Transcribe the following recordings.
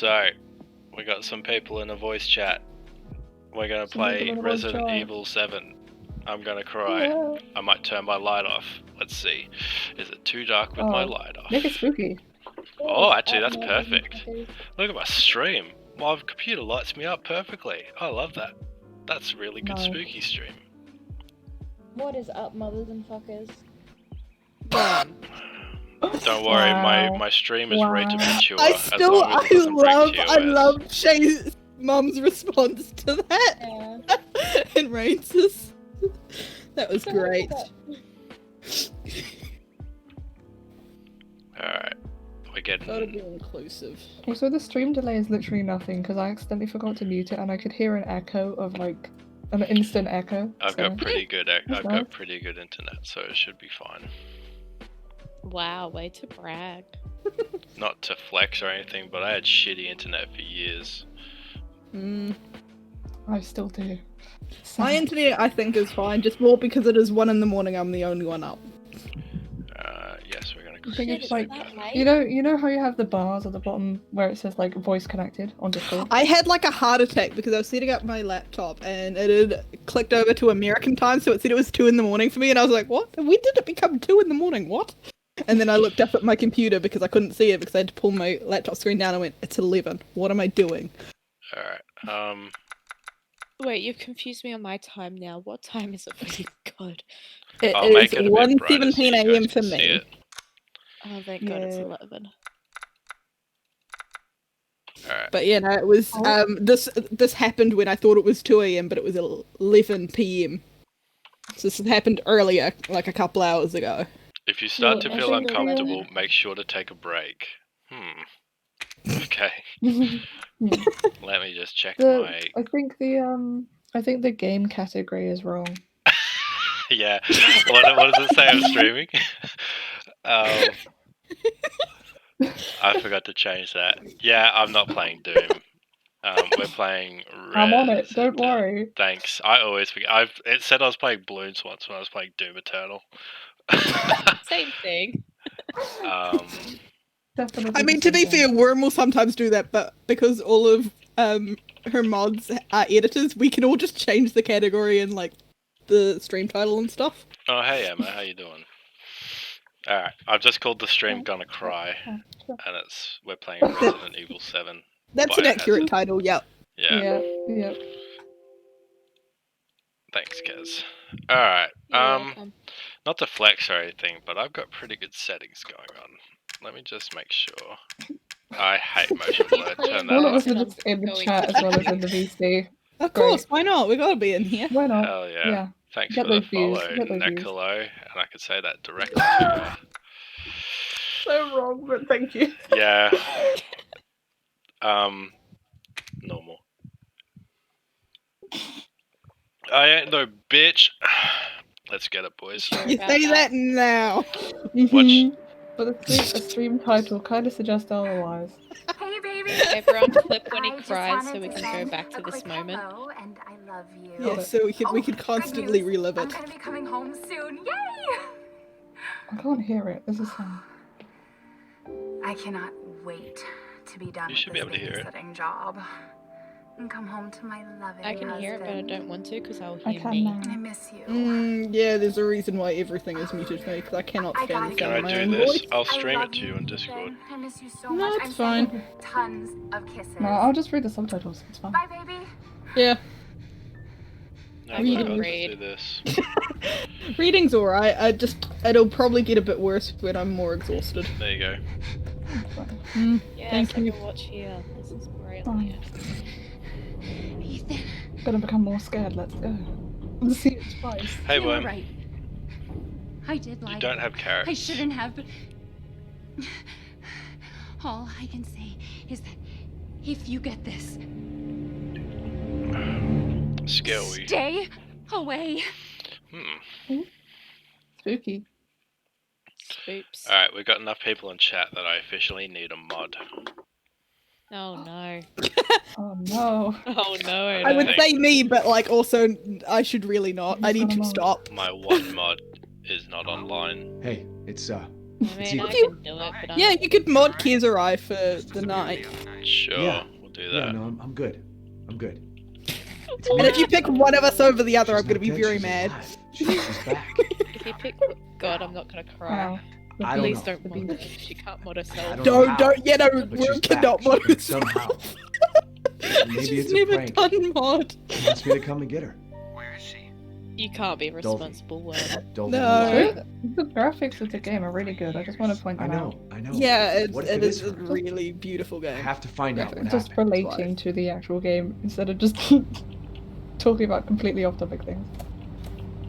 So, we got some people in a voice chat. We're gonna play Resident Evil 7. I'm gonna cry. Yeah. I might turn my light off. Let's see. Is it too dark with my light off? Make it spooky. Oh, actually, that's perfect. Look at my stream. My computer lights me up perfectly. I love that. That's a really good spooky stream. What is up, mothers and fuckers? Don't worry, my stream is rated mature. I love Shay's mum's response to that. Yeah. And Rains's. That was great. Alright, we're getting... Gotta be inclusive. Also, the stream delay is literally nothing because I accidentally forgot to mute it and I could hear an echo of like an instant echo. I've got pretty good internet, so it should be fine. Wow, way to brag. Not to flex or anything, but I had shitty internet for years. I still do. My internet, I think, is fine, just more because it is 1 in the morning. I'm the only one up. Yes, we're gonna. I think it's like, you know how you have the bars at the bottom where it says like voice connected on Discord? I had like a heart attack because I was setting up my laptop and it had clicked over to American time, so it said it was 2 in the morning for me, and I was like, what? When did it become 2 in the morning? What? And then I looked up at my computer because I couldn't see it because I had to pull my laptop screen down and went, it's 11. What am I doing? Alright, Wait, you've confused me on my time now. What time is it for you? God. It I'll make it is a bit brighter 1:17 so you guys a.m. can for see me. it. Oh, thank God it's 11. Alright. But yeah, no, it was this happened when I thought it was 2 a.m. but it was 11 p.m. So this happened earlier, like a couple hours ago. If you start to feel uncomfortable, make sure to take a break. Okay. Let me just check my... I think the game category is wrong. Yeah. What does it say I'm streaming? I forgot to change that. Yeah, I'm not playing Doom. We're playing I'm on it, don't worry. Thanks. I always forget. It said I was playing Bloons once when I was playing Doom Eternal. Same thing. I mean, to be fair, Worm will sometimes do that, but because all of her mods are editors, we can all just change the category and like the stream title and stuff. Oh, hey Emma, how you doing? Alright, I've just called the stream Gonna Cry, and we're playing Resident Evil 7. That's an accurate title, yep. Yeah. Yep. Thanks, Kez. Alright, not to flex or anything, but I've got pretty good settings going on. Let me just make sure. I hate motion blur, turn that All of off. us are just in the chat as well as in the VC. Of course, why not? We gotta be in here. Why not? Hell yeah. Thanks Get for the those views, follow, get those views. Nicolo, and I could say that directly to So wrong, but thank you. you. Yeah. Normal. I ain't no bitch. Let's get it, boys. You say that now. But the stream title kind of suggests otherwise. Hey, baby. Everyone clip when he cries so we can go back to this moment. And I love you. Yeah, so we could constantly relive it. I'm gonna be coming home soon. Yay! I can't hear it. There's a sound. I cannot wait to be done You should with be this able to hear it. babysitting job and come home to my loving I can hear it, but I husband. don't want to because I'll I hear can me. now. I miss you. Yeah, there's a reason why everything is muted for me, because I cannot stand the Can sound I of my do own this? voice. I'll I stream love it to you on Discord. I miss you so No, much. it's I'm fine. sending tons of kisses. No, I'll just read the subtitles. It's fine. Bye, baby. Yeah. No, I but can I'll read. do this. Reading's alright, it'll probably get a bit worse when I'm more exhausted. There you go. Yes, Thank I you. can watch here. This is brilliant. Fine. Ethan. Gonna become more scared. Let's go. Let's see it twice. Hey, You were Worm. right. I did lie. You don't have carrots. I shouldn't have, but all I can say is that if you get this, Scary. stay away. Spooky. Spoops. Alright, we've got enough people in chat that I officially need a mod. Oh no. Oh no. Oh no. I would say me, but like also I should really not. I need to Just stop. My one mod is not online. Hey, it's I mean, I you- can do it, but Yeah, I'm... you could mod Kezurai for the night. Sure, Yeah. we'll do Yeah, that. no, I'm good. I'm good. And if you pick one of us over the other, She's I'm gonna not be dead, very she's mad. alive. She's back. If you pick God, I'm not gonna cry. Wow. The I don't Please beast, know. don't the mod her. beast. She can't mod I herself. don't know how, Don't, yeah, no, but we she's cannot back. mod And herself. somehow, maybe She's it's a never prank. done mod. He wants me to come and get her. Where is she? You can't be responsible, Worm. Dolphin, No. The graphics of the game are really good. I just want to point I that out. know, I know. Yeah, What it if it is is a her? really beautiful I game. have to find out what Just happened. relating to the actual game instead of just talking about completely off-topic things.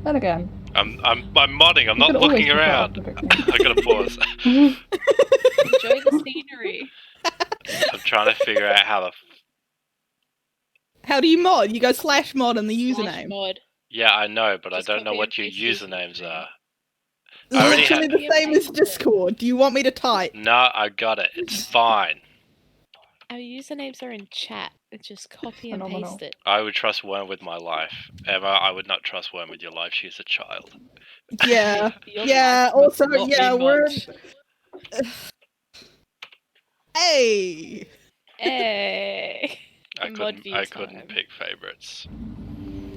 Then again, I'm modding. I'm you not could always looking talk about around. off-topic things. I gotta pause. Enjoy the scenery. I'm trying to figure out how the. How do you mod? You go /mod in the Slash username. mod. Yeah, I know, but Just I don't know copy what and your paste usernames username. are. I already Literally had. the same as Discord. Do you want me to type? No, I got it. It's fine. Our usernames are in chat. It's just copy and Phenomenal. paste it. I would trust Worm with my life. Emma, I would not trust Worm with your life. She's a child. Yeah. Your Yeah, life must also, not yeah, mean we're. much. Hey! Hey. I Mod couldn't. view I couldn't time. pick favorites.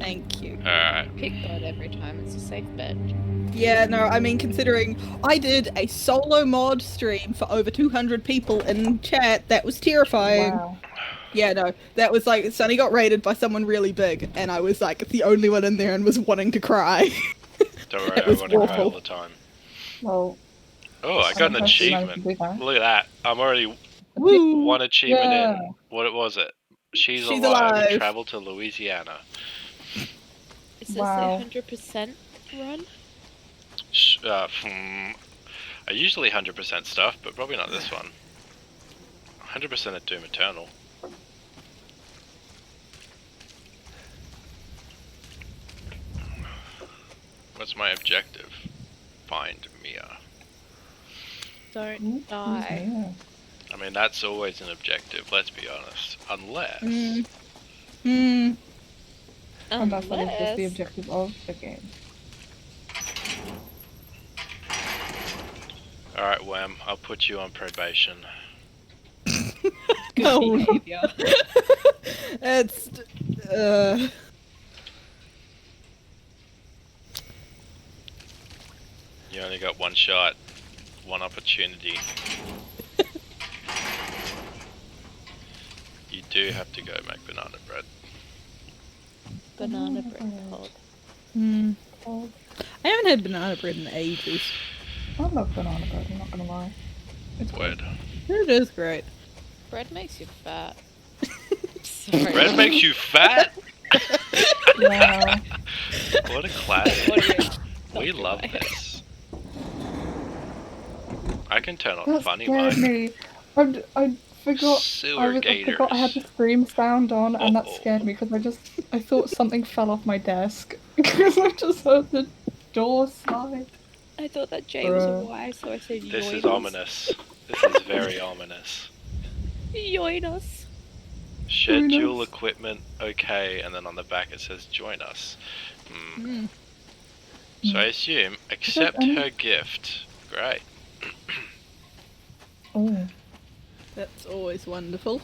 Thank you. All right. Pick God every time. It's a safe bet. Yeah, no, I mean, considering I did a solo mod stream for over 200 people in chat, that was terrifying. Wow. Yeah, no, that was like, Sunny got raided by someone really big, and I was like the only one in there and was wanting to cry. Don't worry, It I was want to cry all awful. the time. Well, Oh, I I'm got an impressed you managed achievement. to do that. Look at that. I'm already Woo! one achievement Yeah. in. What was it? She's She's alive. alive. Travel to Louisiana. Is this Wow. a 100% run? I usually 100% stuff, but probably not this one. 100% of Doom Eternal. What's my objective? Find Mia. Don't Ooh, die. yeah. I mean, that's always an objective, let's be honest. Unless... And that's what is just the Unless- objective of the game. Alright, Wham, I'll put you on probation. Good No. behavior. It's. You only got one shot, one opportunity. You do have to go make banana bread. Banana bread pod. Oh, I haven't had banana bread in ages. I love banana bread, I'm not gonna lie. It's Word. It is great. Bread makes you fat. Sorry. Bread makes you fat? Wow. What a classic. Audio. We Not love goodbye. this. I can turn on That funny scared mode. me. I forgot. Sewer I forgot I had the gators. stream sound on, and that Uh-oh. scared me because I thought something fell off my desk because I just heard the door slide. I thought that Jay was a Bruh. Y, so I said This is yoinos. ominous. This is very ominous. Yoinos. Schedule us. equipment, okay, and then on the back it says join us. Mm. So I assume accept any- her gift. Great. Oh, That's always wonderful.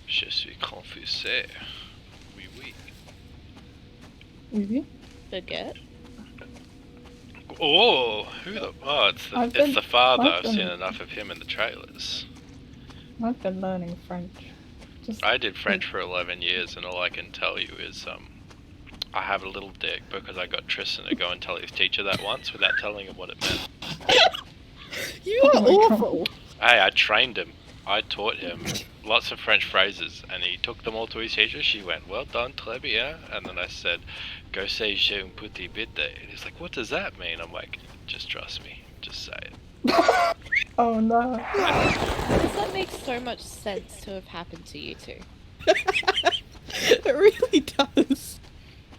Je suis confusé. Oui, oui. really? Forget. Oh, who the? Oh, it's I've it's been- the father. I've I've been- seen enough of him in the trailers. I've been learning French. Just I did French for 11 years, and all I can tell you is I have a little dick because I got Tristan to go and tell his teacher that once without telling him what it meant. You are Oh my God. awful. Hey, I trained him. I taught him lots of French phrases, and he took them all to his teacher. She went, "Well done, très bien." And then I said, "Go say j'ai un petit bite." And he's like, "What does that mean?" I'm like, "Just trust me. Just say it." Oh no. Does that make so much sense to have happened to you two? It really does.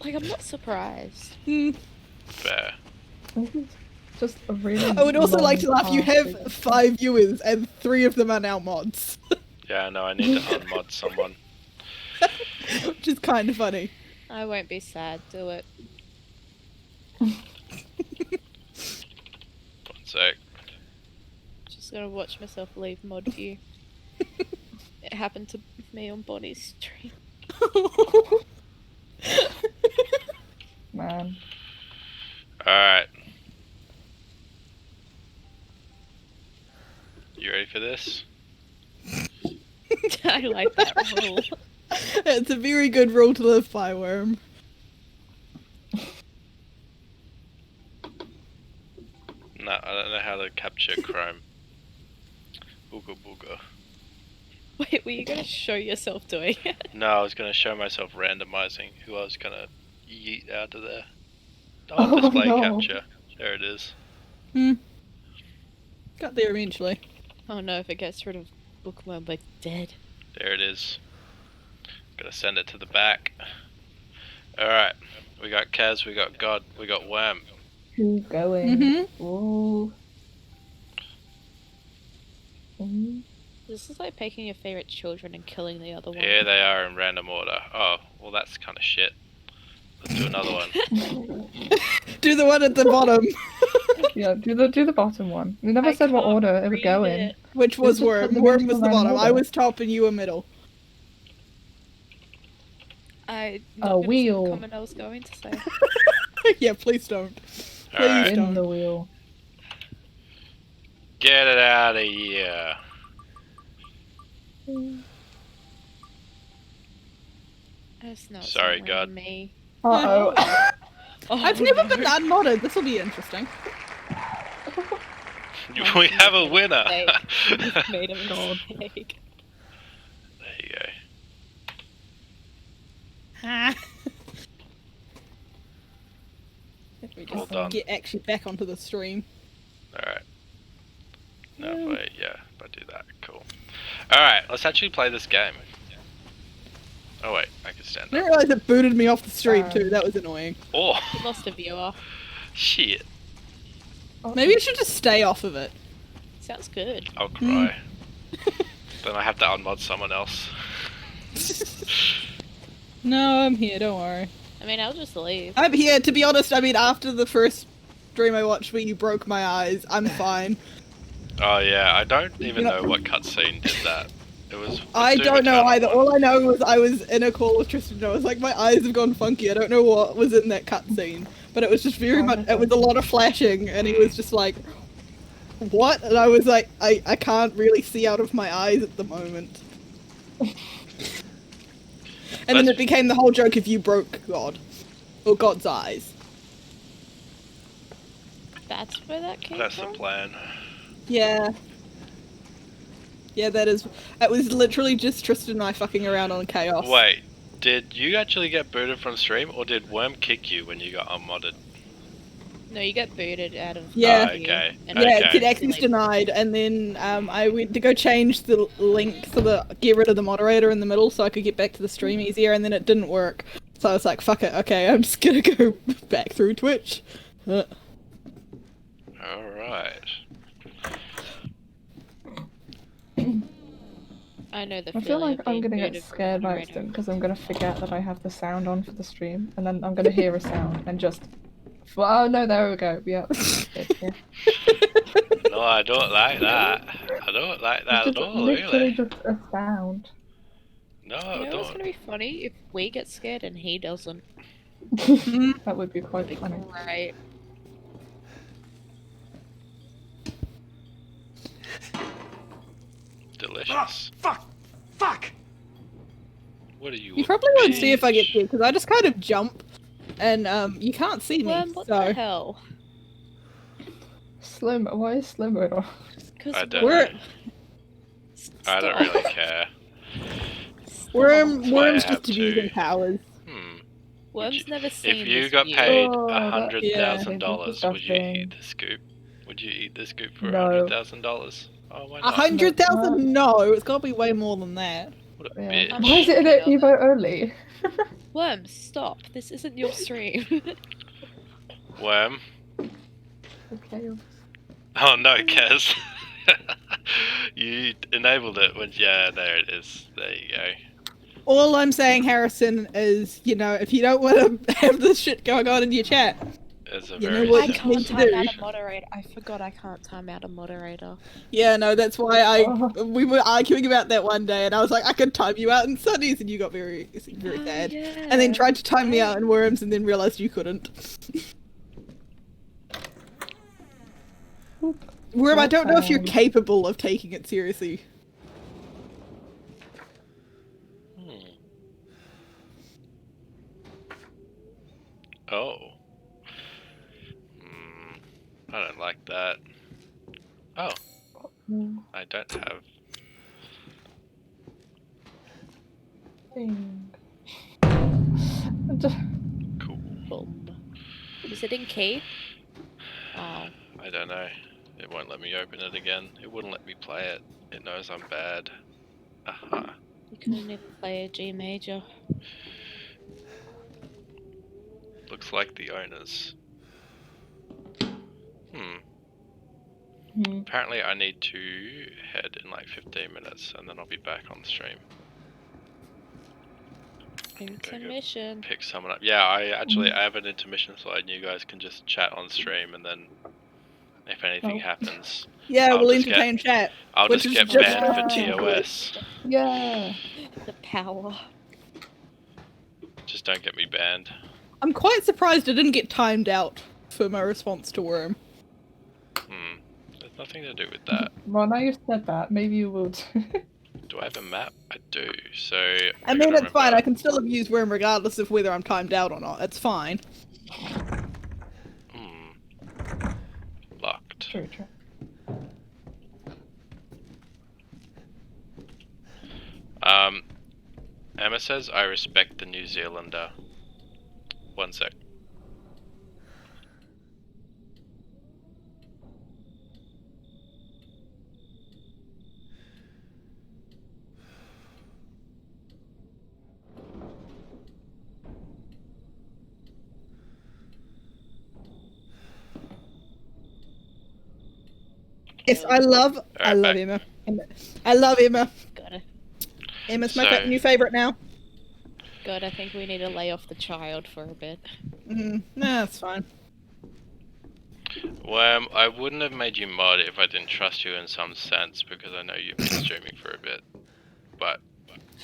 Like, I'm not surprised. Fair. This is just a really. I would also like to long laugh. You path have to- 5 viewers, and 3 of them are now mods, Yeah, no, I need to unmod someone. which is kind of funny. I won't be sad. Do it. sec. Just gonna watch myself leave mod view. It happened to me on Bonnie's stream. Man. Alright. You ready for this? I like that rule. It's a very good rule to live by, Worm. No, I don't know how to capture Chrome. Booga booga. Wait, were you gonna show yourself doing it? No, I was gonna show myself randomizing who I was gonna yeet out of there. Oh, Oh, display no. capture. There it is. Got there eventually. Oh no, if it gets rid of Bookworm, we're dead. There it is. Gonna send it to the back. Alright. We got Kaz, we got God, we got Worm. Who's going? Ooh. Ooh. This is like picking your favorite children and killing the other one. Here they are in random order. Oh, well that's kinda shit. Let's do another one. Do the one at the bottom, Yeah, do the bottom one. You never I said what can't order it would read go in. it. which was Just put Worm. them Worm into was the the bottom. random I order. was top and you were middle. I A wheel. The comment I was going to say. Yeah, please don't. Please Alright. In the don't. wheel. Get it out of here. It's not Sorry, somewhere God. Me. Uh-oh. Oh, I've never no. been unmodded. This will be interesting. We have a winner. You've made a God. mistake. There you go. If we Well just done. get actually back onto the stream. Alright. No, wait, yeah, if I do that, cool. Alright, let's actually play this game. Oh wait, I can stand I didn't up. realize it booted me off the stream too. That was annoying. Oh, You lost a viewer. shit. Maybe I should just stay off of it. Sounds good. I'll cry. Then I have to unmod someone else. No, I'm here. Don't worry. I mean, I'll just leave. I'm here. To be honest, I mean, after the first stream I watched where you broke my eyes, I'm fine. Oh yeah, I don't even You know- know what cutscene did that. It was. I Doom don't know Eternal either. one. All I know was I was in a call with Tristan. And I was like, my eyes have gone funky. I don't know what was in that cutscene, but it was just very much. It was a lot of flashing, and he was just like, "What?" And I was like, "I can't really see out of my eyes at the moment." And then That's- it became the whole joke if you broke God, or God's eyes. That's where that came That's from? the plan. Yeah. Yeah, that is. It was literally just Tristan and I fucking around on Chaos. Wait, did you actually get booted from stream, or did Worm kick you when you got unmodded? No, you get booted out of. Yeah. Oh, okay. And Yeah, Okay. it said access denied, and then I went to go change the link for the get rid of the moderator in the middle so I could get back to the stream easier, and then it didn't work. So I was like, fuck it, okay, I'm just gonna go back through Twitch. Alright. I know the I feel feeling like of I'm being gonna get booted from scared by moderator. accident because I'm gonna forget that I have the sound on for the stream, and then I'm gonna hear a sound and just. Oh no! There we go. Yeah. Yeah. No, I don't like that. I don't like that It's at just all, literally really. just a sound. No, You I know what's don't. gonna be funny? If we get scared and he doesn't. That would be quite funny. Right. Delicious. Fuck! What are you? You probably won't see if I get there because I just kind of jump, and you can't see me. Worm, what so the hell? Slim. Why is Slimmer off? Because I don't We're- know. I don't really care. Worm's I just have to- abusing powers. Worm's you- never seen If you this got view. paid Oh, that- $100,000, yeah, would you eat disgusting. the scoop? Would you eat the scoop for No. $100,000? Oh, why not? 100,000? No, it's got to be way more than that. What a Yeah. bitch. Why is it in Shut up. Evo only? Worm, stop. This isn't your stream. Worm. Okay. Oh no, Kez. You enabled it when, yeah, there it is. There you go. All I'm saying, Harrison, is, you know, if you don't want to have this shit going on in your chat, is a You know very what I you simple. need can't to time do. out a moderator. I forgot I can't time out a moderator. Yeah, no, that's why Oh. we were arguing about that one day, and I was like, I can time you out in Sundays, and you got very Oh, sad. yeah. And then tried to time me Right. out in Worms, and then realized you couldn't. Worm, I don't know if you're Sound. capable of taking it seriously. Hmm. Oh. I don't like that. Oh, Mm, I don't have. thing. Cool. Boom. Is it in key? Oh. I don't know. It won't let me open it again. It wouldn't let me play it. It knows I'm bad. Aha. You couldn't even play a G major. Looks like the owners. Apparently I need to head in like 15 minutes and then I'll be back on the stream. Intermission. Pick someone up. Yeah, I have an intermission slide and you guys can just chat on stream and then if anything Oh. happens, Yeah, I'll we'll just entertain chat. I'll which just is get just banned for Yeah. TOS. Yeah. The power. Just don't get me banned. I'm quite surprised I didn't get timed out for my response to Worm. There's nothing to do with that. Well, now you've said that, maybe you would. Do I have a map? I do. So I mean, it's fine. I can still abuse Worm regardless of whether I'm timed out or not. It's fine. Locked. True. Emma says I respect the New Zealander. One sec. Yes, I love back. Emma. I love Emma. Got it. Emma's So- my new favorite now. God, I think we need to lay off the child for a bit. Nah, that's fine. Well, I wouldn't have made you mod if I didn't trust you in some sense because I know you've been streaming for a bit. But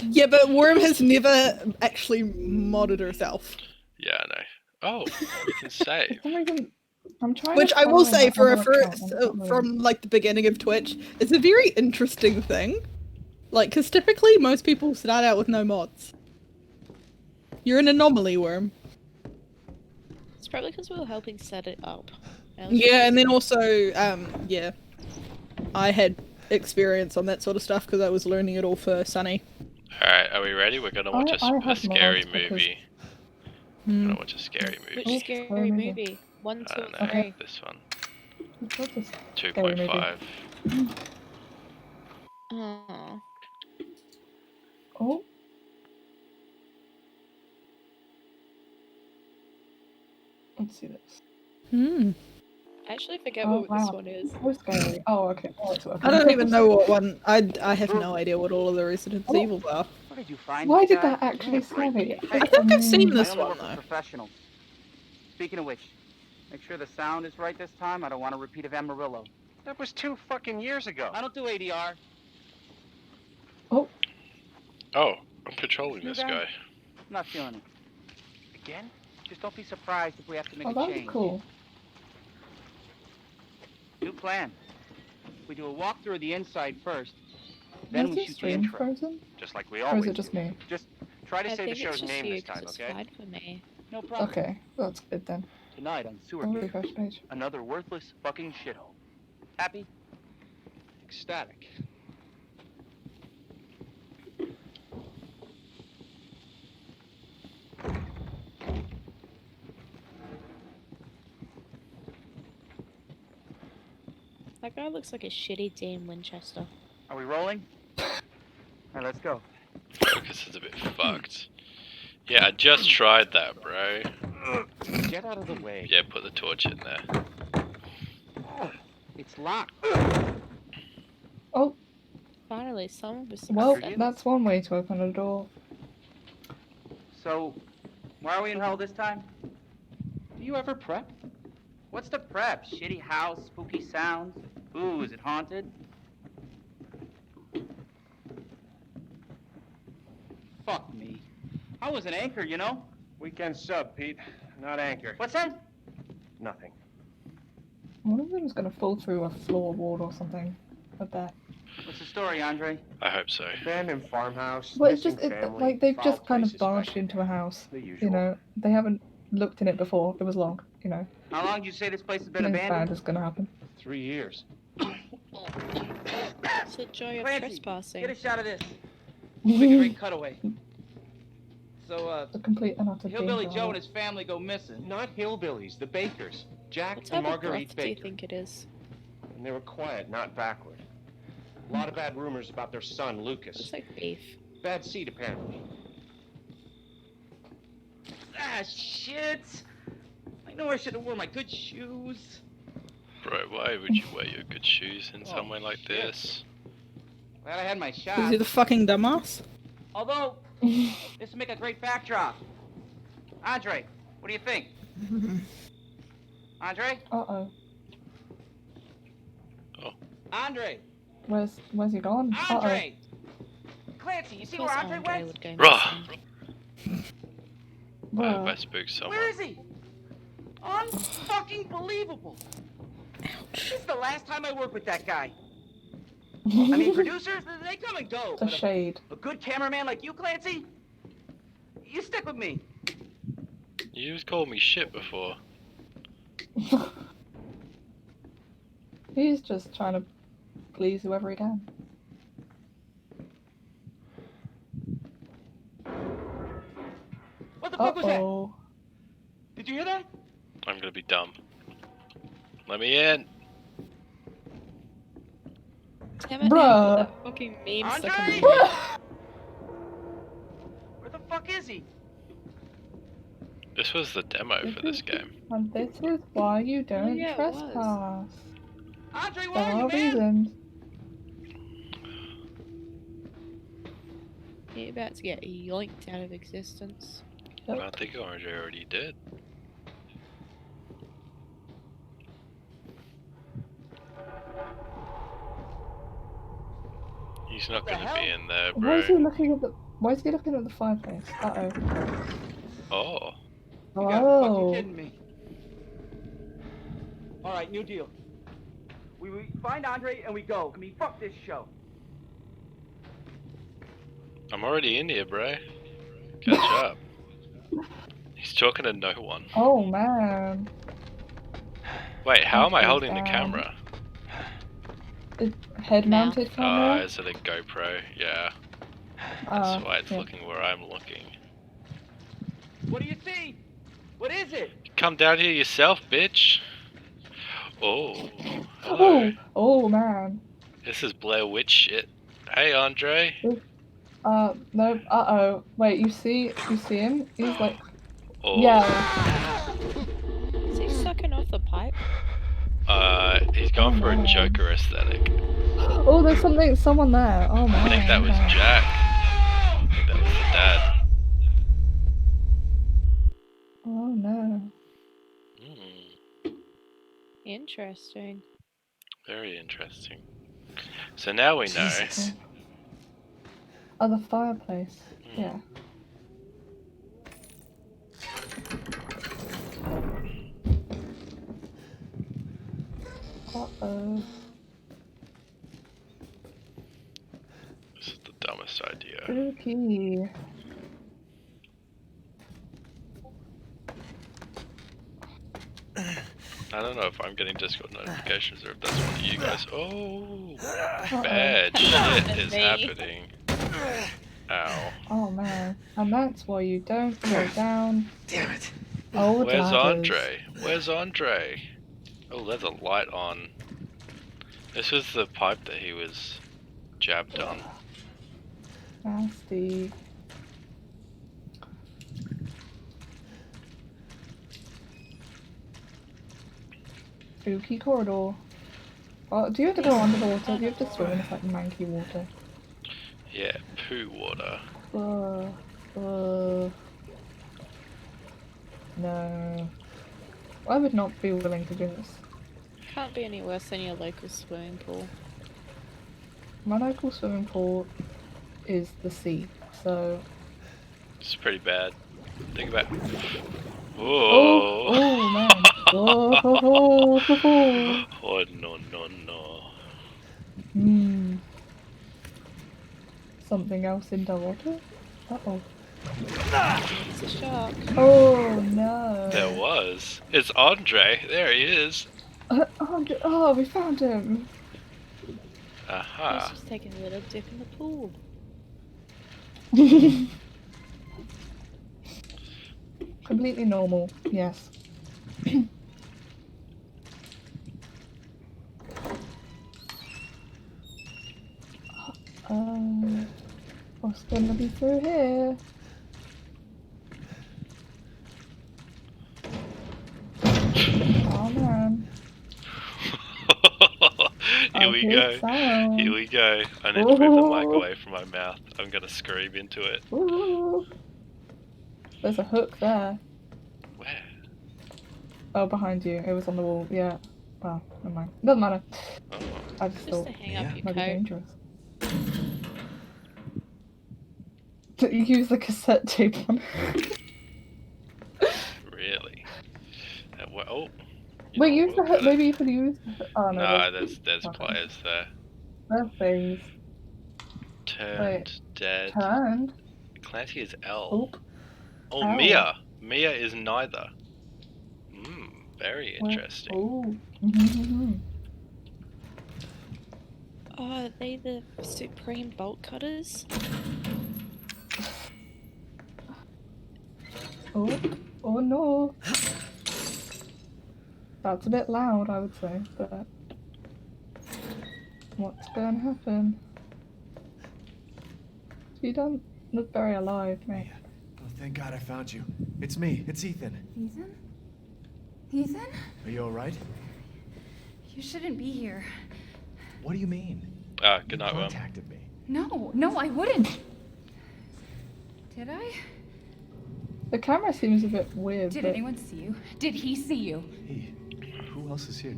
Yeah, but Worm has never actually modded herself. yeah, I know. Oh, we can save. For some reason, I'm trying Which to I will find say my for a other account, first, and it's not really- from like the beginning of Twitch, it's a very interesting thing. Like, because typically most people start out with no mods. You're an anomaly, Worm. It's probably because we were helping set it up. Yeah, and then also, yeah, I had experience on that sort of stuff because I was learning it all for Sunny. Alright, are we ready? We're gonna watch I a have scary mods because- movie. We're gonna watch a scary Which movie. scary Scary movie. movie? 1, 2, I don't know, 3. this one. What's this? 2.5. Oh. Oh, let's see this. I actually forget Oh, what this wow. one is. So scary. Oh, okay. Oh, it's okay. I don't even know what one. I have no idea what all of the Resident Oh. Evils are. What did you find? Why this did guy? that actually scare me? I think I've seen I this only one work with though. professionals. Speaking of which, make sure the sound is right this time. I don't want a repeat of Amarillo. That was 2 fucking years ago. I don't do ADR. Oh, I'm controlling New this guy? guy. I'm not feeling it. Again? Just don't be surprised if we have to make Oh, a that was change. cool. New plan. We do a walkthrough of the inside first, then Was we the shoot the stream intro. frozen? Just like we Or is always it just me? Just try to I say the think it's show's just name you this 'cause time, it's okay? fine for me. No problem. Okay, that's good then. Tonight on Sewer I'll Gear, refresh the page. another worthless fucking shithole. Happy? ecstatic. That guy looks like a shitty Dame Winchester. Are we rolling? All right, let's go. Focus is a bit fucked. Yeah, I just tried that, bro. Get out of the way. Yeah, put the torch in there. It's locked. Oh, Finally, someone with some well, sense. that's one way to open a door. So, why are we in hell this time? Do you ever prep? What's the prep? Shitty house, spooky sounds? Ooh, is it haunted? Fuck me. I was an anchor, you know? Weekend sub, Pete. Not anchor. What's that? Nothing. One of them is gonna fall through a floorboard or something. I bet. What's the story, Andre? I hope so. Abandoned farmhouse. Well, it's missing just family, like they've foul just kind play of barged suspected. into a house. The usual. You know, they haven't looked in it before. It was locked. You know, How long do you say this place has been nothing bad abandoned? is gonna happen. 3 years. It's the joy of Clancy, trespassing. get a shot of this. Make a great cutaway. So, The complete and utter Hillbilly danger Joe of and it. his family go missing. Not hillbillies, the Bakers. Jack What and type of Marguerite broth do you Baker. think it is? And they were quiet, not backward. A lot of bad rumors about their son, Lucas. Looks like beef. Bad seed, apparently. Ah, shit! I know I should have worn my good shoes. Bro, why would you wear your good shoes in somewhere like shit. this? Glad I had my Is shot. he the fucking dumbass? Although, this would make a great backdrop. Andre, what do you think? Andre? Uh-oh. Andre! Where's he gone? Uh-oh. Andre! Clancy, you see Of where course Andre Andre went? would go Rah! missing. Why have I Bruh. spooked someone? Where is he? Unfucking believable. This is the last time I work with that guy. I mean, producers, they come and go. The But shade. a good cameraman like you, Clancy, you stick with me. You just called me shit before. He's just trying to please whoever he can. What the fuck was that? Uh-oh. Did you hear that? I'm gonna be dumb. Let me in! Damn it, Bruh. that fucking meme stuck in Andre? my head. Where the fuck is he? This was the demo for this game. And this is why you don't yeah, it was. trespass. Andre, where There are you, are man? reasons. You're about to get yoinked out of existence. I think Orange already did. He's not What the gonna hell? be in there, Why is he bro. looking at the? Why is he looking at the fireplace? Uh-oh. Oh. You gotta fucking Oh. kidding me. Alright, new deal. We find Andre and we go. I mean, fuck this show. I'm already in here, bro. Catch up. He's talking to no one. Oh man. Wait, how am I That holding is the down. camera? Head-mounted camera. Is it a GoPro? Yeah. That's why it's yeah. looking where I'm looking. What do you see? What is it? Come down here yourself, bitch. Oh. Hello. Oh, oh man. This is Blair Witch shit. Hey, Andre. No. Uh-oh. Wait, you see him? He's like, Oh. yeah. Is he sucking off the pipe? He's gone for a man. Joker aesthetic. Oh, there's someone there. Oh man. I think that was okay. Jack. I think that was the dad. Oh no. Interesting. Very interesting. So now we know. Yeah. Oh, the fireplace. Yeah. Uh-oh. This is the dumbest idea. Spooky. I don't know if I'm getting Discord notifications or if that's one of you guys. Oh, Uh-oh. bad shit That's is me. happening. Ow. Oh man. And that's why you don't go down. Damn it. Old Where's ladders. Andre? Where's Andre? Oh, there's a light on. This was the pipe that he was jabbed on. Nasty. Spooky corridor. Oh, do you have to go under the water? Do you have to swim in this like manky water? Yeah, poo water. No. I would not be willing to do this. Can't be any worse than your local swimming pool. My local swimming pool is the sea, so... It's pretty bad. Think about. Oh, Whoa. oh man. Oh, ho, ho, ho, ho. Oh no no no. Hmm. Something else in the water? Uh-oh. It's a shark. Oh no. There was. It's Andre. There he is. Oh, we found him. He's Aha. just taking a little dip in the pool. Completely normal, yes. What's gonna be through here? Oh man. Here we go. Sound. Here we go. I need to move the mic Ooh. away from my mouth. I'm gonna scream into it. Ooh. There's a hook there. Where? Oh, behind you. It was on the wall. Yeah. Well, never mind. Doesn't matter. Oh. I just Just thought to hang Yeah. up it your might be coat. dangerous. To use the cassette tape on. Really? Oh. Wait, know, use the we'll hook. put it- Maybe you could use. Oh no. No, there's okay. players there. There's things. Turned, dead. Turned. Clancy is L. Oop. Oh, L. Mia. Mia is neither. Very interesting. Oh. Mm-hmm. Oh, are they the supreme bolt cutters? Oh. Oh no. That's a bit loud, I would say, but what's going to happen? You don't look very alive, mate. Oh, thank God I found you. It's me. It's Ethan. Ethan? Ethan? Are you all right? You shouldn't be here. What do you mean? Good night, You Worm. contacted me. No, I wouldn't. Did I? The camera seems a bit weird. Did but anyone see you? Did he see you? Hey, who else is here?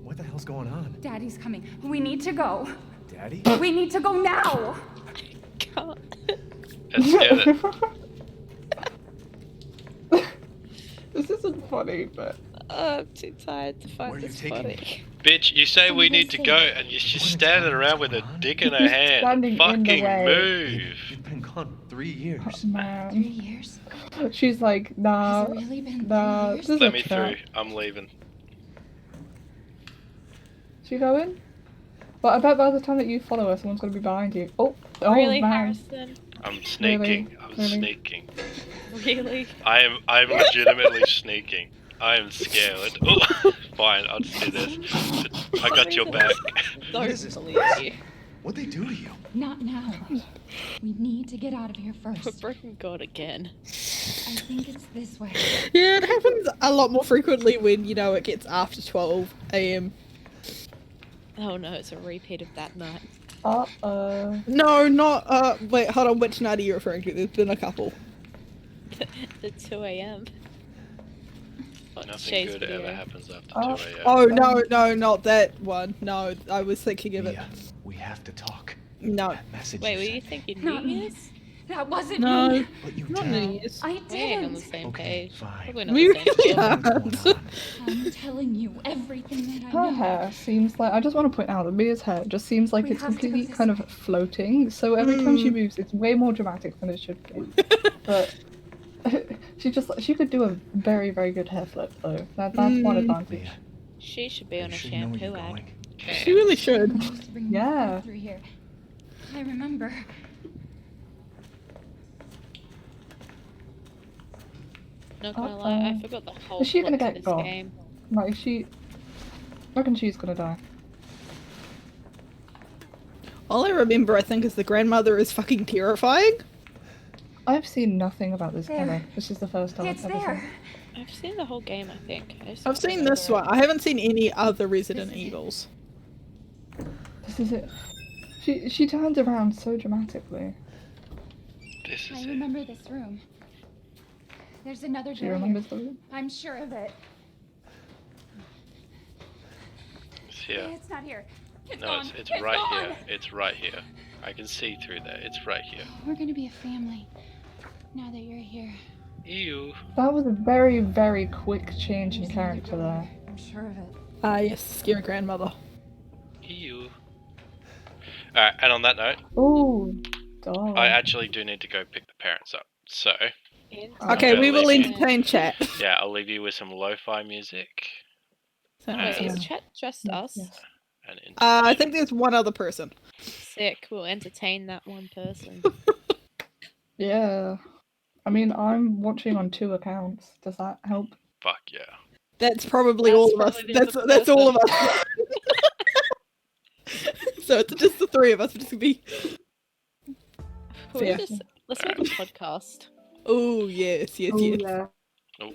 What the hell's going on? Daddy's coming. We need to go. Daddy? We need to go now! Can't. Let's get it. This isn't funny, but I'm too tired to Where find are you this taking funny. me? Bitch, you say we need to go, and you're just standing around with a dick in her hand. Standing in the Fucking way. move. You've been gone 3 years. oh, man. 3 years? She's like, nah, Has it really been 3 nah. years? This is Let a me trap. through. I'm leaving. She going? But I bet by the time that you follow her, someone's gonna be behind you. Oh, Really, man. Harrison? I'm sneaking. I'm Really? sneaking. Really? I'm legitimately sneaking. I am scared. Oh, fine, I'll just do this. I got your back. Don't is this? believe you. What'd they do to you? Not now. We need to get out of here We're first. breaking God again. I think it's this way. Yeah, it happens a lot more frequently when, you know, it gets after 12 a.m. Oh no, it's a repeat of that night. Uh-oh. No, not, wait, hold on, which night are you referring to? There's been a couple. The 2 a.m. Nothing Shay's good video. ever happens after Oh. 2 a.m. Oh, no, not that one. No, I was thinking of it. Mia, we have to talk. No, That message Wait, you were you sent me. thinking Not New me. Year's? That wasn't no, me. But you not did. New Year's. I We ain't on the didn't. same Okay, page. fine. Probably not We the same really book. are. What's going on? I'm telling you everything that I Her know. hair seems like, I just want to point out that Mia's hair just seems like We it's have to go completely this kind of way. floating, so every time she Mm. moves it's way more dramatic than it should be. But she could do a very, very good hair flip though. That's one Mm. advantage. Mia, She should be are on you a sure you know where shampoo you're ad. going? She really should. Someone used to bring me Yeah. food through here. I remember. Not gonna lie, I Uh-oh. forgot the whole Is she plot gonna to get this got? game. Like I reckon she's gonna die. All I remember, I think, is the grandmother is fucking terrifying. I've seen nothing about this There. ever. This is the first time It's I've ever there. I've seen the whole game, I think. I just I've can't seen this remember one. I haven't seen any other Resident Evils. seen. This is it. She turns around so dramatically. This I is it. remember this room. There's another She door remembers here. the room. I'm sure of it. here. It's not here. No, it's right here. It's right here. I can see through there. It's right here. We're gonna be a family now that you're here. Ew. That was a very, very quick change in character there. I'm sure of it. Ah, yes, scary grandmother. Ew. Alright, and on that note, Ooh, dog. I actually do need to go pick the parents up. So, Okay, we will leave you. entertain chat. Yeah, I'll leave you with some lo-fi music. Wait, Yeah. is chat just us? Yes. And I think there's one other person. Sick. We'll entertain that one person. Yeah. I mean, I'm watching on 2 accounts. Does that help? fuck yeah. That's probably That's all of us. probably the other That's all of person. us. So it's just the 3 of us. We're just gonna be. We'll Yeah. let's make a podcast. Oh yes, yes, Oh, yes. yeah. Oh,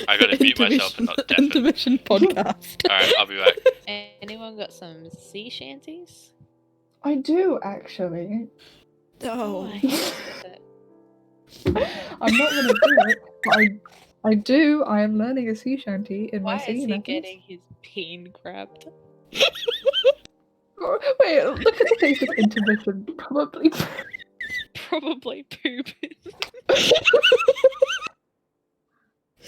I gotta mute myself and not deafen. Intermission podcast. Alright, I'll be back. Anyone got some sea shanties? I do, actually. Oh. I hate it. I'm not gonna do it, but I do. I am learning a sea shanty in Why my is singing he lessons. getting his peen grabbed? Wait, look at the face of intermission. Probably. Probably pooping.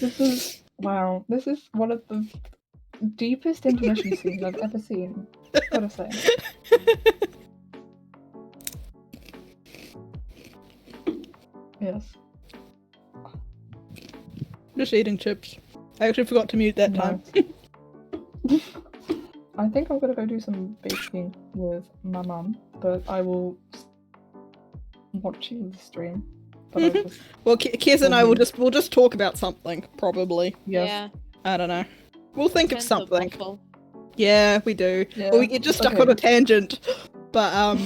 This is wow. This is one of the deepest intermission scenes I've ever seen. Gotta say. Yes. Just eating chips. I actually forgot to mute that time. I think I'm gonna go do some baking with my mum, but I will watching the stream. But I'll just, Well, Kiz and I will we'll just talk about something probably. yes. Yeah. I don't know. We'll think of Tends to something. waffle. Yeah, we do. Yeah, Or we get just stuck okay. on a tangent. But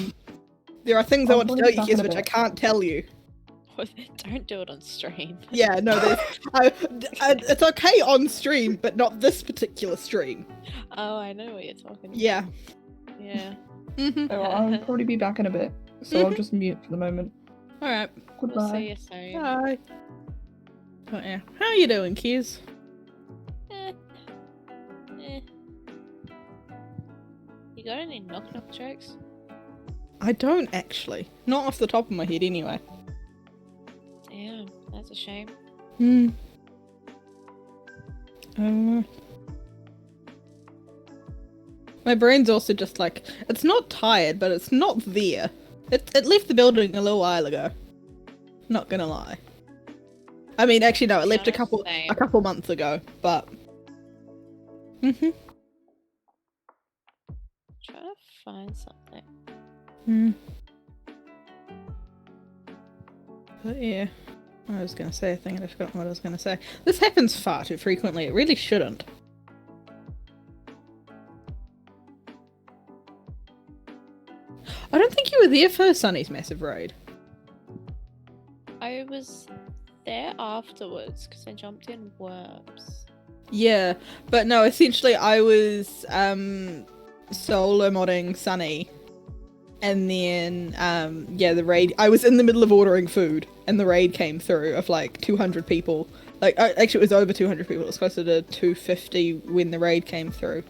there are things I I'll want to probably tell you, be back in Kiz, a which I bit. can't tell you. Don't do it on stream. Yeah, no, there's. It's okay on stream, but not this particular stream. Oh, I know what you're talking about. Yeah. Yeah. Mm-hmm. So I'll probably be back in a bit. So I'll just mute for the moment. All right. We'll Goodbye. see you soon. Bye. Oh yeah. How are you doing, Kiz? Eh. You got any knock knock jokes? I don't actually. Not off the top of my head, anyway. Damn, that's a shame. Hmm. My brain's also just like, it's not tired, but it's not there. It left the building a little while ago. Not gonna lie. I mean, actually, no, it left a couple months ago, but. Mhm. Trying to find something. Hmm. But yeah, I was gonna say a thing and I forgot what I was gonna say. This happens far too frequently. It really shouldn't. I don't think you were there for Sunny's massive raid. I was there afterwards because I jumped in worms. Yeah, but no, essentially I was solo modding Sunny. And then yeah, the raid, I was in the middle of ordering food and the raid came through of like 200 people. Like actually it was over 200 people. It was closer to 250 when the raid came through.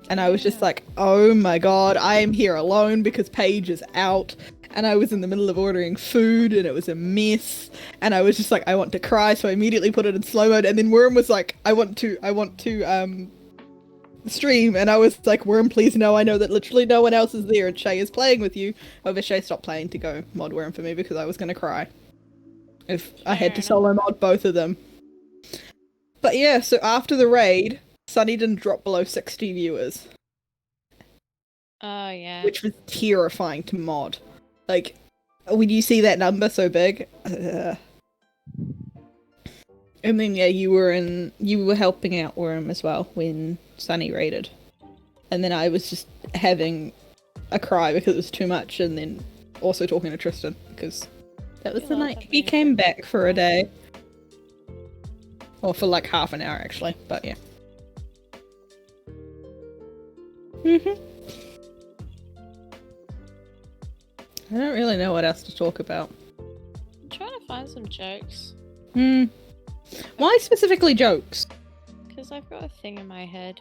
And I was just like, oh my god, I am here alone because Paige is out. And I was in the middle of ordering food and it was a mess. And I was just like, I want to cry, so I immediately put it in slow mode. And then Worm was like, I want to stream. And I was like, Worm, please no, I know that literally no one else is there and Shay is playing with you. However, Shay stopped playing to go mod Worm for me because I was gonna cry if I had to solo mod both of them. But yeah, so after the raid, Sunny didn't drop below 60 viewers. Oh yeah. Which was terrifying to mod. Like, when you see that number so big. And then yeah, you were helping out Worm as well when Sunny raided. And then I was just having a cry because it was too much, and then also talking to Tristan because that was the night he came back for a day. Or for like half an hour actually, but yeah. Mhm. I don't really know what else to talk about. I'm trying to find some jokes Why specifically jokes? because I've got a thing in my head.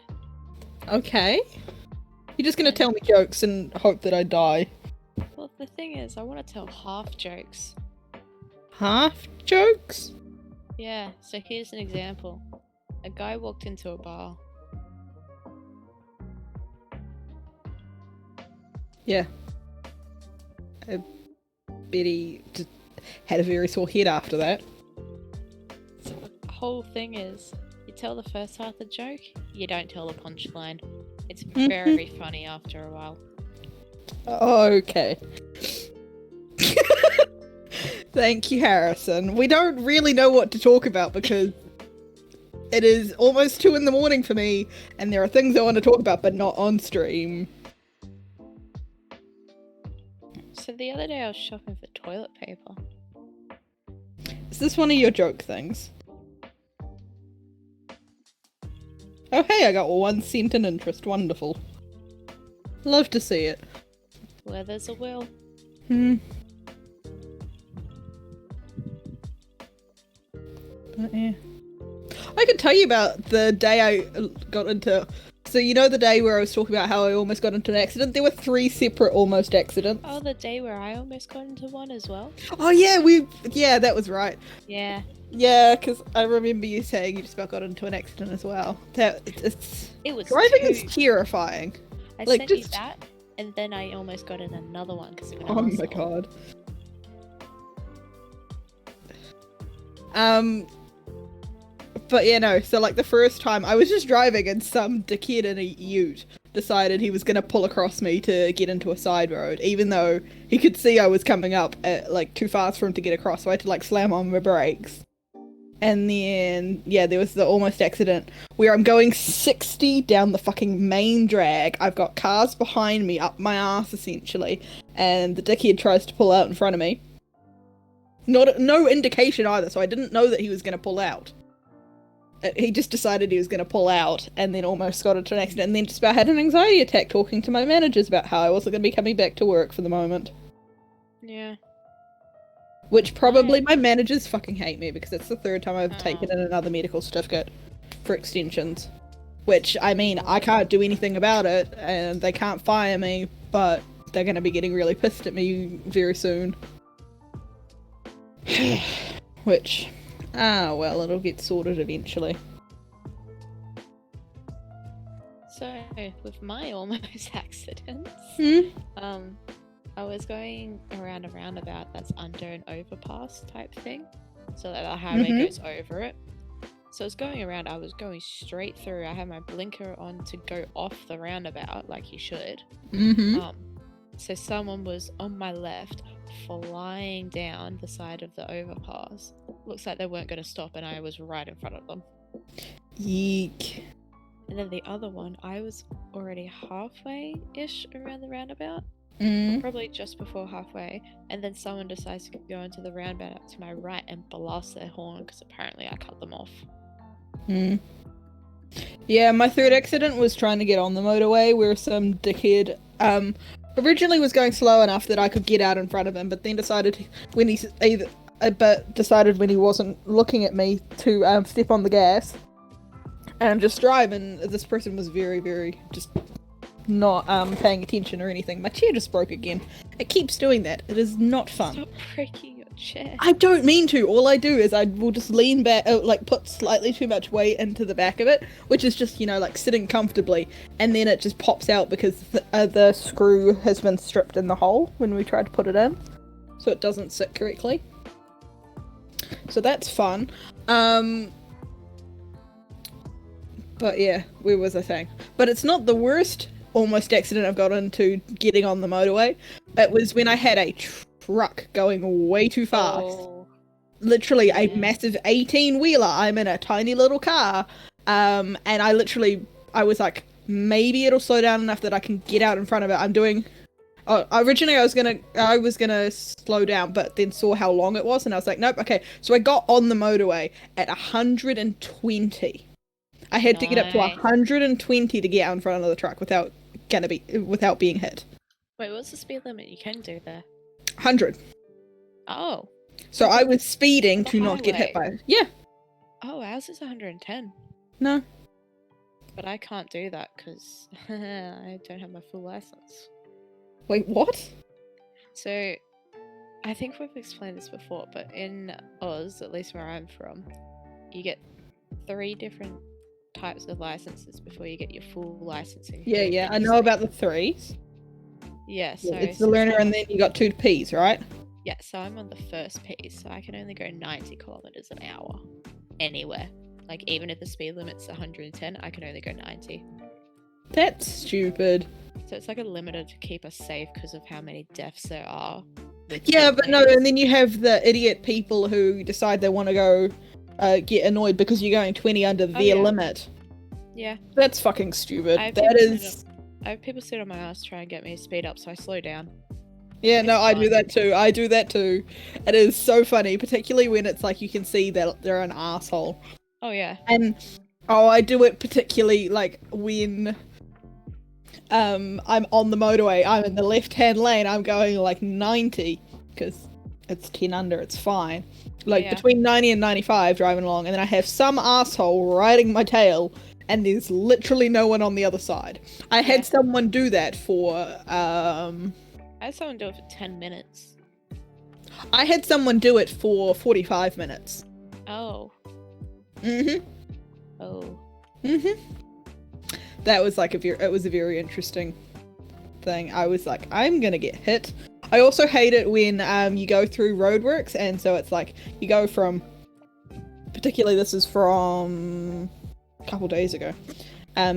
Okay. You're just gonna tell me jokes and hope that I die. Well, the thing is, I want to tell half jokes. Half jokes? Yeah, so here's an example. A guy walked into a bar. Yeah. I bet he just had a very sore head after that. So the whole thing is, you tell the first half of the joke, you don't tell the punchline. It's very funny after a while. Okay. Thank you, Harrison. We don't really know what to talk about because it is almost 2 in the morning for me, and there are things I want to talk about, but not on stream. So the other day I was shopping for toilet paper. Is this one of your joke things? Oh hey, I got 1 cent in interest. Wonderful. Love to see it. Where there's a will. But yeah. I could tell you about the day I got into... So you know the day where I was talking about how I almost got into an accident? There were 3 separate almost accidents. Oh, the day where I almost got into one as well? Oh yeah, yeah, that was right. Yeah. Yeah, because I remember you saying you just about got into an accident as well. It was driving 2. is terrifying. I Like, sent you just- that, and then I almost got in another one because Oh my god. But yeah, no, so like the first time I was just driving and some dickhead in a ute decided he was gonna pull across me to get into a side road, even though he could see I was coming up at like too fast for him to get across, so I had to like slam on my brakes. And then, yeah, there was the almost accident where I'm going 60 down the fucking main drag. I've got cars behind me, up my ass essentially, and the dickhead tries to pull out in front of me. No indication either, so I didn't know that he was gonna pull out. He just decided he was going to pull out and then almost got into an accident and then just about had an anxiety attack talking to my managers about how I wasn't going to be coming back to work for the moment. Yeah. Which probably my managers fucking hate me because it's the 3rd time I've taken in another medical certificate for extensions. Which, I mean, I can't do anything about it and they can't fire me, but they're going to be getting really pissed at me very soon. Which... well, it'll get sorted eventually. So, with my almost accidents, I was going around a roundabout that's under an overpass type thing, so that the highway goes over it. So I was going around, I was going straight through, I had my blinker on to go off the roundabout, like you should. So someone was on my left, flying down the side of the overpass. Looks like they weren't going to stop and I was right in front of them. Yeek. And then the other one, I was already halfway-ish around the roundabout. Probably just before halfway. And then someone decides to go into the roundabout to my right and blast their horn because apparently I cut them off. Yeah, my 3rd accident was trying to get on the motorway where some dickhead originally was going slow enough that I could get out in front of him, but then decided when he wasn't looking at me to step on the gas and just drive, and this person was very, very just not paying attention or anything. My chair just broke again. It keeps doing that. It is not fun. Stop breaking your chair. I don't mean to. All I do is I will just lean back, like put slightly too much weight into the back of it, which is just, you know, like sitting comfortably, and then it just pops out because the screw has been stripped in the hole when we tried to put it in, so it doesn't sit correctly. So that's fun. But yeah, where was I saying? But it's not the worst almost accident I've got into getting on the motorway. It was when I had a truck going way too fast. Literally a massive 18-wheeler. I'm in a tiny little car. And I was like, maybe it'll slow down enough that I can get out in front of it. Originally I was gonna slow down, but then saw how long it was, and I was like, nope, okay. So I got on the motorway at 120. I had to get up to 120 to get out in front of the truck without being hit. Wait, what's the speed limit you can do there? 100. Oh. So I was speeding to not get hit by it. Yeah. Oh, ours is 110. No. But I can't do that because I don't have my full license. Wait, what? So, I think we've explained this before, but in Oz, at least where I'm from, you get 3 different types of licenses before you get your full licensing. Yeah, I know about the 3s. Yeah, so It's the learner and then you got 2 Ps, right? yeah, so I'm on the first piece, so I can only go 90 kilometers an hour anywhere. Like, even if the speed limit's 110, I can only go 90. That's stupid. So it's like a limiter to keep us safe because of how many deaths there are. Yeah, but no, and then you have the idiot people who decide they want to go get annoyed because you're going 20 under their limit. Yeah. That's fucking stupid. I have people sit on my ass try and get me to speed up, so I slow down. Yeah, no, I do that too. It is so funny, particularly when it's like you can see that they're an asshole. Oh yeah. And I do it particularly like when I'm on the motorway, I'm in the left-hand lane, I'm going like 90 because it's 10 under, it's fine. Like between 90 and 95 driving along, and then I have some asshole riding my tail and there's literally no one on the other side. I had someone do that for I had someone do it for 10 minutes. I had someone do it for 45 minutes. Oh. Oh. That was like it was a very interesting thing. I was like, I'm gonna get hit. I also hate it when you go through roadworks, and so it's like you go from, particularly this is from a couple days ago,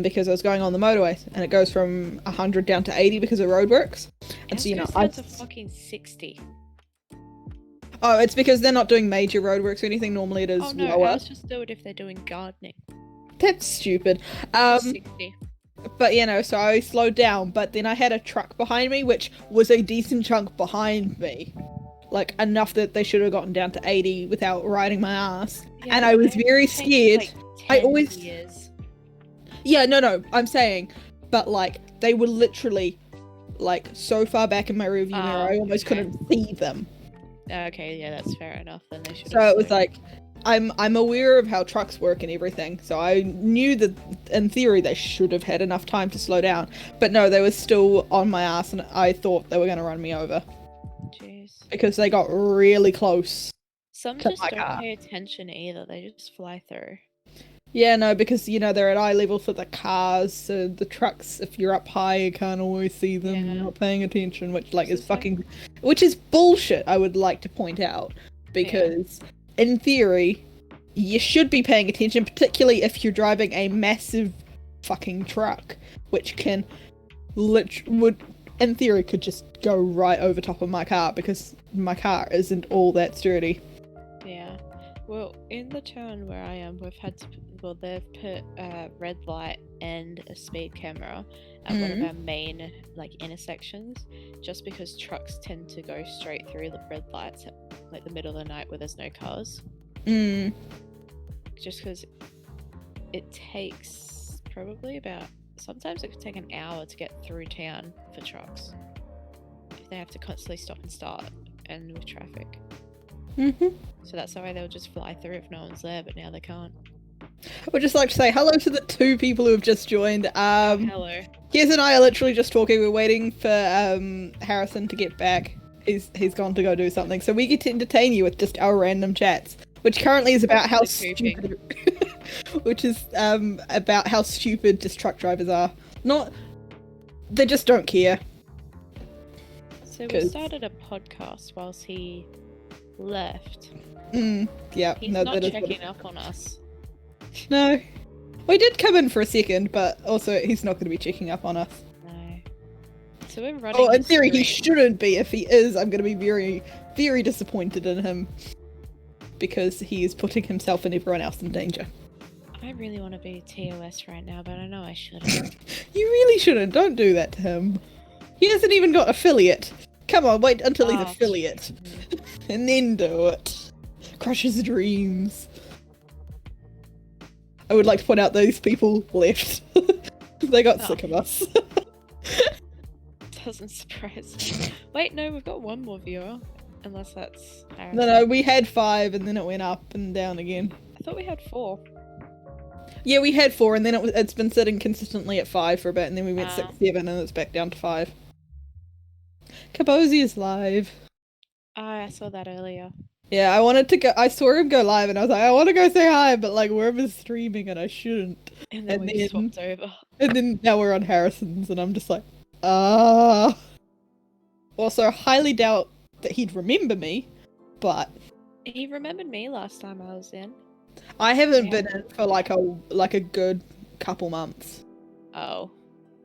because I was going on the motorway, and it goes from 100 down to 80 because of roadworks. And so I to fucking 60. Oh, it's because they're not doing major roadworks or anything. Normally it is lower. Oh no, let's just do it if they're doing gardening. That's stupid. 60. But so I slowed down, but then I had a truck behind me, which was a decent chunk behind me. Like, enough that they should have gotten down to 80 without riding my ass. Yeah, and I was very scared. Like I always... years. Yeah, no, I'm saying, but like, they were literally, like, so far back in my rearview mirror, I almost couldn't see them. Okay, yeah, that's fair enough. Then they should. So it was like, I'm aware of how trucks work and everything, so I knew that in theory they should have had enough time to slow down. But no, they were still on my ass, and I thought they were going to run me over. Jeez. Because they got really close. Some just don't pay attention either. They just fly through. Yeah, no, because they're at eye level for the cars, so the trucks, if you're up high, you can't always see them. You're not paying attention, which is fucking, which is bullshit. I would like to point out, because in theory, you should be paying attention, particularly if you're driving a massive fucking truck, which can in theory could just go right over top of my car, because my car isn't all that sturdy. Yeah. Well, in the town where I am, they've put a red light and a speed camera at one of our main intersections, just because trucks tend to go straight through the red lights at like the middle of the night where there's no cars. Just because it takes sometimes it could take an hour to get through town for trucks if they have to constantly stop and start, and with traffic. So that's why they'll just fly through if no one's there, but now they can't. I would just like to say hello to the 2 people who have just joined. Hello. Kiz and I are literally just talking. We're waiting for Harrison to get back. He's gone to go do something, so we get to entertain you with just our random chats, which currently is about how stupid, about how stupid just truck drivers are. They just don't care. So we started a podcast whilst he left. Yeah. He's not checking up on us. No. We did come in for a second, but also he's not going to be checking up on us. No. So we're running. Oh, in theory he shouldn't be. If he is, I'm going to be very, very disappointed in him. Because he is putting himself and everyone else in danger. I really want to be TOS right now, but I know I shouldn't. You really shouldn't. Don't do that to him. He hasn't even got affiliate. Come on, wait until he's affiliate. And then do it. Crush his dreams. I would like to point out those people left. They got sick of us. Doesn't surprise me. Wait, no, we've got one more viewer. Unless that's Harrison. No, we had 5 and then it went up and down again. I thought we had 4. Yeah, we had 4, and then it's been sitting consistently at 5 for a bit, and then we went 6, 7, and it's back down to 5. Kabosi is live. Oh, I saw that earlier. Yeah, I wanted to go. I saw him go live, and I was like, I want to go say hi, but like wherever's streaming, and I shouldn't. And then we swapped over. And then now we're on Harrison's, and I'm just like, ah. Also, I highly doubt that he'd remember me, but He remembered me last time I was in. I haven't been in for like a good couple months. Oh.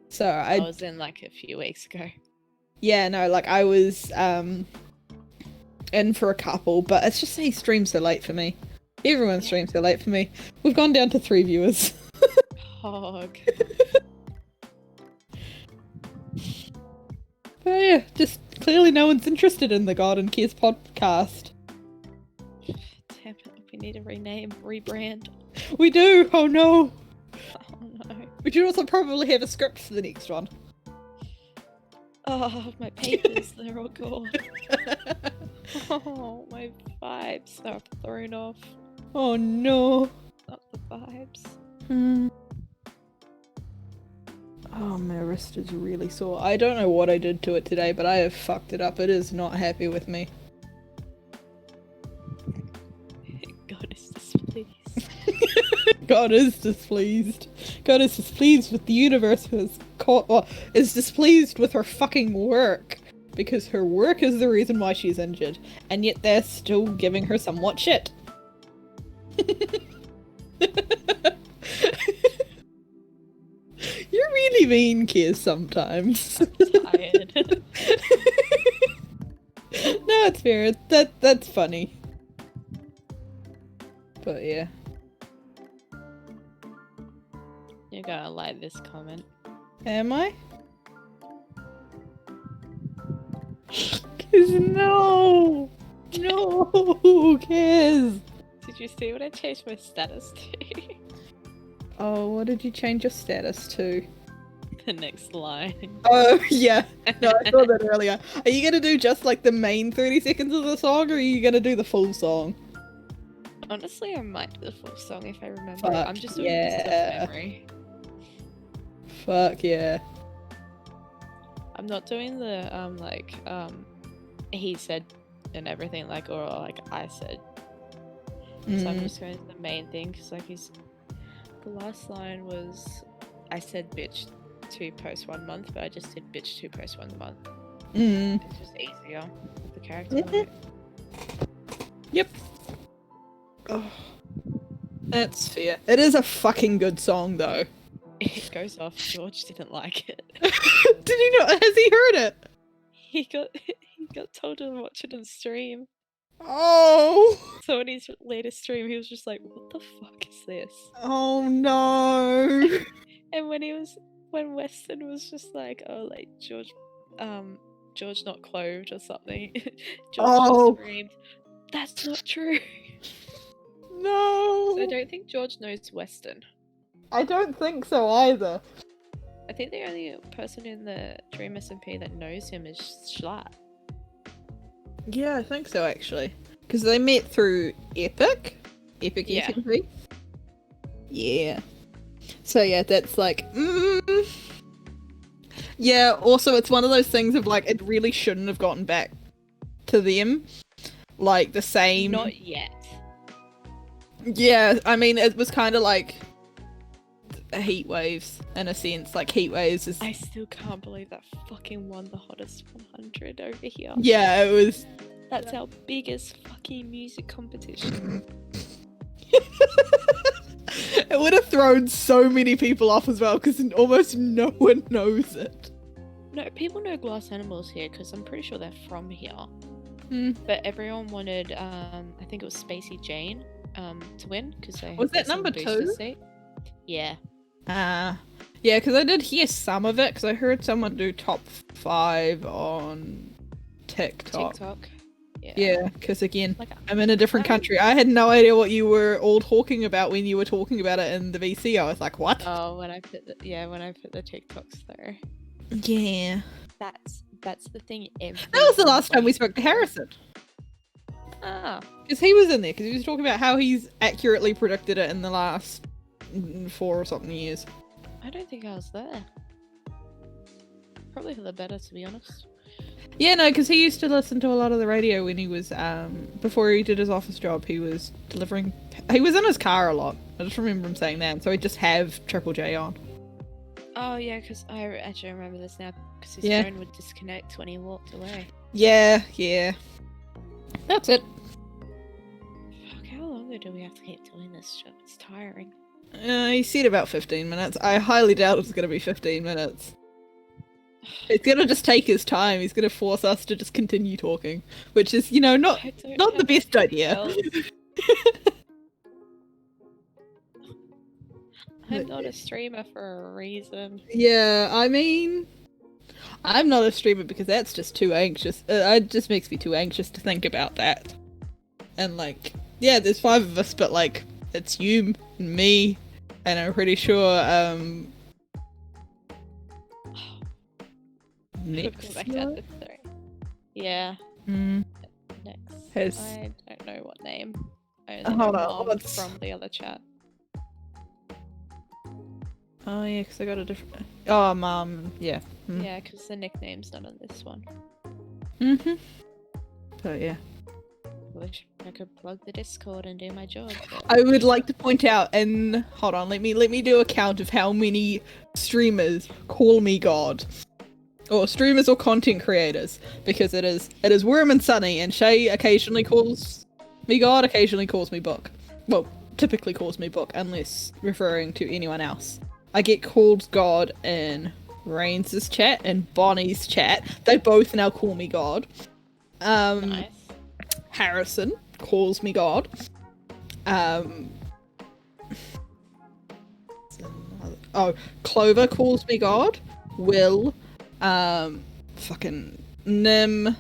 So I was in like a few weeks ago. Yeah, no, like I was in for a couple, but it's just that he streams so late for me. Everyone streams so late for me. We've gone down to 3 viewers. Hog. But yeah, just clearly no one's interested in the God and Kiss podcast. Damn it, we need to rebrand. We do! Oh no! Oh no. We should also probably have a script for the next one. Oh, my papers, they're all gone. Oh, my vibes are thrown off. Oh no. Not the vibes. Oh, my wrist is really sore. I don't know what I did to it today, but I have fucked it up. It is not happy with me. God is displeased. God is displeased. God is displeased with the universe who is displeased with her fucking work. Because her work is the reason why she's injured. And yet they're still giving her somewhat shit. You're really mean, Kiz, sometimes. I'm tired. No, it's fair. That's funny. But yeah. You're gonna like this comment. Am I? Kiz, no! No, Kiz! Did you see what I changed my status to? Oh, what did you change your status to? The next line. Oh, yeah. No, I saw that earlier. Are you gonna do just like the main 30 seconds of the song, or are you gonna do the full song? Honestly, I might do the full song if I remember. Fuck I'm just doing this off memory. Fuck yeah. I'm not doing the he said and everything like or like I said. So I'm just going to the main thing because like the last line was I said bitch 2 post 1 month, but I just did bitch 2 post 1 month. It's just easier with the character. Yep. Oh, that's fair. It is a fucking good song though. It goes off. George didn't like it. Did he not? Has he heard it? He got told to watch it on stream. Oh. So in his latest stream, he was just like, "What the fuck is this?" Oh no. And when Weston was just like, "Oh, like George not clothed or something," George just screamed, "That's not true." No. So I don't think George knows Weston. I don't think so either. I think the only person in the Dream SMP that knows him is Schlatt. Yeah, I think so actually. Because they met through Epic SMP. Yeah. So yeah, that's like, yeah, also it's one of those things of like, it really shouldn't have gotten back to them. Like the same. Not yet. Yeah, I mean, it was kind of like heat waves in a sense. Like heat waves is. I still can't believe that fucking won the hottest 100 over here. Yeah, it was. That's our biggest fucking music competition. It would have thrown so many people off as well because almost no one knows it. No, people know Glass Animals here because I'm pretty sure they're from here. But everyone wanted, I think it was Spacey Jane, to win because they was that number 2? Seat. Yeah. Yeah, because I did hear some of it because I heard someone do top 5 on TikTok. Yeah, because again, like, I'm in a different country. I had no idea what you were all talking about when you were talking about it in the VC. I was like, what? Oh, when I put the TikToks there. Yeah. That's the thing. That was the last time we spoke to Harrison. Ah. Because he was in there, because he was talking about how he's accurately predicted it in the last 4 or something years. I don't think I was there. Probably for the better, to be honest. Yeah, no, because he used to listen to a lot of the radio when he was, before he did his office job, he was delivering, he was in his car a lot. I just remember him saying that, so he'd just have Triple J on. Oh yeah, because I actually remember this now, because his Yeah. phone would disconnect when he walked away. Yeah. That's it. Fuck, how longer do we have to keep doing this shit? It's tiring. He said about 15 minutes. I highly doubt it's going to be 15 minutes. It's going to just take his time. He's going to force us to just continue talking, which is, not I don't not the have best anything idea. else. I'm not a streamer for a reason. Yeah, I mean, I'm not a streamer because that's just too anxious. It just makes me too anxious to think about that. And yeah, there's 5 of us, but it's you and me, and I'm pretty sure Could next go back down to 3. Yeah, Mm. next. Has- I don't know what name. I only Hold know on, Mom what's- from the other chat. Oh yeah, because I got a different. Oh, Mom. Yeah. Mm. Yeah, because the nickname's not on this one. Mhm. But yeah. Wish I could plug the Discord and do my job. But... I would like to point out, and hold on, let me do a count of how many streamers call me God, or streamers or content creators, because it is Worm and Sunny, and Shay occasionally calls me God, occasionally calls me Book. Well, typically calls me Book, unless referring to anyone else. I get called God in Reigns' chat and Bonnie's chat. They both now call me God. Nice. Harrison calls me God. Clover calls me God. Will, fucking Nim.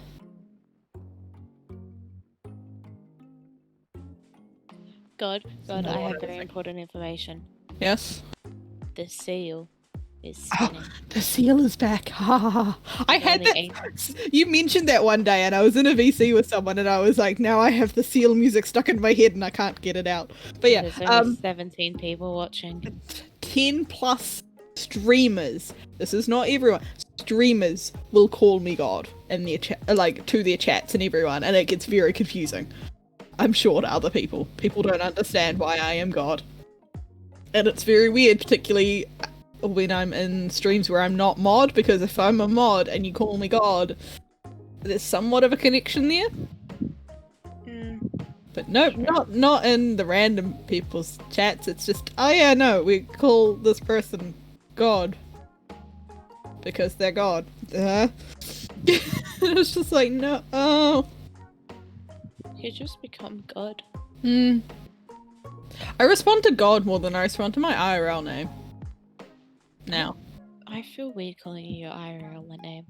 God, I Not have very everything. important information. Yes. The seal is Oh, spinning. the seal is back. Ha ha ha. I had Only that. You mentioned that one day, and I was in a VC with someone, and I was like, now I have the seal music stuck in my head, and I can't get it out. But yeah, There's only 17 people watching. 10 plus streamers. This is not everyone. Streamers will call me God in their to their chats and everyone, and it gets very confusing. I'm sure to other people. People don't understand why I am God. And it's very weird, particularly when I'm in streams where I'm not mod, because if I'm a mod and you call me God, there's somewhat of a connection there. But nope, not in the random people's chats. It's just, oh yeah, no, we call this person God because they're God. It's just like, no, oh. You just become God. I respond to God more than I respond to my IRL name. Now. I feel weird calling you your IRL name.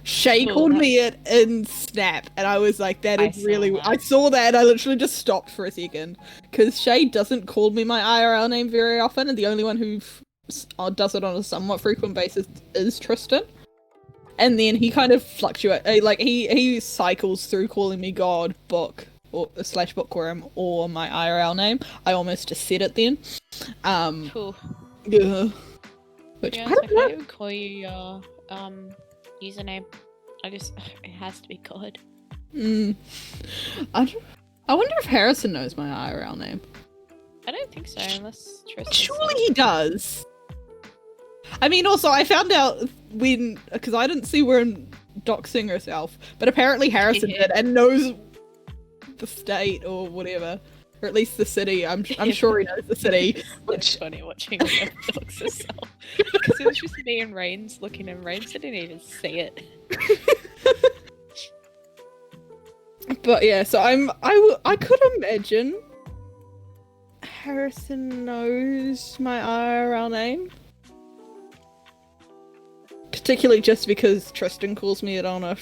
Shay Cool, called that- me it in Snap, and I was like, that is really... I saw that, and I literally just stopped for a second. Because Shay doesn't call me my IRL name very often, and the only one who does it on a somewhat frequent basis is Tristan. And then he kind of fluctuates, he cycles through calling me God, Book, or / Bookworm, or my IRL name. I almost just said it then. Cool. Yeah. Which, Yeah, I I don't know. can't even call you your username. It has to be God. I wonder if Harrison knows my IRL name. I don't think so, unless Tristan. Surely he does. I mean, also, I found out because I didn't see Worm doxing herself, but apparently Harrison did and knows the state or whatever, or at least the city. I'm sure he knows the city. It's funny watching him dox herself because it was just me and Reigns looking, and Reigns didn't even see it. But yeah, so I could imagine Harrison knows my IRL name. Particularly just because Tristan calls me it on a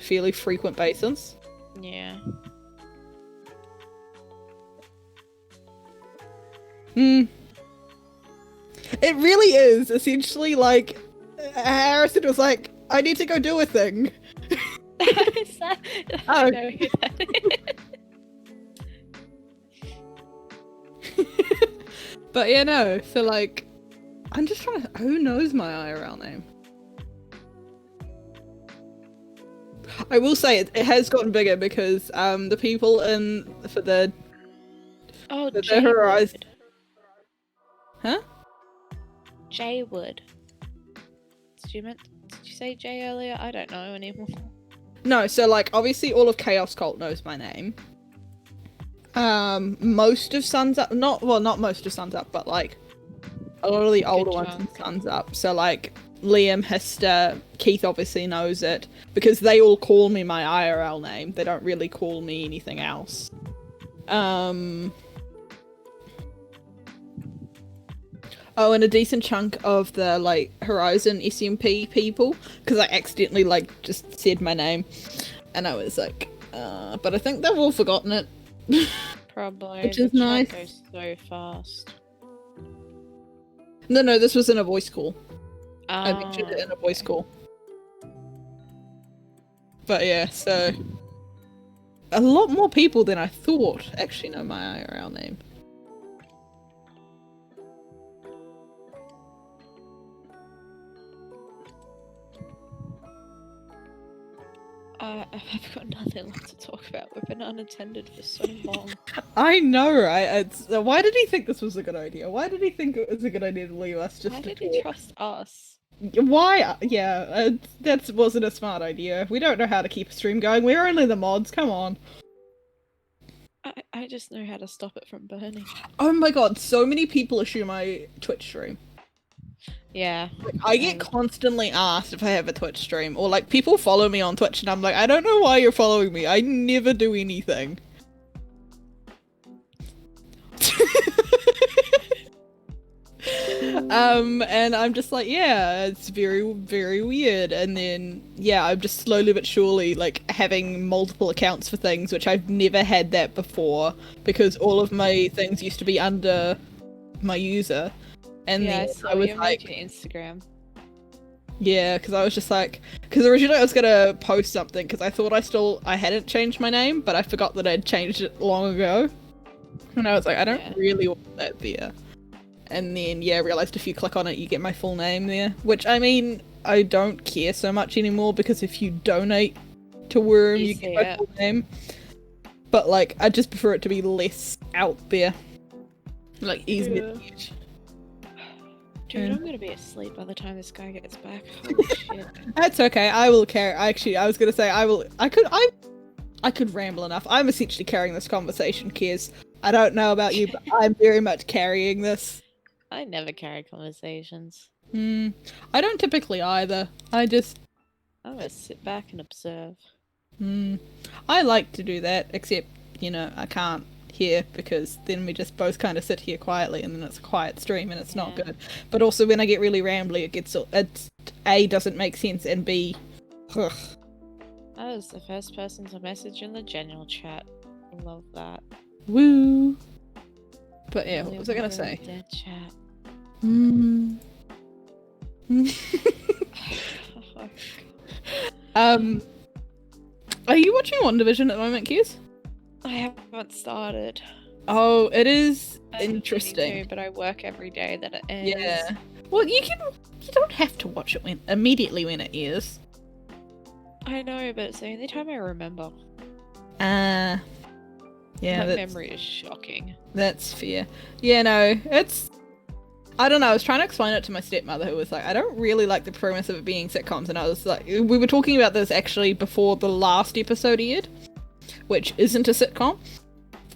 fairly frequent basis. Yeah. It really is essentially like Harrison was like, I need to go do a thing. Is that... I Oh. know who that is. But yeah, no. So like, I'm just trying to. Who knows my IRL name? I will say it has gotten bigger because the people for the Jay Horizon. Wood. Huh? Jay Wood. Did you say Jay earlier? I don't know anymore. No, so like obviously all of Chaos Cult knows my name. Most of Suns Up, not most of Suns Up, but like a lot of the older ones in Suns Up. So like Liam, Hester, Keith obviously knows it because they all call me my IRL name. They don't really call me anything else. Oh, and a decent chunk of the like Horizon SMP people, because I accidentally like just said my name, and I was like, but I think they've all forgotten it. Probably. Which is nice. Goes so fast. No, this was in a voice call. I mentioned it in a voice call. But yeah, so a lot more people than I thought actually know my IRL name. I've got nothing left to talk about. We've been unattended for so long. I know, right? Why did he think this was a good idea? Why did he think it was a good idea to leave us just Why to did talk? he trust us? Why? Yeah, that wasn't a smart idea. We don't know how to keep a stream going. We're only the mods, come on. I just know how to stop it from burning. Oh my god, so many people assume I Twitch stream. Yeah. Like, I get constantly asked if I have a Twitch stream, or like people follow me on Twitch and I'm like, I don't know why you're following me. I never do anything. And I'm just like, yeah, it's very, very weird. And then, yeah, I'm just slowly but surely, like, having multiple accounts for things, which I've never had that before, because all of my things used to be under my user. And yeah, then I saw I was you like, made your Instagram. yeah, because I was just like, because originally I was gonna post something, because I thought I hadn't changed my name, but I forgot that I'd changed it long ago. And I was like, I don't really want that there. And then, yeah, I realised if you click on it, you get my full name there. Which, I mean, I don't care so much anymore, because if you donate to Worm, you get my full name. But, like, I just prefer it to be less out there. Like, easier to use. Dude, I'm gonna be asleep by the time this guy gets back. Holy shit. That's okay, I will carry- Actually, I was gonna say, I could ramble enough. I'm essentially carrying this conversation, Kez. I don't know about you, but I'm very much carrying this. I never carry conversations. I don't typically either. I just... I'm gonna sit back and observe. I like to do that, except, you know, I can't here, because then we just both kind of sit here quietly and then it's a quiet stream and it's not good. But also when I get really rambly, it's A, doesn't make sense, and B, ugh. I was the first person to message in the general chat. I love that. Woo! But yeah, what was I gonna say? Dead chat. Are you watching WandaVision at the moment, Kiz? I haven't started. Oh, it is I really interesting. do, but I work every day that it airs. Yeah. Well, you don't have to watch it immediately when it airs. I know, but it's the only time I remember. Yeah. My memory is shocking. That's fair. Yeah, no, it's... I don't know, I was trying to explain it to my stepmother, who was like, I don't really like the premise of it being sitcoms, and I was like, we were talking about this actually before the last episode aired, which isn't a sitcom.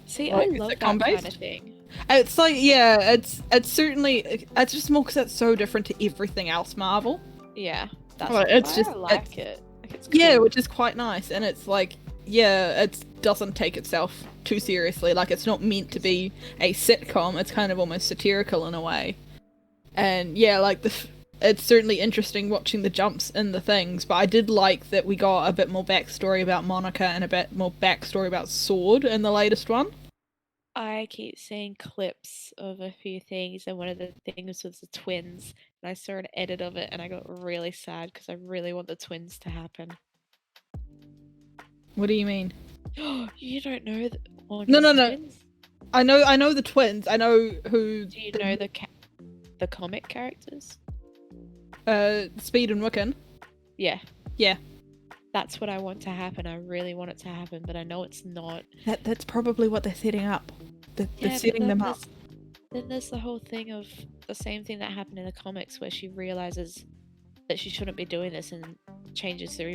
See, like, I love that kind of thing. It's like, yeah, it's certainly, it's just more because it's so different to everything else Marvel. Yeah, that's Well, why it's just, I like it. Like, it's cool. Yeah, which is quite nice, and it's like, yeah, it doesn't take itself too seriously, like it's not meant to be a sitcom, it's kind of almost satirical in a way. And yeah, like it's certainly interesting watching the jumps in the things, but I did like that we got a bit more backstory about Monica and a bit more backstory about Sword in the latest one. I keep seeing clips of a few things, and one of the things was the twins, and I saw an edit of it, and I got really sad because I really want the twins to happen. What do you mean? You don't know No. twins? I know the twins. I know who. Do you know the comic characters? Speed and Wiccan. Yeah. Yeah. That's what I want to happen. I really want it to happen, but I know it's not. That's probably what they're setting up. They're Yeah, setting them up. Then there's the whole thing of the same thing that happened in the comics where she realizes that she shouldn't be doing this and changes the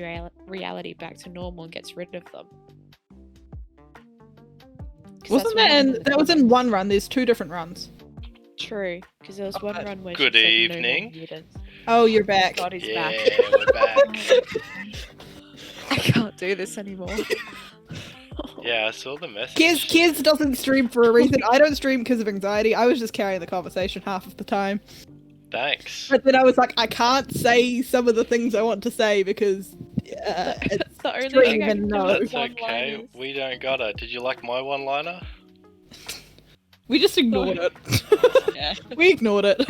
reality back to normal and gets rid of them. Wasn't that was in one run? There's 2 different runs. True, because there was one run where Good she said evening. No more mutants. Oh, you're back. God, he's Yeah, back. we're back. I can't do this anymore. Yeah, I saw the message. Kiz doesn't stream for a reason. I don't stream because of anxiety. I was just carrying the conversation half of the time. Thanks. But then I was like, I can't say some of the things I want to say because it's the only stream thing I and can do no. is That's okay. one-liners. We don't gotta. Did you like my one-liner? We just ignored it. Yeah. We ignored it.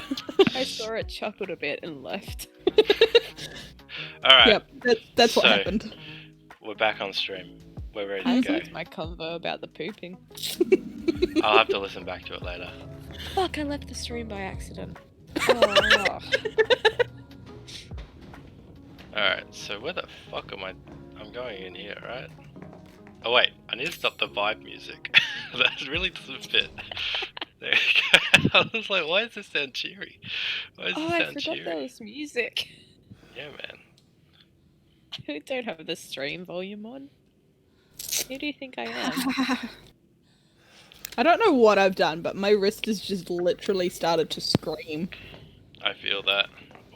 I saw it, chuckled a bit, and left. Alright. Yep, that's what So- happened. We're back on stream. We're ready I to go. liked my convo about the pooping. I'll have to listen back to it later. Fuck, I left the stream by accident. Oh. Alright, so where the fuck am I? I'm going in here, right? Oh wait, I need to stop the vibe music. That really doesn't fit. There you go. I was like, why does this sound cheery? Why does Oh, this I sound forgot cheery? there was music. Yeah, man. I don't have the stream volume on. Who do you think I am? I don't know what I've done, but my wrist has just literally started to scream. I feel that.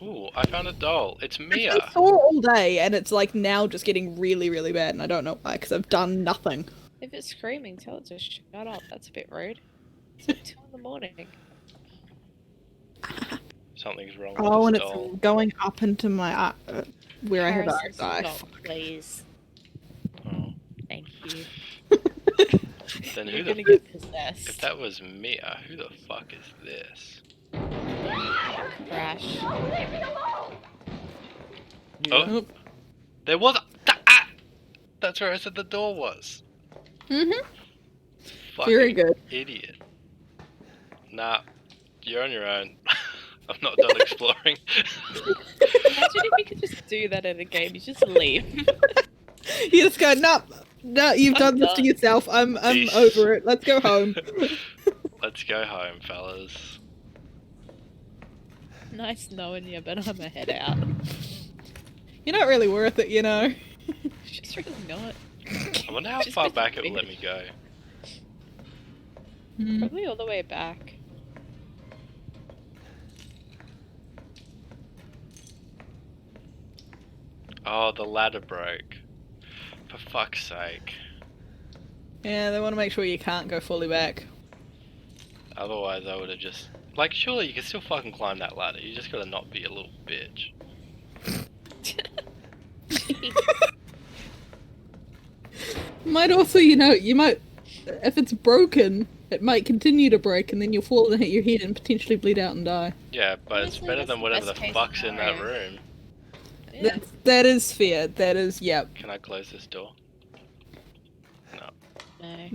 Ooh, I found a doll. It's It's Mia. been sore all day, and it's like now just getting really, really bad, and I don't know why, because I've done nothing. If it's screaming, tell it to shut up. That's a bit rude. It's like 2 in the morning. Something's wrong Oh, with and this doll. it's going up into my where I have Harrison, eyes. stop, please. Oh. Thank you. Then You're who gonna the get If possessed. that was Mia, who the fuck is this? Crash. Oh, there was that's where I said the door was. Mm-hmm. Fucking Very good. idiot. Nah, you're on your own. I'm not done exploring. Imagine if you could just do that in a game. You just leave. You just go, no, you've done this to done. yourself. I'm Peace. over it. Let's go home. Let's go home, fellas. Nice knowing you, but I'm a head out. You're not really worth it, you know. She's really not. I wonder how Just far with back the it will let me go. Probably all the way back. Oh, the ladder broke. For fuck's sake. Yeah, they want to make sure you can't go fully back. Otherwise, I would have just. Like, surely you can still fucking climb that ladder. You just gotta not be a little bitch. Might also, you might, if it's broken, it might continue to break, and then you'll fall and hit your head and potentially bleed out and die. Yeah, but it's Honestly, better that's than the whatever the best case fuck's in that scenario. room. Yeah. That is fair. That is, yep. Can I close this door? No. No.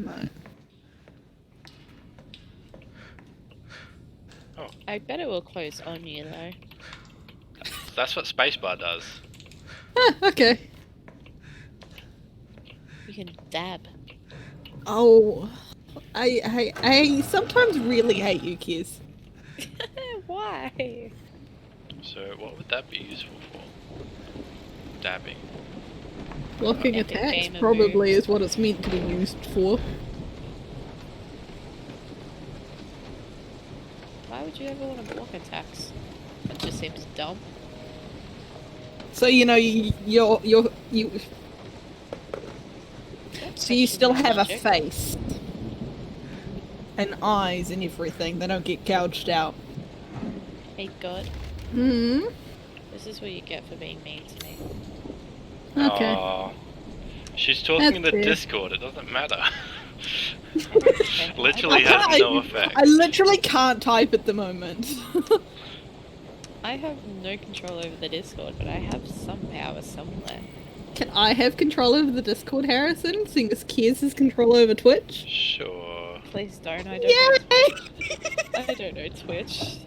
No. I bet it will close on you though. That's what spacebar does. Ah, okay. You can dab. Oh, I sometimes really hate you, Kiz. Why? So what would that be useful for? Dabbing. Blocking Epic attacks gamer probably moves. is what it's meant to be used for. Why would you ever want to block attacks? That just seems dumb. So so you still have a face and eyes and everything. They don't get gouged out. Hey God, Hmm. this is what you get for being mean to me. Okay. Aw. She's talking in the That's fair. Discord, it doesn't matter. Okay. Literally I has can't- no effect. I literally can't type at the moment. I have no control over the Discord, but I have some power somewhere. Can I have control over the Discord, Harrison? Seeing as Kiz has control over Twitch? Sure. please don't. I don't know Twitch. I don't know Twitch.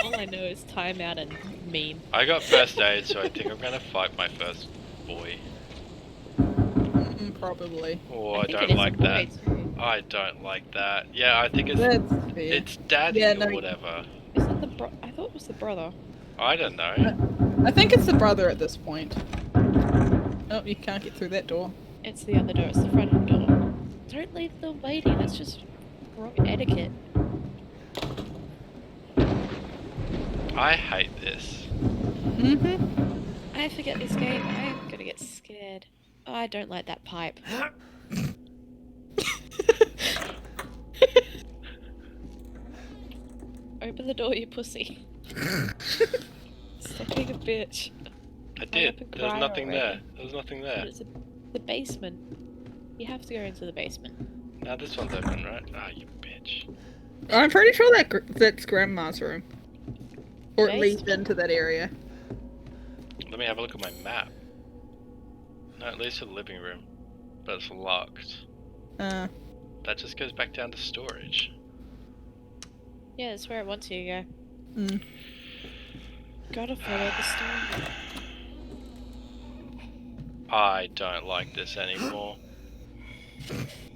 All I know is timeout and meme. I got first aid, so I think I'm gonna fight my first boy. Probably. Oh, I I think it don't is a like boy that. too. I don't like that. Yeah, I think it's That's fair. it's daddy Yeah, or no. whatever. Is that the bro? I thought it was the brother. I don't know. I think it's the brother at this point. Oh, you can't get through that door. It's the other door. It's the front door. Don't leave them waiting. That's just wrong etiquette. I hate this. I forget this game. I'm gonna get scared. Oh, I don't like that pipe. Open the door, you pussy. Stop being a bitch. I up did. and There's cry nothing there. already. There's nothing But there. it's the basement. You have to go into the basement. Now this one's open, right? Ah, you bitch. I'm pretty sure that's Grandma's room. Or it leads Basement? into that area. Let me have a look at my map. No, it leads to the living room. But it's locked. That just goes back down to storage. Yeah, that's where it wants you to go. Mm. Gotta follow the story. I don't like this anymore.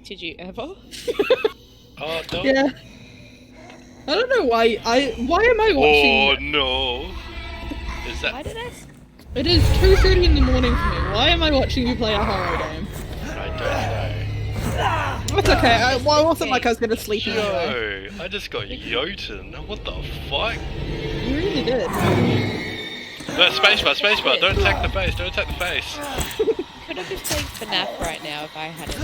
Did you ever? Oh, don't. Yeah. I don't know why why am I Oh watching no! Is that? Why did I? It is 2:30 in the morning for me. Why am I watching you play a horror game? I don't know. It's okay. Well, it wasn't like I was gonna sleep anyway. Yo, I just got Jotun. What the fuck? You really did. No, spacebar, spacebar. Don't attack the face. Don't attack the face. Could have been playing FNAF right now if I had it.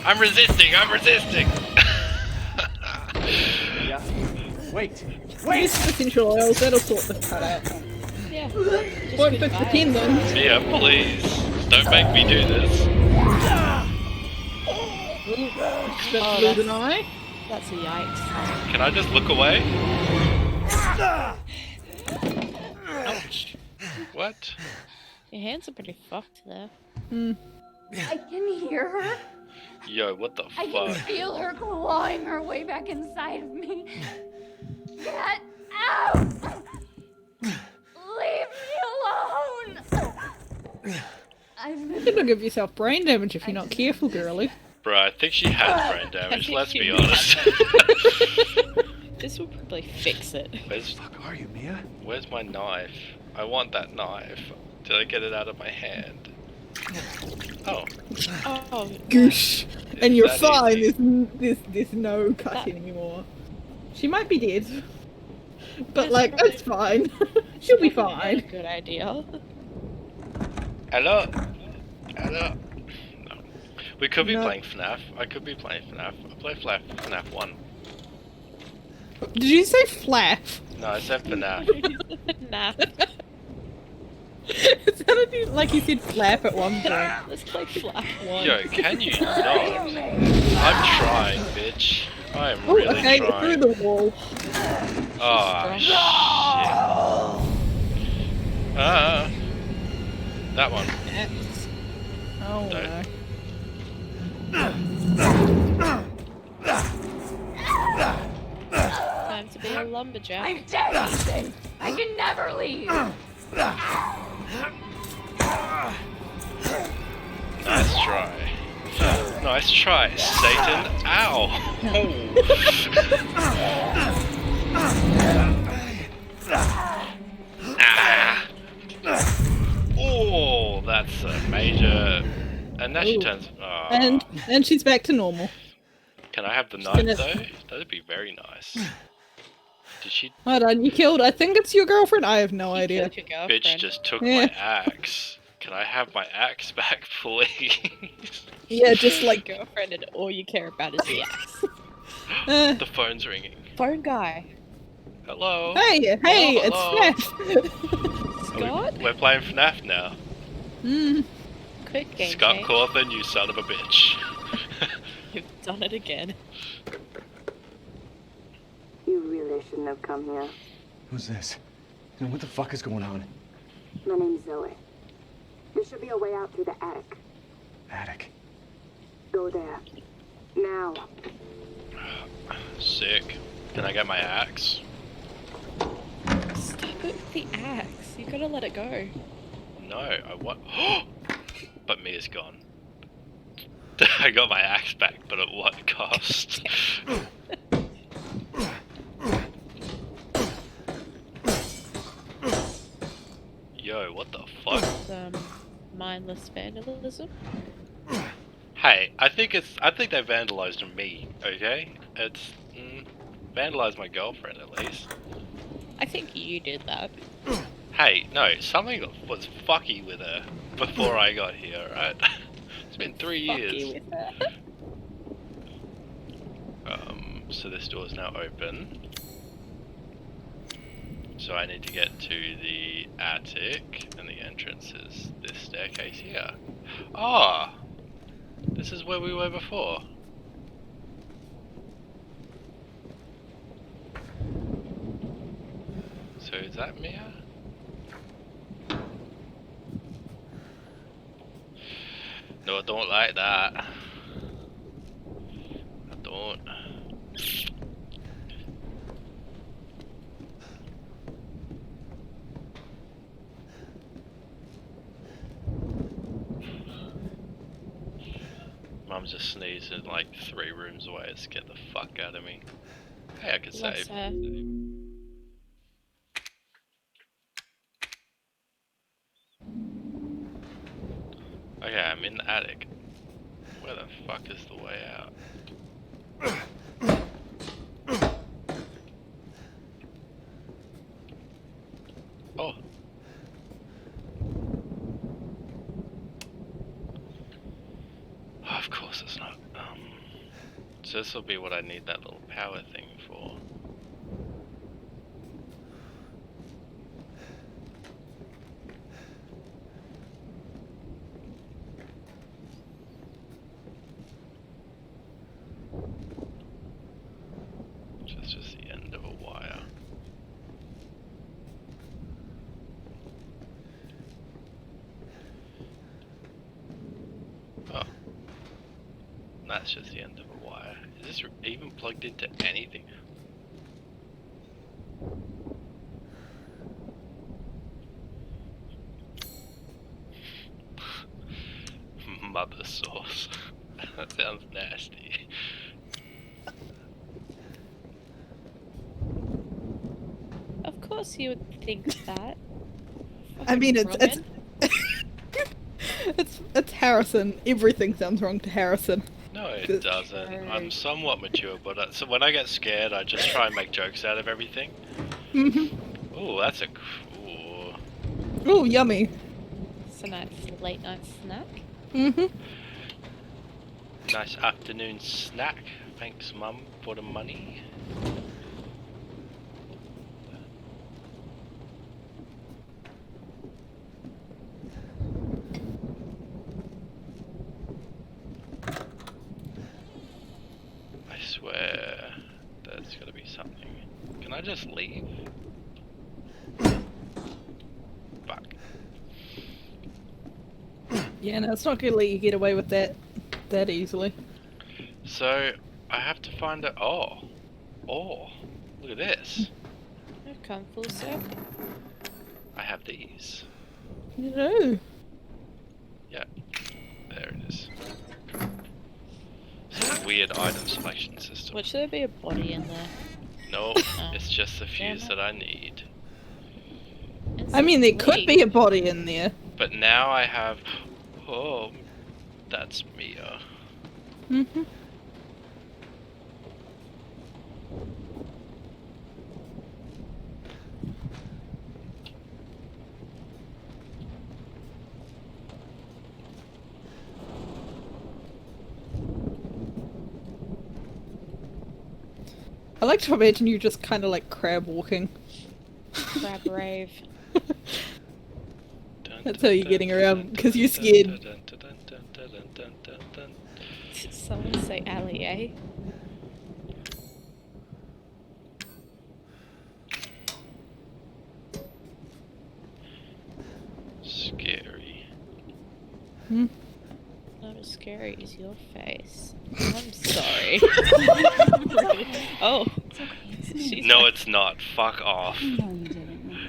I'm resisting. I'm resisting. Yeah. Wait. Use essential oils. That'll sort the cut out. Yeah. Won't fix the pin then. Yeah, please. Don't make me do this. That's lose an eye. That's a yikes. Can I just look away? Ouch. What? Your hands are pretty fucked there. I can hear her. Yo, what the I can fuck? feel her clawing her way back inside of me. Get out! Leave me alone! You're gonna give yourself brain damage if you're not careful, girly. Bro, I think she has brain damage, think let's she be has honest. This will probably fix it. Where's, Fuck are you, Mia? where's my knife? I want that knife. Did I get it out of my hand? Oh. Oh, Goosh. And Is you're that fine. easy? There's no cutting anymore. She might be dead, but That's like probably- it's fine. She'll be probably not a fine. good idea. Hello? Hello? No. We could be No. playing FNAF. I could be playing FNAF. I'll play FNAF 1. Did you say flap? No, I said FNAF. FNAF. It sounded like you said flap at one point. Let's play FNAF 1. Yo, can you not? I'm trying, bitch. I am Oh, really okay, through trying. the wall. Oh, shit. That one. Oh No. Time to be a lumberjack. I'm dead! I can never leave! Nice try. Nice try, Satan. Ow! Ah. Oh, that's a major. And now she Ooh. turns. Oh. And she's back to normal. Can I have the knife gonna- though? That'd be very nice. Did she? Hold on, you killed. I think it's your girlfriend. I have no You idea. killed your girlfriend. Bitch just took Yeah. my axe. Can I have my axe back, please? Yeah, just like your girlfriend and all you care about is the axe. The phone's ringing. Phone guy. Hello. hey, Hello. it's Steph. Scott? We're playing FNAF now. Quick game Scott change. Cawthon, you son of a bitch. You've done it again. You really shouldn't have come here. Who's this? And what the fuck is going on? My name's Zoe. There should be a way out through the attic. Attic. Go there. Now. Sick. Can I get my axe? Stop it with the axe. You gotta let it go. No, I what? But Mia's gone. I got my axe back, but at what cost? Yo, what the fuck? Mindless vandalism. Hey, I think they vandalized me. Okay, it's vandalized my girlfriend at least. I think you did that. Hey, no, something was fucky with her before I got here, right? It's been 3 years. Fucky with her. So this door is now open. So I need to get to the attic, and the entrance is this staircase here. Ah! This is where we were before. So is that Mia? No, I don't like that. I don't. Mum just sneezed in like 3 rooms away. It scared the fuck out of me. Hey, I could Bless save. her. Okay, I'm in the attic. Where the fuck is the way out? Oh. Of course it's not. So this will be what I need that little power thing for. Which is just the end of a wire. Oh. That's just the end of a wire. Is this even plugged into anything? Mother sauce. That sounds nasty. Of course you would think that. I mean, Fucking it's Roman. it's Harrison. Everything sounds wrong to Harrison. No, it doesn't. I'm somewhat mature, but so when I get scared, I just try and make jokes out of everything. Oh, that's a cool. Oh, yummy. It's a nice late night snack. Nice afternoon snack. Thanks, Mum, for the money. I swear there's gotta be something. Can I just leave? Fuck. Yeah, no, it's not gonna let you get away with that easily. So I have to find it. Oh, look at this. I've come full circle. I have these. You know. Yeah, there it is. Some weird item selection system. What, should there be a body in there? No, Oh. it's just the Damn fuse it. that I need. It's I mean, there could sweet. be a body in there. But now I have. Oh, that's Mia. I like to imagine you just kind of like crab walking. Crab rave. That's how you're getting around, because you're scared. Someone say allier. Scary. Not as scary is your face. I'm sorry. Oh. She's No, it's not. Fuck off.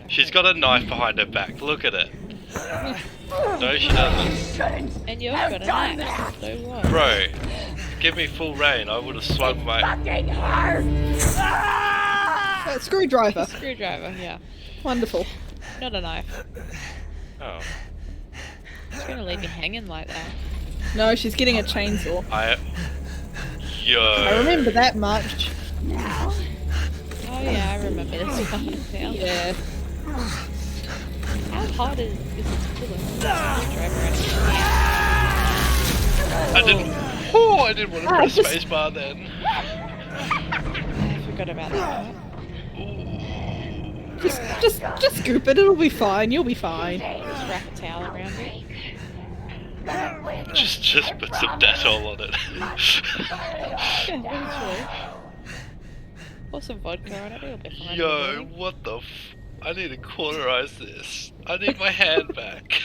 She's got a knife behind her back. Look at it. No, she doesn't. And you've got a knife. So what? Bro, give me full reign. I would have swung my. Screwdriver. Screwdriver, yeah. Wonderful. Not a knife. Oh. She's gonna leave you hanging like that. No, she's getting a chainsaw. Yo. I remember that much. Oh yeah, I remember this one now. Yeah. How hard is it to pull a screwdriver I didn't want to press spacebar then. I forgot about that. Just scoop it. It'll be fine. You'll be fine. Just wrap a towel around it. Just put some Dettol on it. Yeah, literally. Pour some vodka on it. It'll be fine. Yo, what the I need to cauterize this. I need my hand back.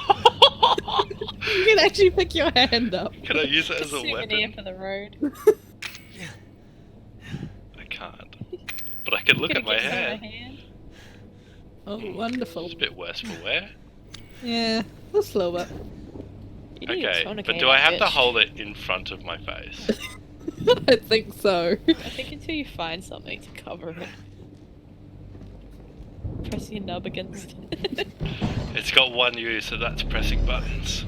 You can actually pick your hand up. Can I use it as a Souvenir weapon? for the road. I can't. But I can look at my hand. Oh, wonderful. It's a bit worse for wear. Yeah, just a little bit. Okay, but do I have to hold it in front of my face? I think so. I think until you find something to cover it. Press your nub against it. It's got one use, so that's pressing buttons.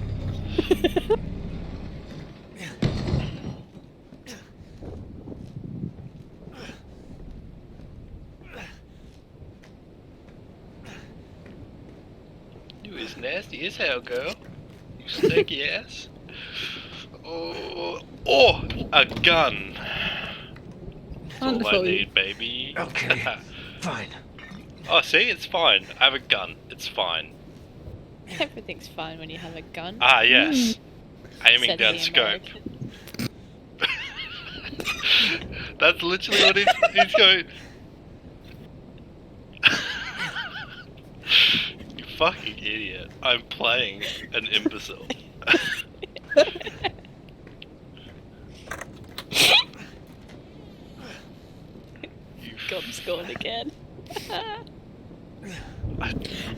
You is nasty as hell, girl. You stinky ass. Oh, a gun. That's all I Wonderful. need, baby. Okay, fine. Oh, see, it's fine. I have a gun. It's fine. Everything's fine when you have a gun. Ah, yes. Aiming Said down the scope. American. That's literally what he's going. You fucking idiot. I'm playing an imbecile. Gob's gone again.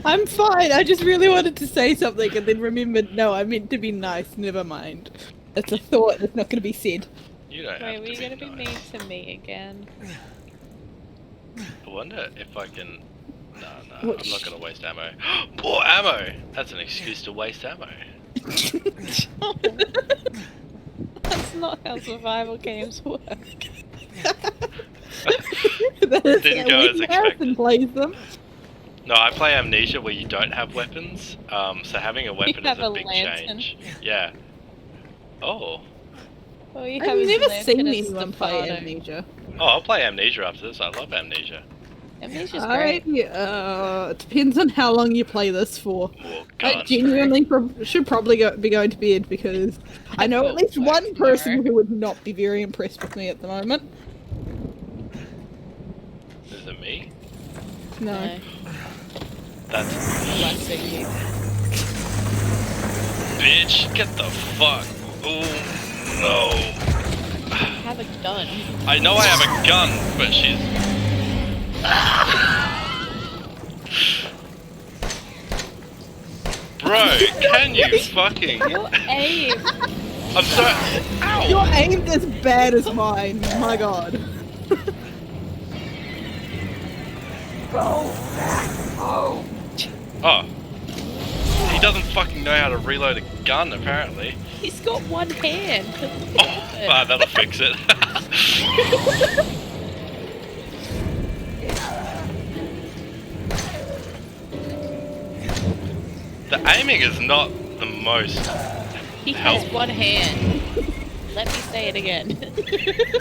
I'm fine. I just really wanted to say something and then remembered, no, I meant to be nice. Never mind. It's a thought that's not going to be said. You don't Wait, have were to you be gonna be nice. mean to me again? I wonder if I can... No, What I'm not gonna waste ammo. More ammo! That's an excuse to waste ammo. That's not how survival games work. Didn't go as expected. Plays them. No, I play Amnesia where you don't have weapons, so having a weapon is have a a big lantern. change. Yeah. Oh. Well, you I've have his never lantern seen and anyone play staccato. Amnesia. Oh, I'll play Amnesia after this. I love Amnesia. Amnesia's great. It depends on how long you play this for. More I guns. genuinely should probably be going to bed because I know at least one person who would not be very impressed with me at the moment. Is it me? No. That's... Blessing you. Bitch, get the fuck. Oh, no. I have a gun. I know I have a gun, but she's... Bro, can you fucking... Your aim! I'm sorry. Ow! Your aim is bad as mine. My god. Oh. He doesn't fucking know how to reload a gun, apparently. He's got one hand. Ah, that'll fix it. The aiming is not the most He has helpful. one hand. Let me say it again.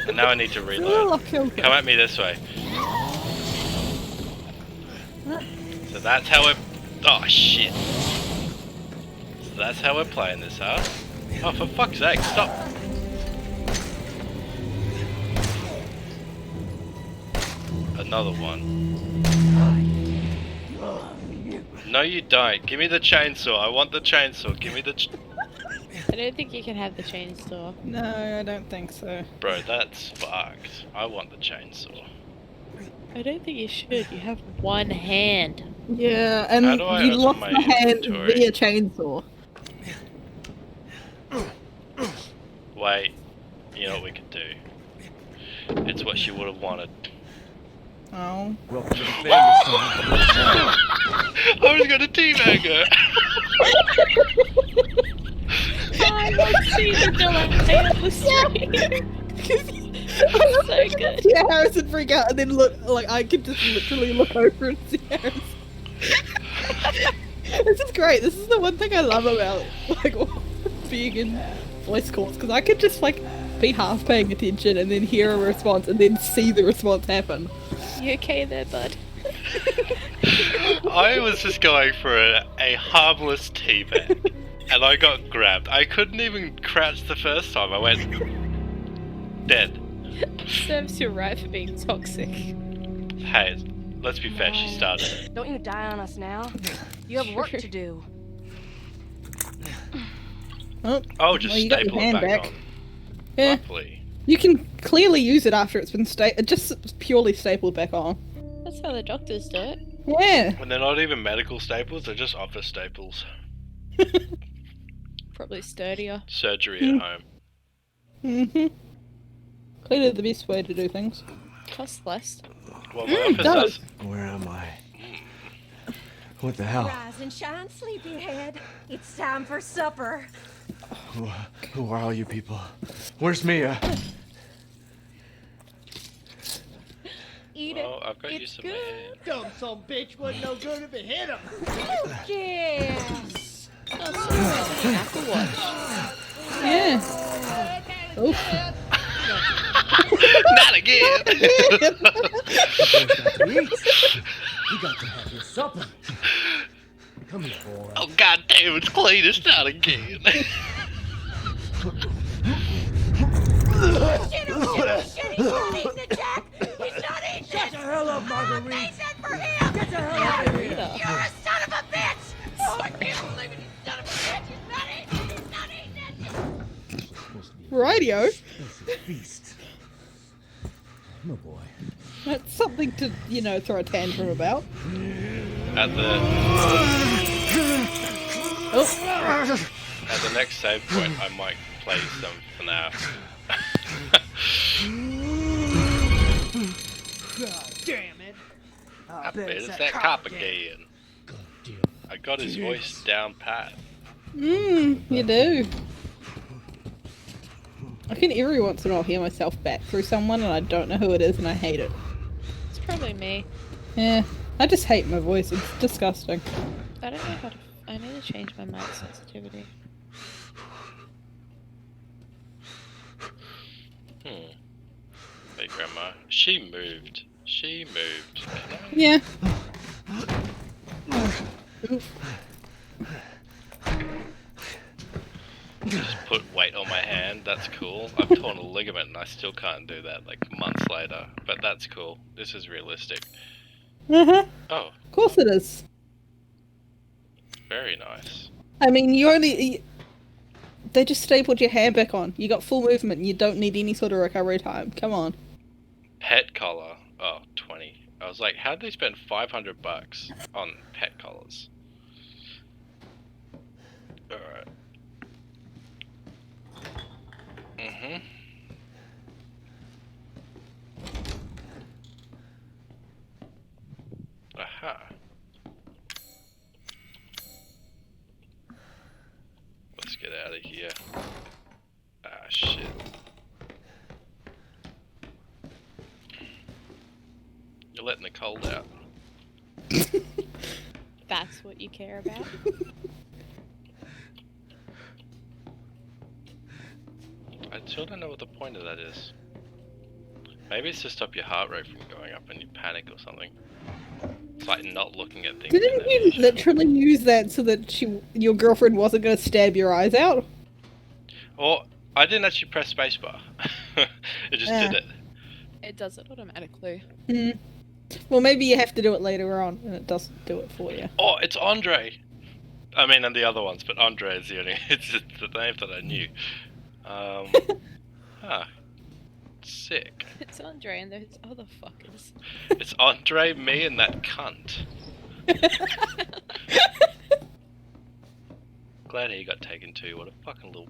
And now I need to Oh, reload. okay. Come at me this way. So that's how we're... Oh, shit. So that's how we're playing this, huh? Oh, for fuck's sake, stop. Another one. No, you don't. Give me the chainsaw. I want the chainsaw. Give me the... I don't think you can have the chainsaw. No, I don't think so. Bro, that's fucked. I want the chainsaw. I don't think you should. You have one hand. Yeah, How and do I you open lost my the hand inventory? via chainsaw. Wait, you know what we could do? It's what she would have wanted. Oh. Welcome to the family, son. I was gonna teabag her. I love seeing the delay on the stream. So good. Yeah, Harrison freak out and then look, like, I could just literally look over and see Harrison. This is great. This is the one thing I love about, like, being in voice calls, because I could just, like, be half paying attention and then hear a response and then see the response happen. You okay there, bud? I was just going for a harmless teabag, and I got grabbed. I couldn't even crouch the first time. I went dead. Serves you right for being toxic. Hey, let's be fair. She started it. Don't you die on us now. You have work to do. Oh, just well, you got your staple it hand back back. on. Yeah. Lovely. You can clearly use it after it's been just purely stapled back on. That's how the doctors do it. Yeah. And they're not even medical staples, they're just office staples. Probably sturdier. Surgery at home. Mm-hmm. Clearly the best way to do things. Costs less. Well, my office has... Where am I? What the hell? Rise and shine, sleepyhead. It's time for supper. Who are all you people? Where's Mia? Eat Well, it. I've got It's used to good. my hand. Dumb son bitch wasn't no good if it hit him. Yes. Apple Watch. Yeah. Oh. Not again! You got to have your supper. Come here, boy. Oh god damn, it's clean, it's not again. Shit, he's not eating it, Jack. He's not eating it. Shut the hell up, Marguerite. I said for him. Get the hell out of here. You're a son of a bitch. Oh, I can't believe it. You son of a bitch. He's not eating it. Radio? It's a feast. My boy. That's something to, you know, throw a tantrum about. At the... Oh. At the next save point, I might play some FNAF. God damn it. I bet it's that cop again. I got his voice down pat. You do. I can every once in a while hear myself back through someone and I don't know who it is and I hate it. It's probably me. Yeah, I just hate my voice. It's disgusting. I don't know how to. I need to change my mic sensitivity. Hey, Grandma. She moved. She moved. Can I... Yeah. Just put weight on my hand, that's cool. I've torn a ligament and I still can't do that, like, months later. But that's cool. This is realistic. Uh-huh. Oh, Of course it is. very nice. I mean, they just stapled your hair back on. You got full movement and you don't need any sort of recovery time. Come on. Pet collar. Oh, 20. I was like, how'd they spend $500 on pet collars? Alright. Aha. Let's get out of here. Ah, shit. You're letting the cold out. That's what you care about. I still don't know what the point of that is. Maybe it's to stop your heart rate from going up and you panic or something. It's like not looking at things. Didn't you literally use that so that your girlfriend wasn't going to stab your eyes out? Or I didn't actually press spacebar. It just did it. It does it automatically. Hmm. Well, maybe you have to do it later on and it doesn't do it for you. Oh, it's Andre. I mean, and the other ones, but Andre is the only. It's just the name that I knew. Sick. It's Andre and those other fuckers. It's Andre, me, and that cunt. Glad he got taken too. What a fucking little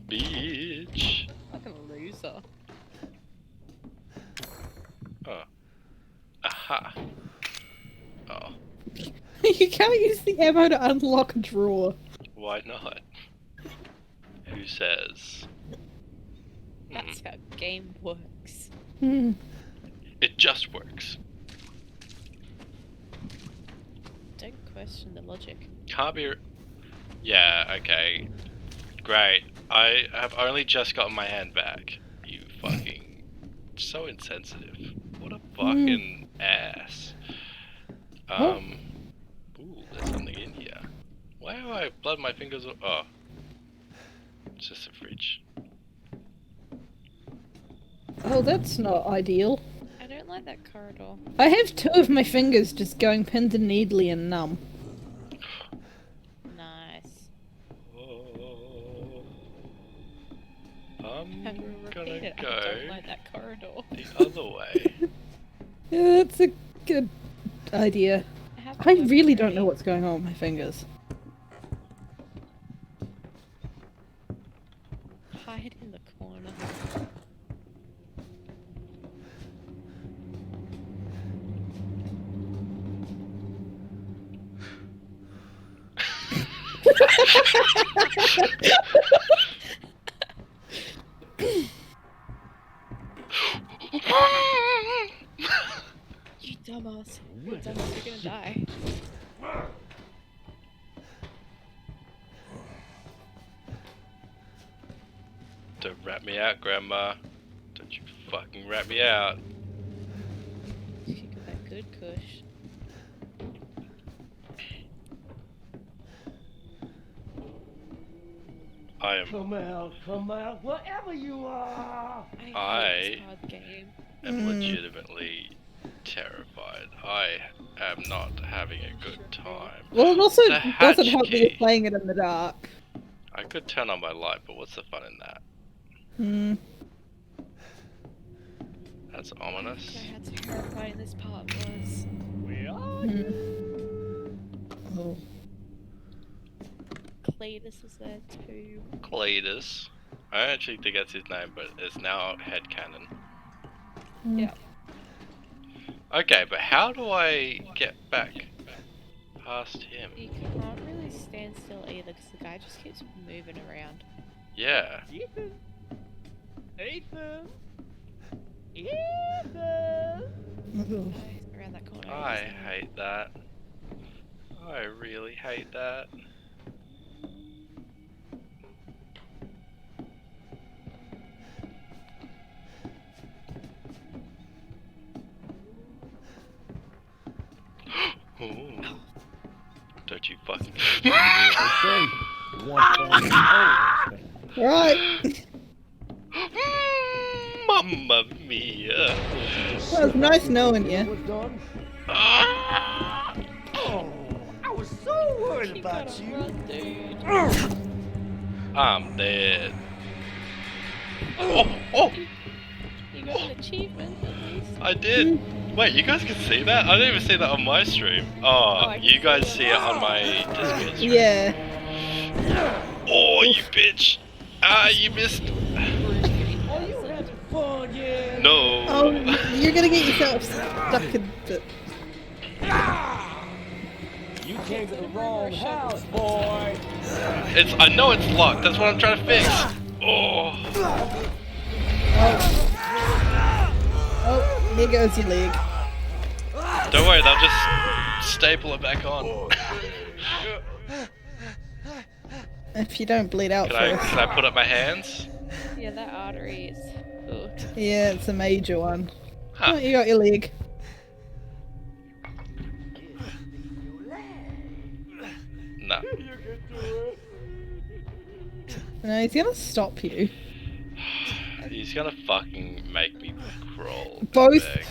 bitch. Fucking loser. Oh. Aha. Oh. You can't use the ammo to unlock a drawer. Why not? Who says? That's how game works. Hmm. It just works. Don't question the logic. Can't be. Yeah, okay. Great. I have only just gotten my hand back. You fucking. So insensitive. What a fucking ass. Ooh, there's something in here. Why do I blood my fingers? Oh. It's just a fridge. Oh, that's not ideal. I don't like that corridor. I have 2 of my fingers just going pins and needly and numb. Nice. I'm I will gonna repeat it. I go don't like that corridor. the other way. Yeah, that's a good idea. I really don't know what's going on with my fingers. Hide in the corner. You dumbass. You dumbass, you're gonna die. Don't rat me out, Grandma. Don't you fucking rat me out. You got that good kush. I am. Come out, wherever you are. I This hard game. am legitimately terrified. I am not having a good time. Well, it also The hatch doesn't help that you're key. playing it in the dark. I could turn on my light, but what's the fun in that? Hmm. That's ominous. How terrifying this part was. Oh. Cletus was there too. Cletus. I don't actually think that's his name, but it's now headcanon. Yeah. Okay, but how do I get back past him? You can't really stand still either because the guy just keeps moving around. Yeah. Ethan. Ethan. Ethan. Around that corner. I hate that. I really hate that. Ooh. Don't you fucking. Right. Mamma mia. Well, it's nice knowing you. Oh, I was so worried about you. I'm dead. Oh, oh! You got an achievement at least. I did. Wait, you guys can see that? I didn't even see that on my stream. Oh, you guys see it on my Discord stream. Yeah. Oh, you bitch! Ah, you missed. Are you having fun, yeah? No. Oh, you're gonna get yourself stuck in the... You came to the wrong house, boy. I know it's locked. That's what I'm trying to fix. Oh. Oh, here goes your leg. Don't worry, they'll just staple it back on. If you don't bleed out Can first. I put up my hands? Yeah, that artery is hooked. Yeah, it's a major one. Huh. Oh, you got your leg. No. No, he's gonna stop you. He's gonna fucking make me crawl. Both. Back.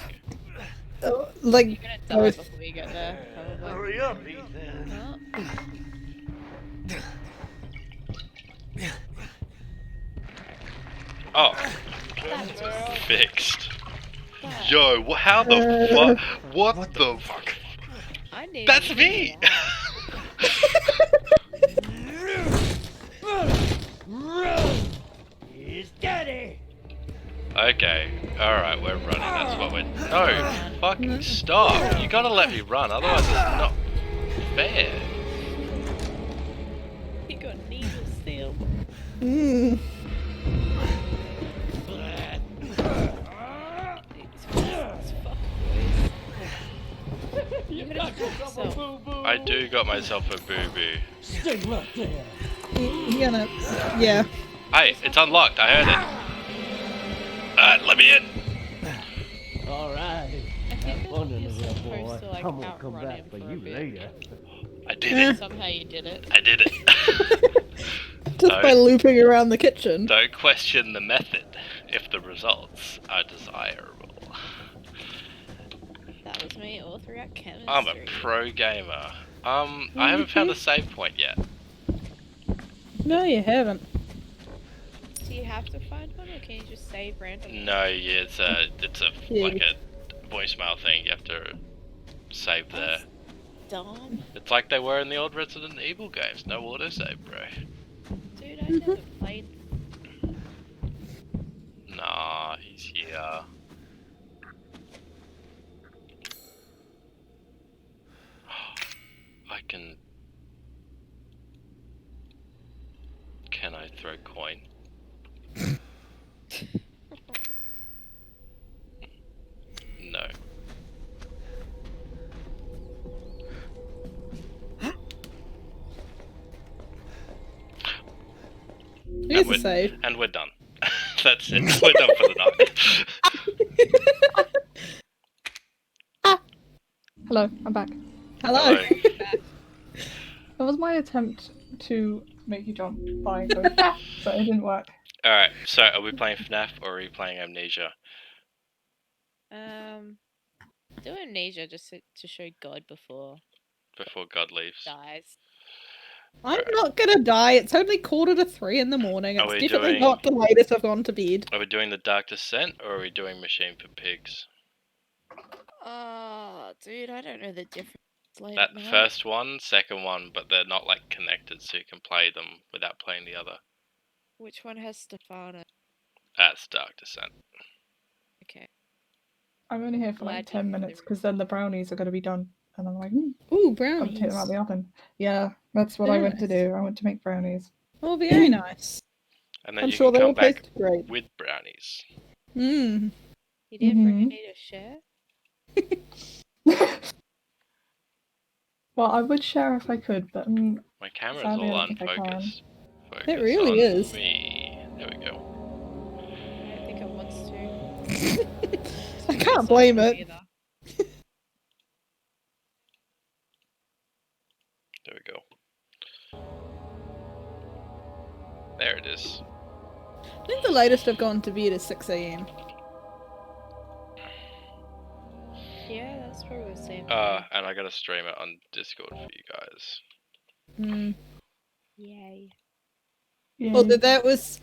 Like, You're gonna die both. before you get there, probably. Hurry up, Ethan. Oh. Oh, That just fixed. that. Yo, how the fuck? What the fuck? I didn't That's even me! do that. He's daddy. Okay, alright, we're running, that's what we're... No, fucking stop! You gotta let me run, otherwise it's not fair. He got needle still. Mm. You got yourself a boo-boo. I do got myself a boo-boo. Stay right there. You're gonna... Yeah. Hey, it's unlocked, I heard it. Let me in! Alright. Have fun in the little boy. to, like, I'm gonna come outrun back him for for a you bit. later. I did it. Somehow you did it. I did it. Just by looping around the kitchen. Don't question the method if the results are desirable. That was me all throughout chemistry. I'm a pro gamer. I haven't found a save point yet. No, you haven't. Do you have to find one, or can you just save randomly? No, yeah, it's a Yeah. like a voicemail thing. You have to save there. Dumb. It's like they were in the old Resident Evil games. No autosave, bro. Dude, I never played. Nah, he's here. I can. Can I throw coin? No. Here's a save. And we're done. That's it. We're done for the night. Hello, I'm back. Hello. That was my attempt to make you jump by going, but it didn't work. Alright, so are we playing FNAF or are we playing Amnesia? Do Amnesia just to show God before God leaves. dies. I'm not gonna die. It's only 2:45 in the morning. Are It's we definitely doing- not the latest I've gone to bed. Are we doing the Dark Descent or are we doing Machine for Pigs? Dude, I don't know the difference. Late That at night. first one, second one, but they're not like connected, so you can play them without playing the other. Which one has Stefano? That's Dark Descent. Okay. I'm only here for like 10 minutes because then the brownies are going to be done. And I'm like, ooh, gotta take them out of the oven. Yeah, that's what I Very went to nice. do. I went to make brownies. Oh, very nice. And then I'm you sure can they come will back taste great. with brownies. Mmm. You didn't bring any to share? Well, I would share if I could, but My camera's sadly, I all don't think I can. unfocused. Focus It really on is. me. There we go. I don't think it wants to. I can't blame it. There we go. There it is. I think the latest I've gone to bed is 6 AM. Yeah, that's probably the same. And I gotta stream it on Discord for you guys. Hmm. Yay. Although that was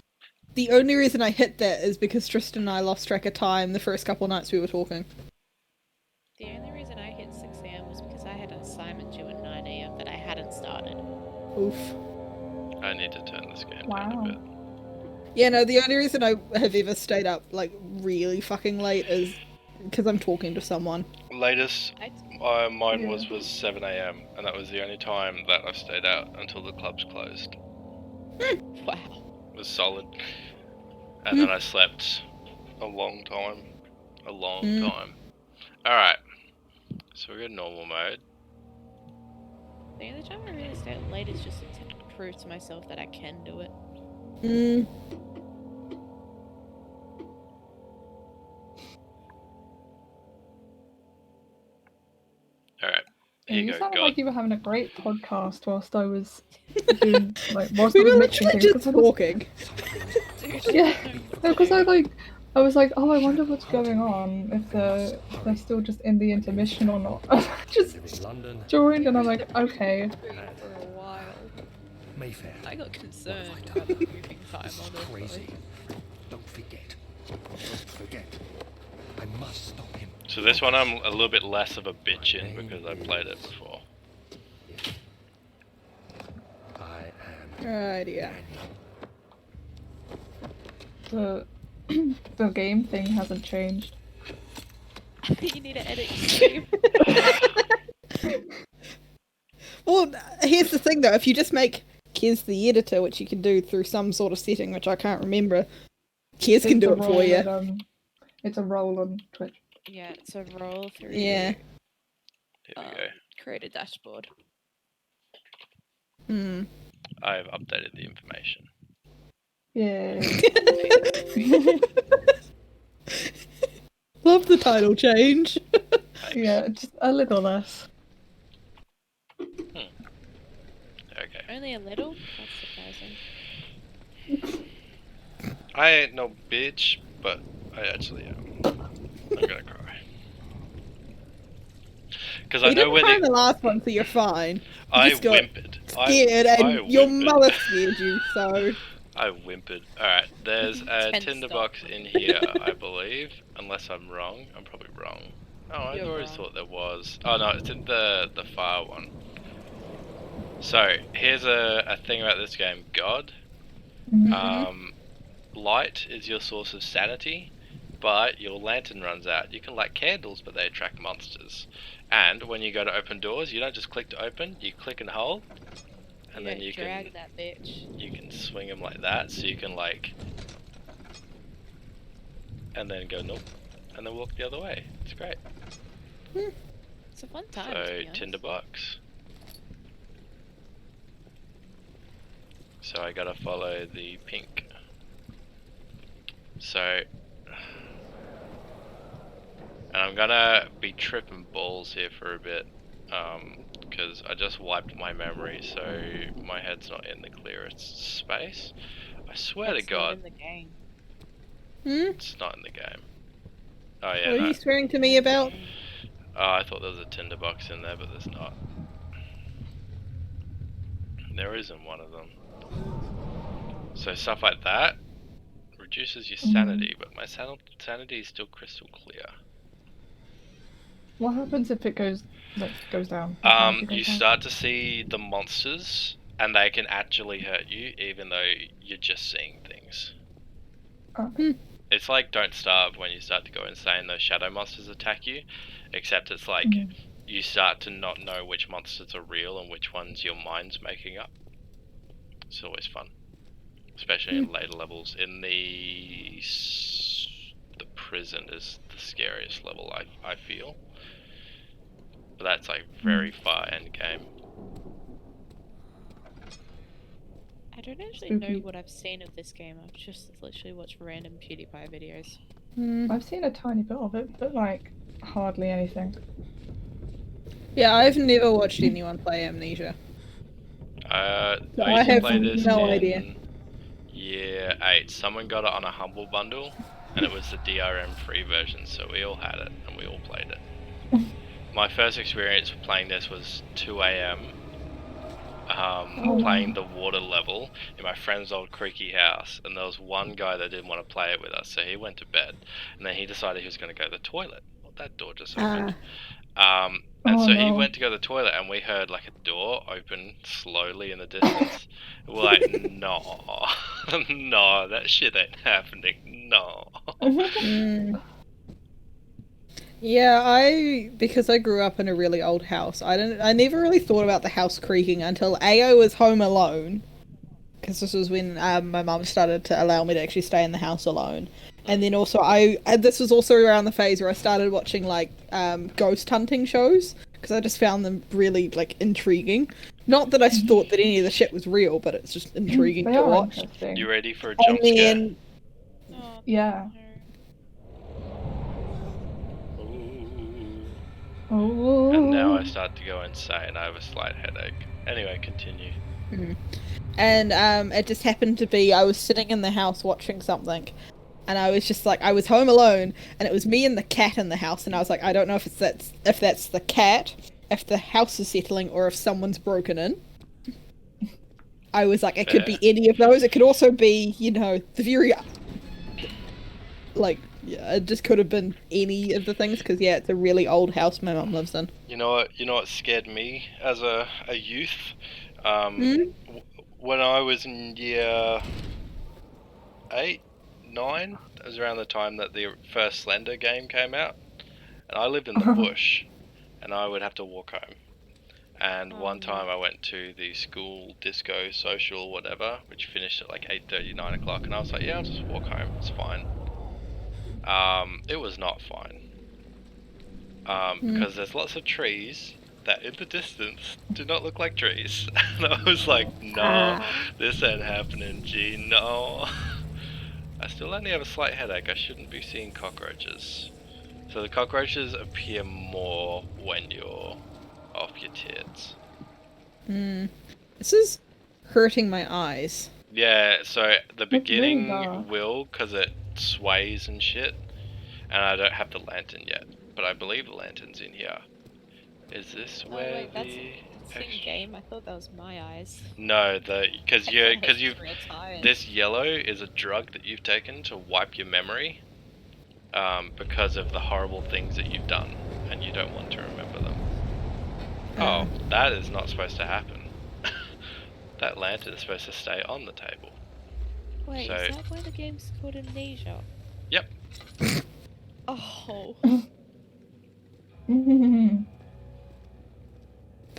the only reason I hit that is because Tristan and I lost track of time the first couple nights we were talking. The only reason I hit 6 AM was because I had an assignment due at 9 AM that I hadn't started. Oof. I need to turn this game down a bit. Yeah, no, the only reason I have ever stayed up, like, really fucking late is because I'm talking to someone. Latest mine was 7 AM, and that was the only time that I stayed out until the clubs closed. Wow. It was solid. And then I slept a long time. A long time. Alright. So we're in normal mode. The only time I really stay up late is just to prove to myself that I can do it. Alright. Yeah, Here you you go, sounded God. like you were having a great podcast whilst I was doing, whilst We I was were mixing literally things. just 'cause I was- talking. Yeah, because I was like, oh, I wonder what's going on, if they're still just in the intermission or not. Just joined and I'm like, okay. For a while. Mayfair. I got concerned about the moving time on this. Crazy. Don't forget. Don't forget. I must stop him. So this one I'm a little bit less of a bitch in because I played it before. I am. Right, yeah. The game thing hasn't changed. You need to edit your stream. Well, here's the thing though, if you just make Kez the editor, which you can do through some sort of setting, which I can't remember, Kez can do it for you. It's a roll on Twitch. Yeah, it's a roll through. Yeah. Here we go. Create a dashboard. Hmm. I've updated the information. Yeah. Love the title change. Yeah, just a little less. Okay. Only a little? That's surprising. I ain't no bitch, but I actually am. I'm gonna cry. Because I You know didn't where cry in the last one, so you're fine. I just got whimpered. Scared, and your mother scared you, so. I whimpered. Alright, there's a tinderbox in here, I believe. Unless I'm wrong. I'm probably wrong. Oh, I always thought there was. Oh no, it's in the fire one. So, here's a thing about this game. God. Light is your source of sanity, but your lantern runs out. You can light candles, but they attract monsters. And when you go to open doors, you don't just click to open, you click and hold. And then you drag can that bitch. You can swing them like that, so you can like, and then go nope, and then walk the other way. It's great. It's a fun time. So tinderbox. So I gotta follow the pink. So, and I'm gonna be tripping balls here for a bit. Because I just wiped my memory, so my head's not in the clearest space. I swear to God. In the game. It's not in the game. Oh yeah. What are you swearing to me about? Oh, I thought there was a tinderbox in there, but there's not. There isn't one of them. So stuff like that reduces your sanity, but my sanity is still crystal clear. What happens if it goes down? You start to see the monsters, and they can actually hurt you, even though you're just seeing things. It's like Don't Starve when you start to go insane, those shadow monsters attack you, except it's like you start to not know which monsters are real and which ones your mind's making up. It's always fun, especially in later levels. In the prison is the scariest level, I feel. But that's like very far end game. I don't actually know what I've seen of this game. I've just literally watched random PewDiePie videos. I've seen a tiny bit of it, but like hardly anything. Yeah, I've never watched anyone play Amnesia. I have used to play this no in idea. Year 8. Someone got it on a Humble Bundle, and it was the DRM free version, so we all had it, and we all played it. My first experience playing this was 2 AM, playing the water level in my friend's old creaky house, and there was one guy that didn't want to play it with us, so he went to bed, and then he decided he was going to go to the toilet. Well, that door just opened. And so he went to go to the toilet, and we heard like a door open slowly in the distance. We're like, no, no, that shit ain't happening, no. Yeah, because I grew up in a really old house, I never really thought about the house creaking until I was home alone. Because this was when my mum started to allow me to actually stay in the house alone. And then also, this was also around the phase where I started watching, like, ghost hunting shows. Because I just found them really, like, intriguing. Not that I thought that any of the shit was real, but it's just intriguing to watch. You ready for a jump scare? Yeah. Oh. And now I start to go insane. I have a slight headache. Anyway, continue. And it just happened to be, I was sitting in the house watching something. And I was just like, I was home alone, and it was me and the cat in the house, and I was like, I don't know if that's the cat, if the house is settling, or if someone's broken in. I was like, it could be any of those. It could also be, you know, the very like, yeah, it just could have been any of the things, because, yeah, it's a really old house my mum lives in. You know what scared me as a youth? When I was in year 8, 9, that was around the time that the first Slender game came out, and I lived in the bush, and I would have to walk home. And one time I went to the school disco social whatever, which finished at like 8:30, 9 o'clock, and I was like, yeah, I'll just walk home, it's fine. It was not fine. Because there's lots of trees that in the distance do not look like trees. And I was like, no, this ain't happening, G, no. I still only have a slight headache, I shouldn't be seeing cockroaches. So the cockroaches appear more when you're off your tits. This is hurting my eyes. Yeah, so the beginning dark. will, because it sways and shit. And I don't have the lantern yet, but I believe the lantern's in here. Is this Oh where wait, that's the in game. I thought that was my eyes. No, because you've Real tired. this yellow is a drug that you've taken to wipe your memory, because of the horrible things that you've done, and you don't want to remember them. Oh, that is not supposed to happen. That lantern is supposed to stay on the table. Wait, So, is that why the game's called Amnesia? Yep. Oh.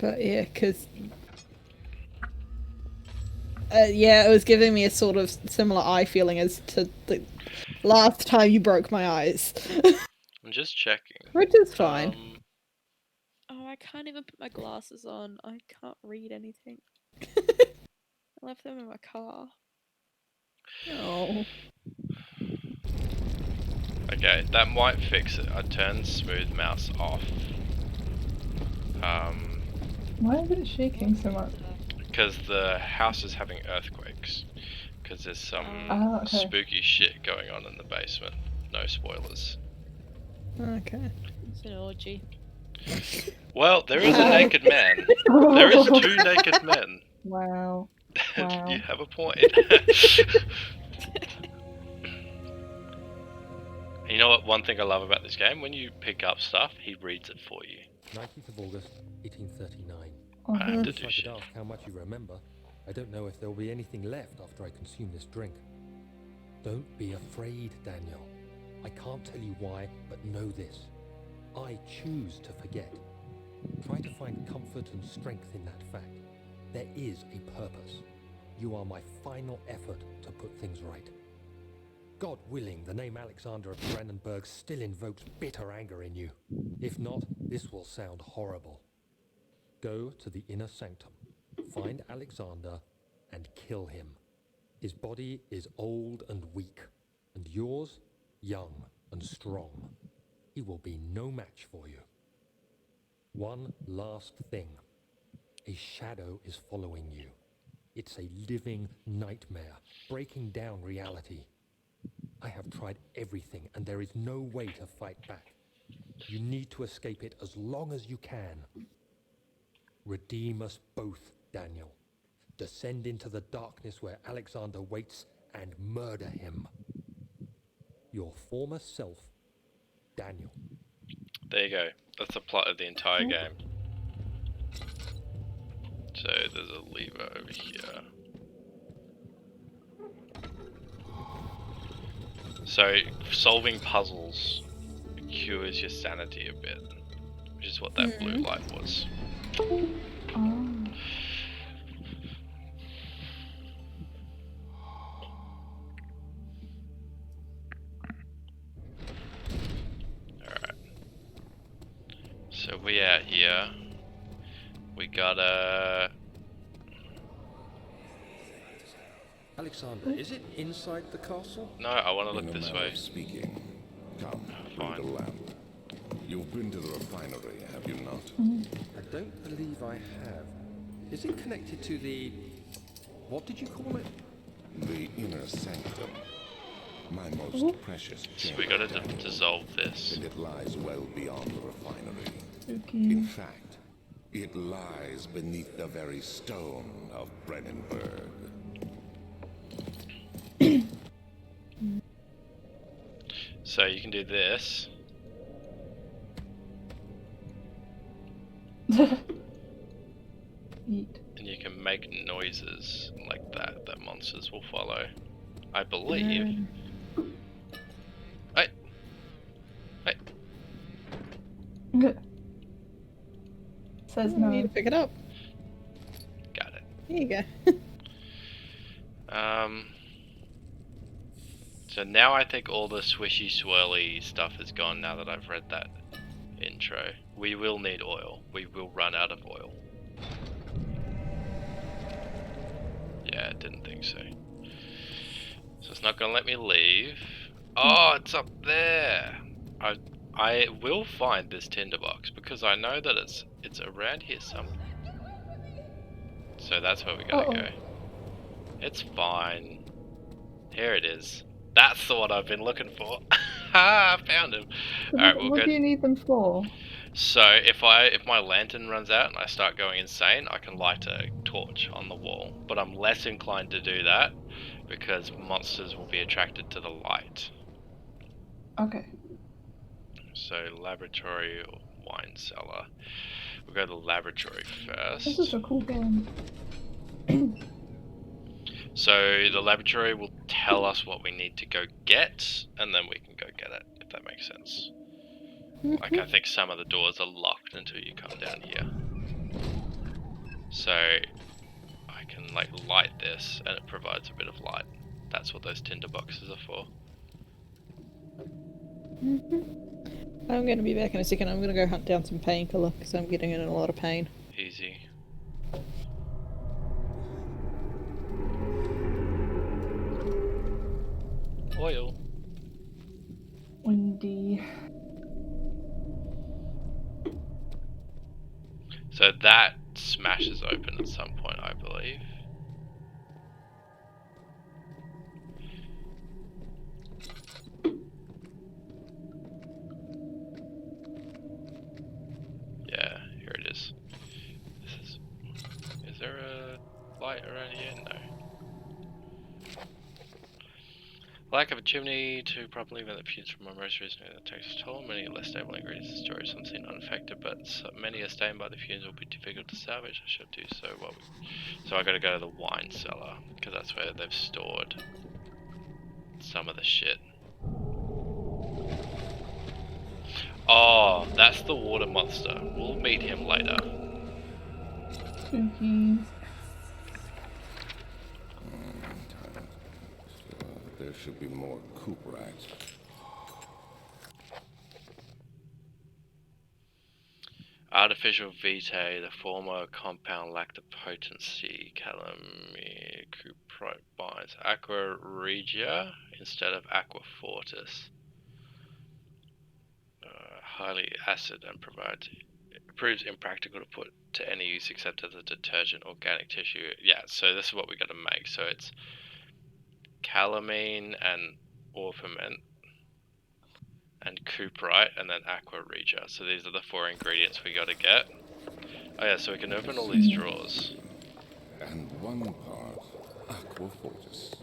But yeah, because... yeah, it was giving me a sort of similar eye feeling as to the last time you broke my eyes. I'm just checking. Which is fine. Oh, I can't even put my glasses on. I can't read anything. I left them in my car. Oh. Okay, that might fix it. I turned smooth mouse off. Why is it shaking so much? Because the house is having earthquakes. Because there's some okay. spooky shit going on in the basement. No spoilers. Okay. It's an orgy. Well, there is a naked man. There is 2 naked men. Wow. Wow. You have a point. You know what? One thing I love about this game, when you pick up stuff, he reads it for you. 19th of August, 1839. I have to If do I shit. could ask how much you remember, I don't know if there will be anything left after I consume this drink. Don't be afraid, Daniel. I can't tell you why, but know this. I choose to forget. Try to find comfort and strength in that fact. There is a purpose. You are my final effort to put things right. God willing, the name Alexander of Brandenburg still invokes bitter anger in you. If not, this will sound horrible. Go to the inner sanctum, find Alexander, and kill him. His body is old and weak, and yours, young and strong. He will be no match for you. One last thing. A shadow is following you. It's a living nightmare, breaking down reality. I have tried everything, and there is no way to fight back. You need to escape it as long as you can. Redeem us both, Daniel. Descend into the darkness where Alexander waits and murder him. Your former self, Daniel. There you go. That's the plot of the entire game. So there's a lever over here. So solving puzzles cures your sanity a bit, which is what that blue light was. Alright. So we out here. We gotta... Alexander, is it inside the castle? No, I want to look this way. Speaking. Come, Fine. through the lamp. You've been to the refinery, have you not? I don't believe I have. Is it connected to the... what did you call it? The inner sanctum. My most precious So chamber. we gotta dissolve this. And it lies well beyond the refinery. Spooky. In fact, it lies beneath the very stone of Brennenburg. So you can do this. Eat. And you can make noises like that monsters will follow. I believe. Hey! Hey! Says I need no. to pick it up. Got it. There you go. So now I think all the swishy swirly stuff is gone now that I've read that intro. We will need oil. We will run out of oil. Yeah, didn't think so. So it's not gonna let me leave. Oh, it's up there! I will find this tinderbox because I know that it's around here somewhere. So that's where we gotta go. It's fine. Here it is. That's the one I've been looking for. Ha! I found him. Alright, we'll What go. do you need them for? So if my lantern runs out and I start going insane, I can light a torch on the wall. But I'm less inclined to do that because monsters will be attracted to the light. Okay. So laboratory or wine cellar. We'll go to the laboratory first. This is a cool game. So the laboratory will tell us what we need to go get, and then we can go get it, if that makes sense. Like, I think some of the doors are locked until you come down here. So I can like light this, and it provides a bit of light. That's what those tinder boxes are for. I'm gonna be back in a second. I'm gonna go hunt down some painkiller because I'm getting in a lot of pain. Easy. Oil. Windy. So that smashes open at some point, I believe. Yeah, here it is. Is there a light around here? No. Lack of a chimney to properly vent the fumes from my most recent that takes a toll. Many less stable ingredients in storage, some seem unaffected, but many are stained by the fumes will be difficult to salvage. I should do so. So I gotta go to the wine cellar, because that's where they've stored some of the shit. Oh, that's the water monster. We'll meet him later. Spooky. There should be more coop rats. Artificial vitae, the former compound lacked the potency. Calamine cuprite binds aqua regia instead of aqua fortis. Highly acid and proves impractical to put to any use except as a detergent, organic tissue. Yeah, so this is what we got to make. So it's calamine and orpiment and cuprite and then aqua regia. So these are the 4 ingredients we got to get. Oh yeah, so we can open all these drawers. And one part aqua fortis.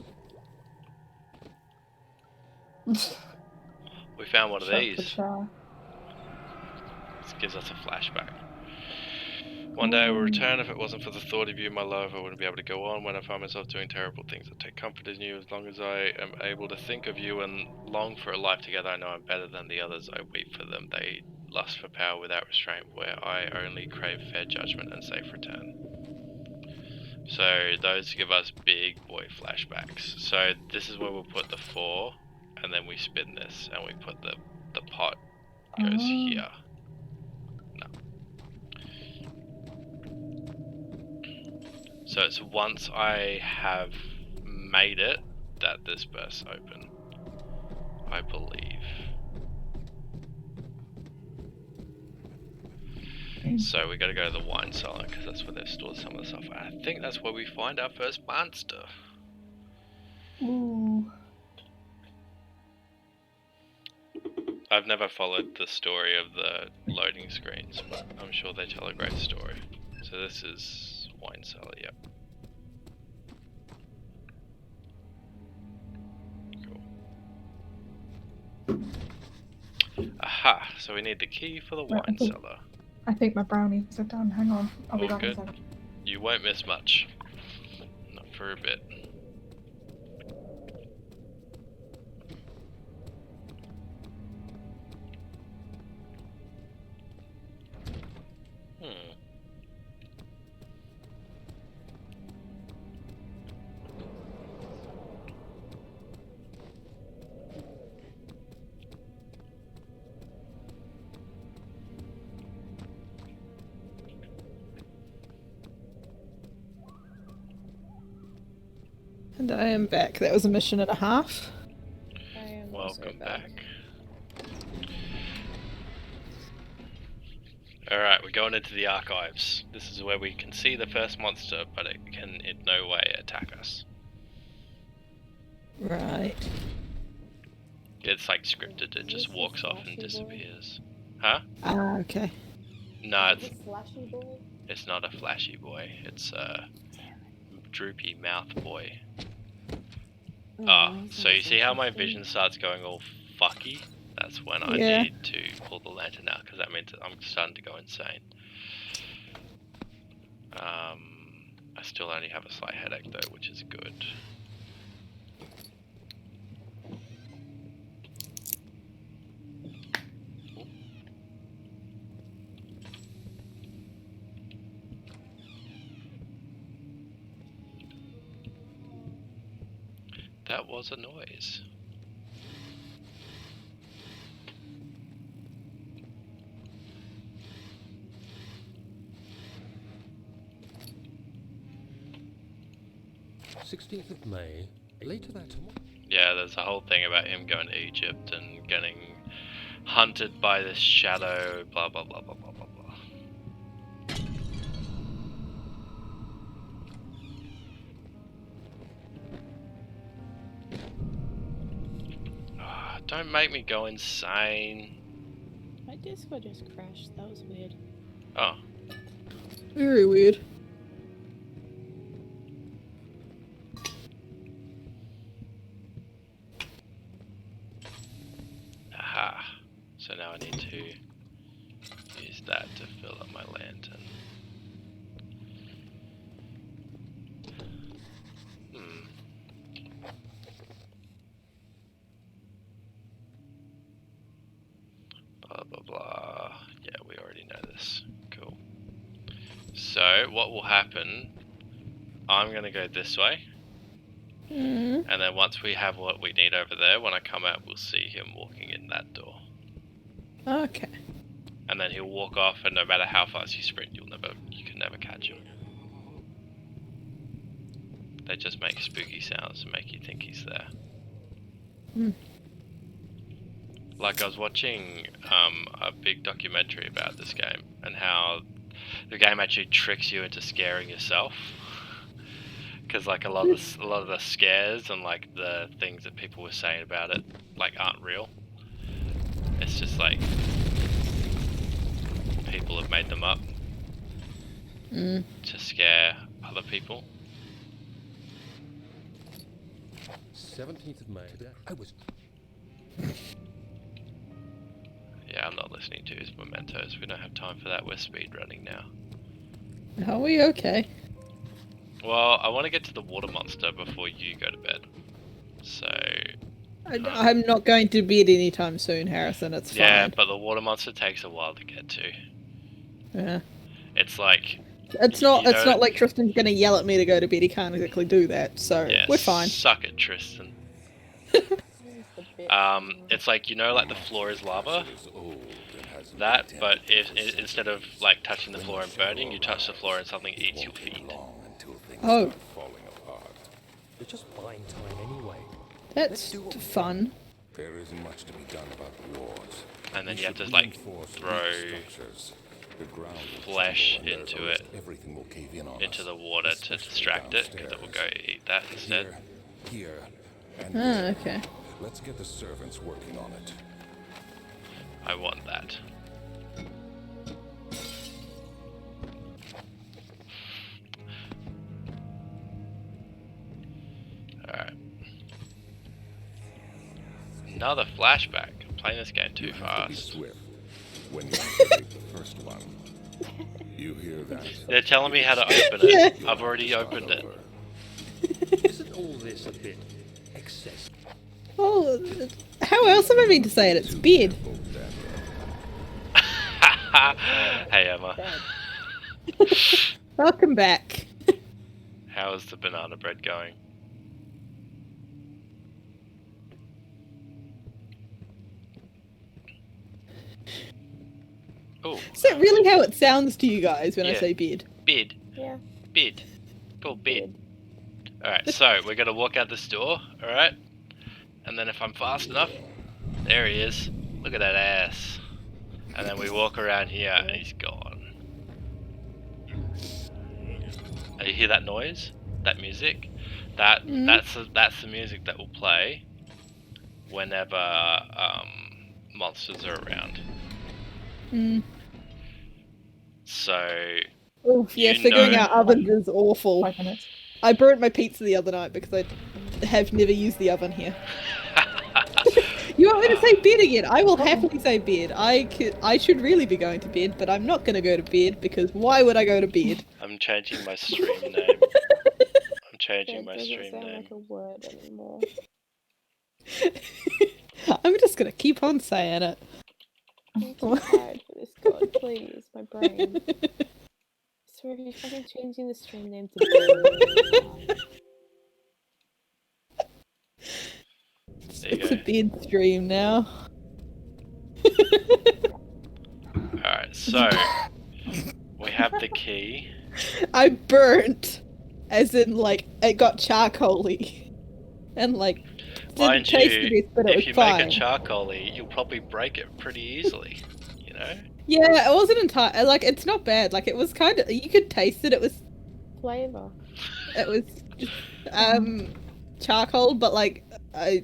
We found one of these. This gives us a flashback. One day I will return. If it wasn't for the thought of you, my love, I wouldn't be able to go on. When I find myself doing terrible things, I take comfort in you. As long as I am able to think of you and long for a life together, I know I'm better than the others. I weep for them. They lust for power without restraint, where I only crave fair judgment and safe return. So those give us big boy flashbacks. So this is where we'll put the 4, and then we spin this, and we put the pot goes here. So it's once I have made it that this bursts open, I believe. So we gotta go to the wine cellar because that's where they've stored some of the stuff. I think that's where we find our first monster. Ooh. I've never followed the story of the loading screens, but I'm sure they tell a great story. So this is wine cellar, yep. Cool. Aha, so we need the key for the wine cellar. I think my brownies are done. Hang on. I'll be All back in a good. second. You won't miss much. Not for a bit. And I am back. That was a mission and a half. I am Welcome back. Alright, we're going into the archives. This is where we can see the first monster, but it can in no way attack us. Right. It's like scripted, it just walks off and disappears. Huh? Ah, okay. No, Is it Slashy Boy? it's not a flashy boy. It's a droopy mouth boy. So you see how my vision starts going all fucky? That's when I need to pull the lantern out, because that means that I'm starting to go insane. I still only have a slight headache though, which is good. That was a noise. "16th of May, later that tomorrow." Yeah, there's a whole thing about him going to Egypt and getting hunted by this shadow, blah blah blah blah blah blah blah. Don't make me go insane. My Discord just crashed. That was weird. Oh. Very weird. Aha. So now I need to use that to fill up my lantern. Blah blah blah. Yeah, we already know this. Cool. So what will happen, I'm gonna go this way. And then once we have what we need over there, when I come out we'll see him walking in that door. Okay. And then he'll walk off, and no matter how fast you sprint, you can never catch him. They just make spooky sounds to make you think he's there. Like I was watching a big documentary about this game and how the game actually tricks you into scaring yourself. Because like a lot of the scares and like the things that people were saying about it like aren't real. It's just like people have made them up to scare other people. 17th of May. I was. Yeah, I'm not listening to his mementos. We don't have time for that. We're speedrunning now. Are we okay? Well, I want to get to the water monster before you go to bed. So... I'm not going to bed anytime soon, Harrison. It's fine. Yeah, but the water monster takes a while to get to. Yeah. It's like... It's not like Tristan's gonna yell at me to go to bed. He can't exactly do that, so yeah, we're fine. Suck it, Tristan. It's like, you know, like the floor is lava? That, but if instead of like touching the floor and burning, you touch the floor and something eats your feet. Oh. We're just buying time anyway. That's fun. There isn't much to be done about the wars. And then you have to like throw flesh into it, into the water to distract it, because it will go eat that instead. Here, and okay. Let's get the servants working on it. I want that. Alright. Another flashback. I'm playing this game too You have to be fast. swift when you activate the first one. You hear that? They're telling me how to open Yeah. it. I've already opened it. Isn't all this a bit excessive? Oh, how else am I meant to say it? It's bed. Hey Emma, Welcome back. how is the banana bread going? Oh, Is that really how it sounds to you guys when I Yeah. say bed? bid, Yeah. bid, called bid. Alright, so we're gonna walk out this door, alright? And then if I'm fast enough, there he is. Look at that ass. And then we walk around here and he's gone. And you hear that noise? That music? That's the music that will play whenever monsters are around. Mm. So Oof, yeah, You figuring know- out ovens is awful. 5 minutes. I burnt my pizza the other night because I have never used the oven here. You want me to say bed again? I will happily say bed. I should really be going to bed, but I'm not going to go to bed because why would I go to bed? I'm changing my stream name. I'm changing Bed my doesn't stream sound name. like a word anymore. I'm just going to keep on saying it. I'm too tired for this, God, please, my brain. So if you're fucking changing the stream name to bed. There you It's a go. bed stream now. Alright, so we have the key. I burnt, as in like it got charcoaly, and like didn't Mind taste you, the best, but it if was you fine. make a charcoaly, you'll probably break it pretty easily, you know? Yeah, it wasn't entirely like it's not bad. Like it was kind of you could taste it. It was Flavor. just charcoal, but like I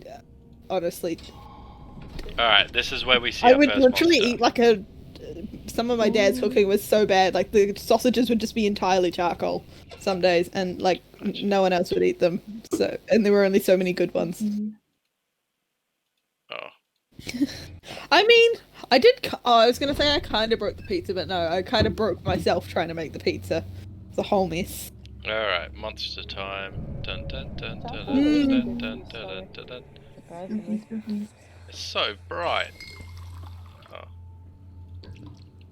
honestly Alright, this is where we see I our would first literally monster. eat like a. Some of my dad's cooking was so bad, like the sausages would just be entirely charcoal some days, and like no one else would eat them. So, and there were only so many good ones. Oh. I mean, I did. I was gonna say I kind of broke the pizza, but no, I kind of broke myself trying to make the pizza. It's a whole mess. Alright, monster time. Dun dun dun dun dun Mm. dun dun dun dun dun. Surprisingly. It's so bright. Oh.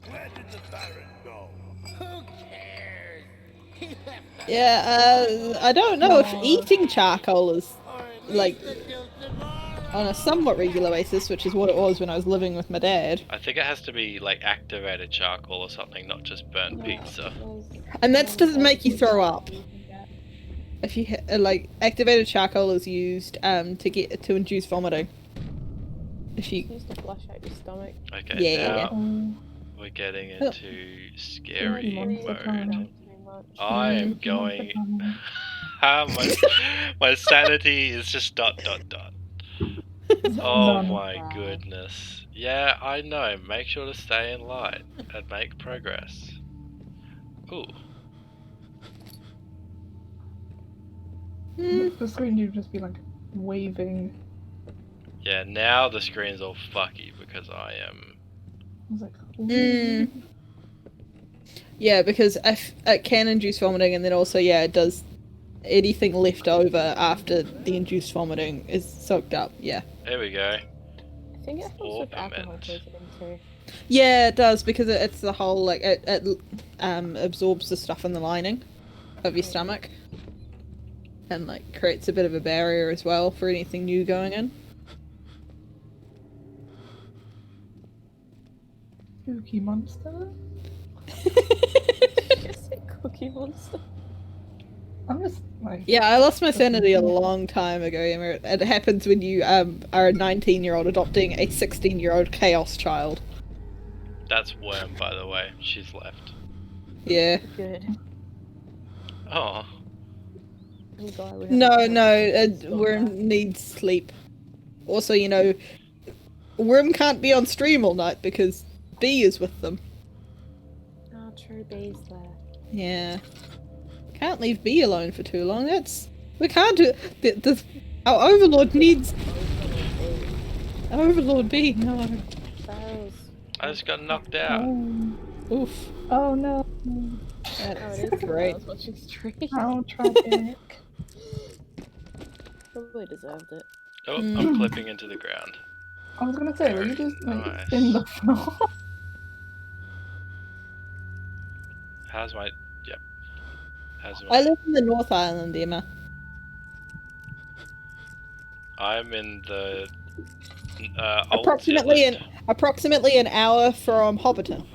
Where did the Baron go? Who cares? He left us. Yeah, I don't know if eating charcoal is like on a somewhat regular basis, which is what it was when I was living with my dad. I think it has to be like activated charcoal or something, not just burnt pizza. And that doesn't make you throw up. If you like activated charcoal is used to induce vomiting. If you Used to flush out your stomach. Okay, Yeah. now we're getting into scary mode. Much. I am going. my sanity is just dot. Oh my goodness. Yeah, I know. Make sure to stay in light and make progress. Ooh. The screen would just be like waving. Yeah, now the screen's all fucky because I am. I was like, Mm. Yeah, because if it can induce vomiting, and then also, yeah, it does anything left over after the induced vomiting is soaked up. Yeah. There we go. I think it helps with alcohol poisoning too. Yeah, it does because it's the whole like it absorbs the stuff in the lining of your stomach, and like creates a bit of a barrier as well for anything new going in. spooky monster. Just a cookie monster. I'm just like. Yeah, I lost my sanity a long time ago, Emma. It happens when you are a 19-year-old adopting a 16-year-old chaos child. That's Worm, by the way. She's left. Yeah. Good. Oh. No, Worm needs sleep. Also, you know, Worm can't be on stream all night because B is with them. Oh, true, B's there. Yeah. Can't leave B alone for too long. We can't do. Our Overlord needs. Overlord B, no. Barrels. I just got knocked out. Oof. Oh no. Oh, it is great. Barrels watching stream. How tragic. Probably deserved it. Oh, I'm clipping into the ground. I was gonna say, were you Very just like nice. in the floor? How's my... Yep. How's I my... live in the North Island, Emma. I'm in the... Old Approximately an hour from Hobbiton.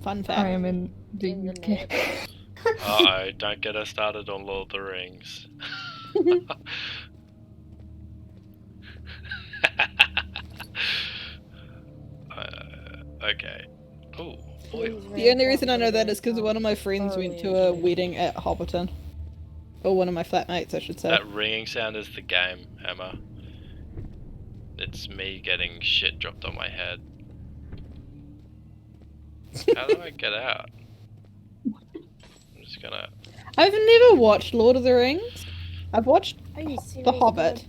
Fun fact. I am in the UK. Uh-oh, don't get us started on Lord of the Rings. Okay. Oh, oil. The only reason I know that is because one of my friends went to a wedding at Hobbiton. Or one of my flatmates, I should say. That ringing sound is the game, Emma. It's me getting shit dropped on my head. How do I get out? I'm just gonna... I've never watched Lord of the Rings. I've watched Are you serious? The Hobbit.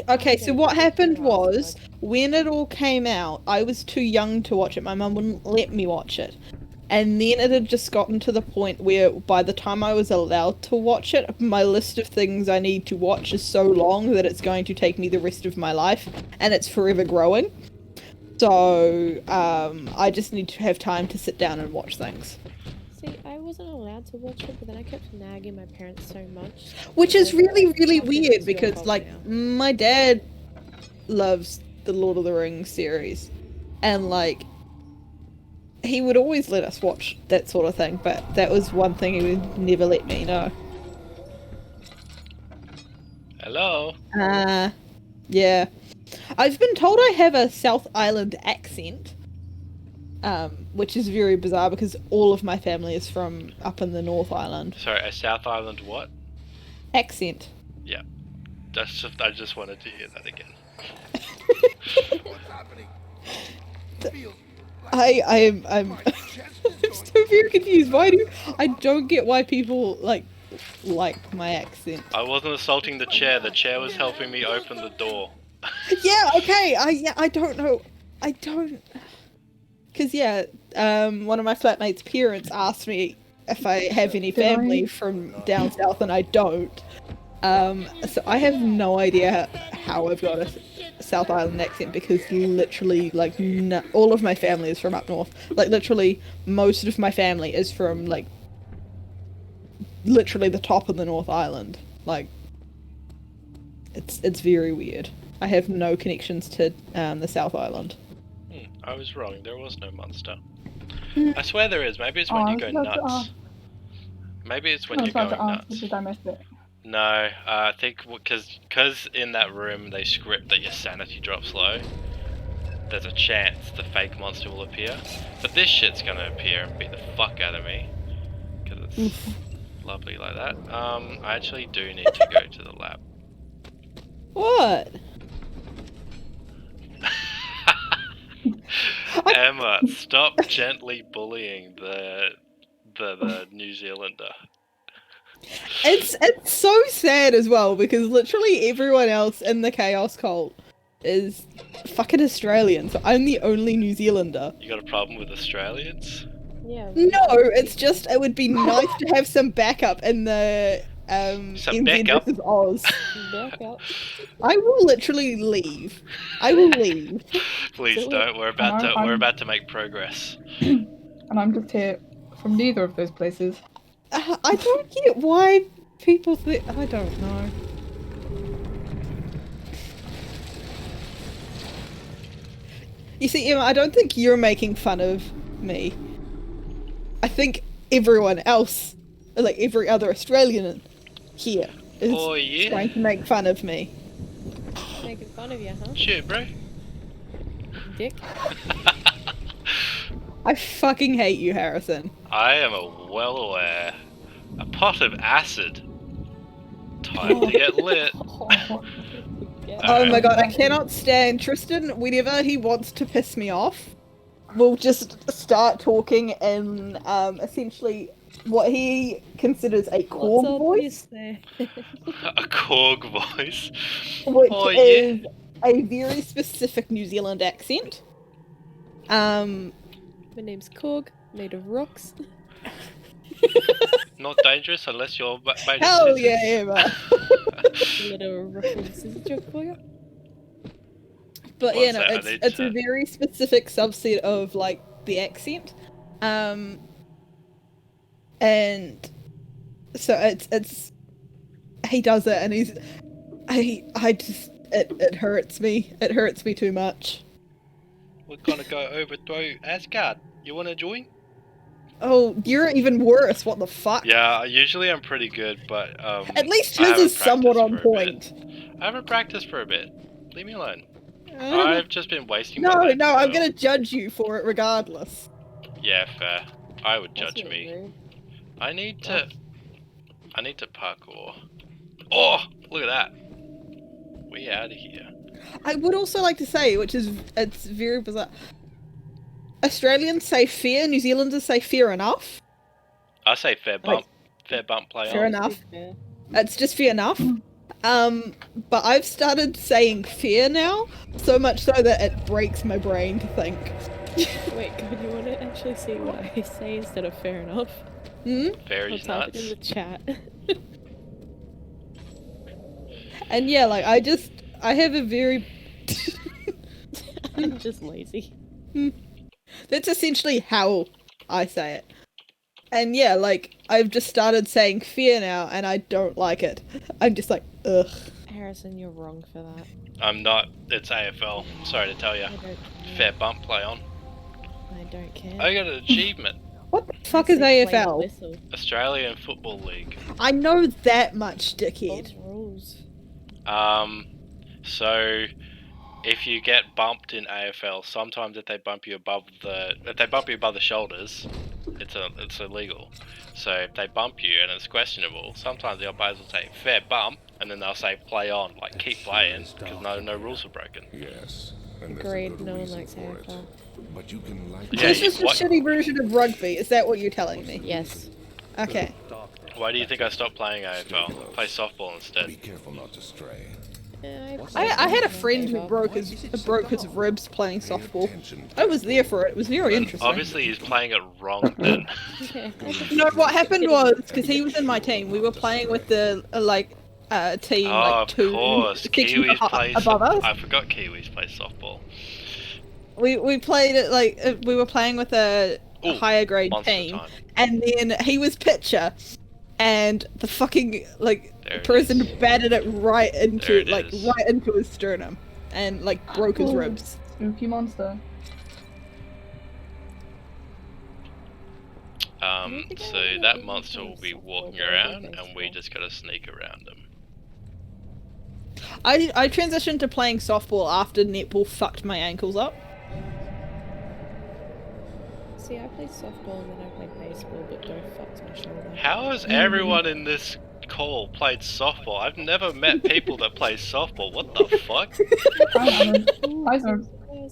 Okay, so what happened was, when it all came out, I was too young to watch it. My mum wouldn't let me watch it. And then it had just gotten to the point where, by the time I was allowed to watch it, my list of things I need to watch is so long that it's going to take me the rest of my life, and it's forever growing. So, I just need to have time to sit down and watch things. See, I wasn't allowed to watch it, but then I kept nagging my parents so much. Which is really, really weird, because, like, my dad loves the Lord of the Rings series. And, like, he would always let us watch that sort of thing, but that was one thing he would never let me know. Hello? Yeah. I've been told I have a South Island accent, which is very bizarre because all of my family is from up in the North Island. Sorry, a South Island what? Accent. Yeah. I just wanted to hear that again. I'm so very confused. I don't get why people like my accent. I wasn't assaulting the chair was helping me open the door. Yeah, okay, I don't know. I don't... Because, yeah, one of my flatmates' parents asked me if I have any family from down south, and I don't. So I have no idea how I've got a South Island accent, because literally, like, all of my family is from up north. Like, literally, most of my family is from, like, literally the top of the North Island. Like, it's very weird. I have no connections to the South Island. I was wrong. There was no monster. I swear there is. Maybe it's when you go nuts. Maybe it's when you're going nuts. Did I miss it? No, I think because in that room they script that your sanity drops low. There's a chance the fake monster will appear, but this shit's gonna appear and beat the fuck out of me because it's lovely like that. I actually do need to go to the lab. What? Emma, stop gently bullying the New Zealander. It's so sad as well, because literally everyone else in the Chaos Cult is fucking Australian, so I'm the only New Zealander. You got a problem with Australians? Yeah. No, it's just it would be nice to have some backup in the some NZ backup? versus Oz. Backup. I will literally leave. I will leave. Please don't. We're about to make progress. And I'm just here from neither of those places. I don't get why people think. I don't know. You see, Emma, I don't think you're making fun of me. I think everyone else, like every other Australian here, is trying to make fun of me. Making fun of you, huh? Shit, bro. Dick. I fucking hate you, Harrison. I am well aware. A pot of acid. Time to get lit. Oh my god, I cannot stand Tristan. Whenever he wants to piss me off, we'll just start talking in essentially what he considers a Korg voice. A Korg voice. Which is a very specific New Zealand accent. My name's Korg, made of rocks. Not dangerous unless you're made of Hell scissors. yeah, Emma. A little ruffled scissor joke for you. But Well, yeah, no, so I it's need a to- very specific subset of like the accent, and so it's he does it, and it hurts me. It hurts me too much. We're gonna go overthrow Asgard. You wanna join? Oh, you're even worse. What the fuck? Yeah, usually I'm pretty good, but At least I his haven't is somewhat practiced on for a bit. point. I haven't practiced for a bit. Leave me alone. I've just been wasting No, my no, legs. I'm gonna judge you for it regardless. Yeah, fair. I would That's judge really me. rude. I need to parkour. Oh, look at that. We out of here. I would also like to say, it's very bizarre. Australians say fair, New Zealanders say fair enough. I say fair bump. Fair bump play Fair on. enough. It's just fair enough. But I've started saying fair now, so much so that it breaks my brain to think. Wait, God, you want to actually see what I say instead of fair enough? Fair I'll is type it nuts. in the chat. And yeah, like I have a very I'm just lazy. That's essentially how I say it. And yeah, like I've just started saying fair now, and I don't like it. I'm just like, ugh. Harrison, you're wrong for that. I'm not. It's AFL. Sorry to tell you. Fair bump play on. I don't care. I got an achievement. What the fuck is AFL? Australian Football League. I know that much, dickhead. Rules. So if you get bumped in AFL, sometimes if they bump you above the shoulders, it's illegal. So if they bump you and it's questionable, sometimes the umpires will say fair bump, and then they'll say play on, like keep playing, because no rules are broken. Yes. And Agreed, no one likes AFL. But you can like This is a shitty version of rugby, is that what you're telling me? Yes. Okay. Why do you think I stopped playing AFL? Play softball instead. Be careful not to stray. I had a friend who broke his ribs playing softball. I was there for it. It was very interesting. Obviously, he's playing it wrong then. No, what happened was because he was in my team, we were playing with the team Oh, like of two course. sections Kiwis play above us. I forgot Kiwis play softball. We played it like we were playing with a higher grade Monster team, time. and then he was pitcher, and the fucking There it person is. batted it right There into it is. right into his sternum, and broke his Cool. ribs. Spooky monster. So that monster will be walking around, and we just gotta sneak around him. I transitioned to playing softball after netball fucked my ankles up. See, I played softball and then I played baseball, but both fucked my shoulder. How has everyone in this call played softball? I've never met people that play softball. What the fuck? I haven't.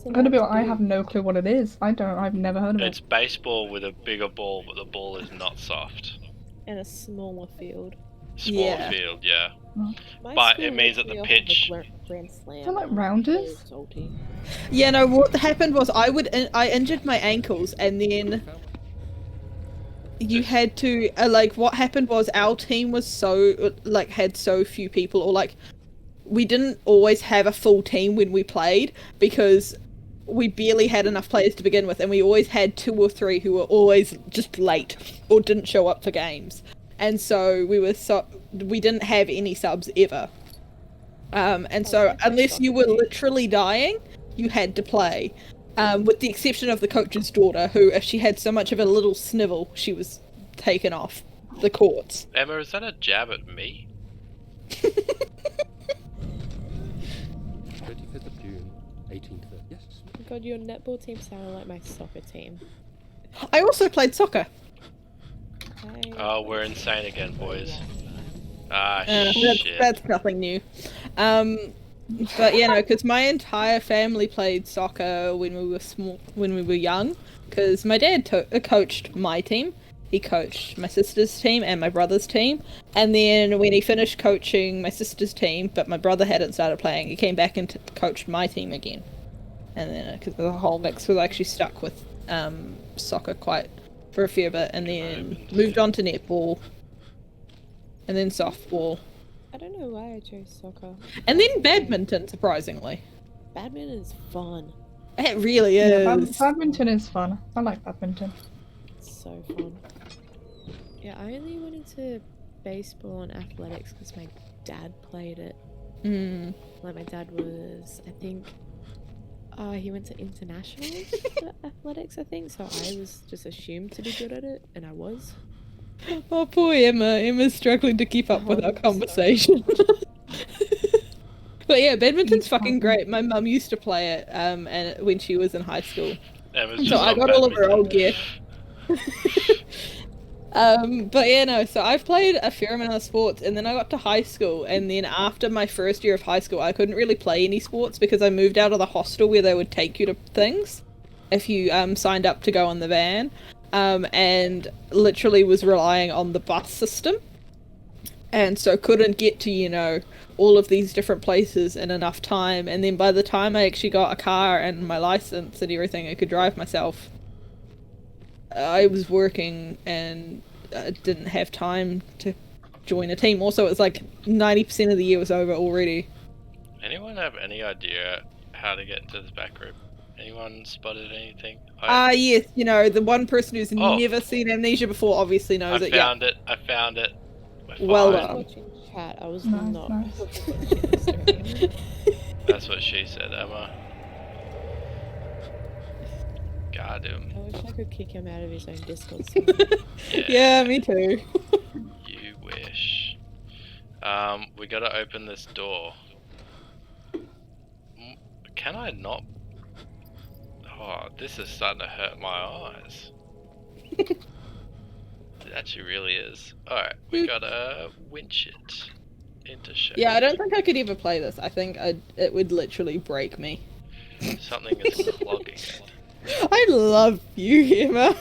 I'm gonna be honest, I have no clue what it is. I've never heard of it. It's baseball with a bigger ball, but the ball is not soft. And a smaller field. Smaller field, yeah. My But school it means that knocked the me off of a pitch. Grand Slam. Is that like I'm rounders? very salty. Yeah, no. What happened was I injured my ankles, and then you had to what happened was our team was so had so few people, or we didn't always have a full team when we played because we barely had enough players to begin with, and we always had 2 or 3 who were always just late or didn't show up for games, and so we didn't have any subs ever. And so unless you were literally dying, you had to play. With the exception of the coach's daughter, who, if she had so much of a little snivel, she was taken off the courts. Emma, is that a jab at me? 25th of June, 1830. Yes. God, your netball team sounded like my soccer team. I also played soccer. Oh, we're insane again, boys. Ah, That's shit. nothing new. But yeah, no, because my entire family played soccer when we were young. Because my dad coached my team, he coached my sister's team and my brother's team. And then when he finished coaching my sister's team, but my brother hadn't started playing, he came back and coached my team again. And then because the whole mix was actually stuck with soccer quite for a fair bit, and then moved on to netball, and then softball, I don't know why I chose soccer. and then badminton. Surprisingly, Badminton is fun. it really Yeah, is. badminton is fun. I like badminton. It's so fun. Yeah, I only went into baseball and athletics because my dad played it. Like my dad was, I think, he went to internationals for athletics, I think. So I was just assumed to be good at it, and I was. Oh, poor Emma. Emma's struggling to keep up with our conversation. But yeah, badminton's fucking great. My mum used to play it and when she was in high school. Emma's So I got all of her old gear. But yeah, no, so I've played a fair amount of sports, and then I got to high school, and then after my first year of high school, I couldn't really play any sports because I moved out of the hostel where they would take you to things if you signed up to go on the van, and literally was relying on the bus system, and so couldn't get to, you know, all of these different places in enough time. And then by the time I actually got a car and my license and everything, I could drive myself, I was working and didn't have time to join a team. Also, it was like 90% of the year was over already. Anyone have any idea how to get into this back room? Anyone spotted anything? Yes, you know, the one person who's never seen Amnesia before obviously knows it. I found it. I found it. Well I was watching chat. I was not nice. watching the stream. That's what she said, Emma. Got him. I wish I could kick him out of his own Discord server. Yeah, me too. You wish. We gotta open this door. Can I not? Oh, this is starting to hurt my eyes. It actually really is. Alright, we gotta winch it into shape. Yeah, I don't think I could ever play this. I think it would literally break me. Something is clogging it. I love you, Emma.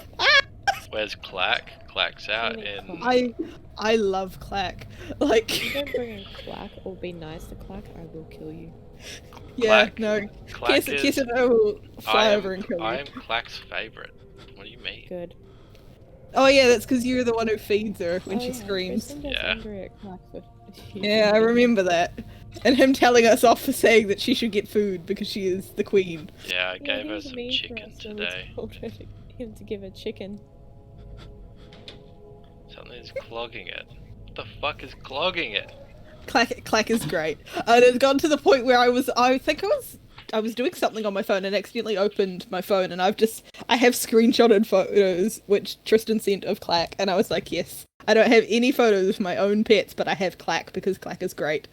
Where's Clack? Clack's out in... I love Clack. Like... If you don't bring in Clack or be nice to Clack, I will kill you. Yeah, Clack, no. Clack Kiss and I will fly over and kill you. I am Clack's favourite. What do you mean? Good. Oh yeah, that's because you're the one who feeds her when she screams. Yeah. Yeah, I remember that. And him telling us off for saying that she should get food because she is the queen. Yeah, I gave her some chicken today. Told him to give her chicken. Something's clogging it. What the fuck is clogging it? Clack is great. And it's gone to the point where I think I was doing something on my phone and accidentally opened my phone, and I have screenshotted photos which Tristan sent of Clack, and I was like, yes. I don't have any photos of my own pets, but I have Clack because Clack is great.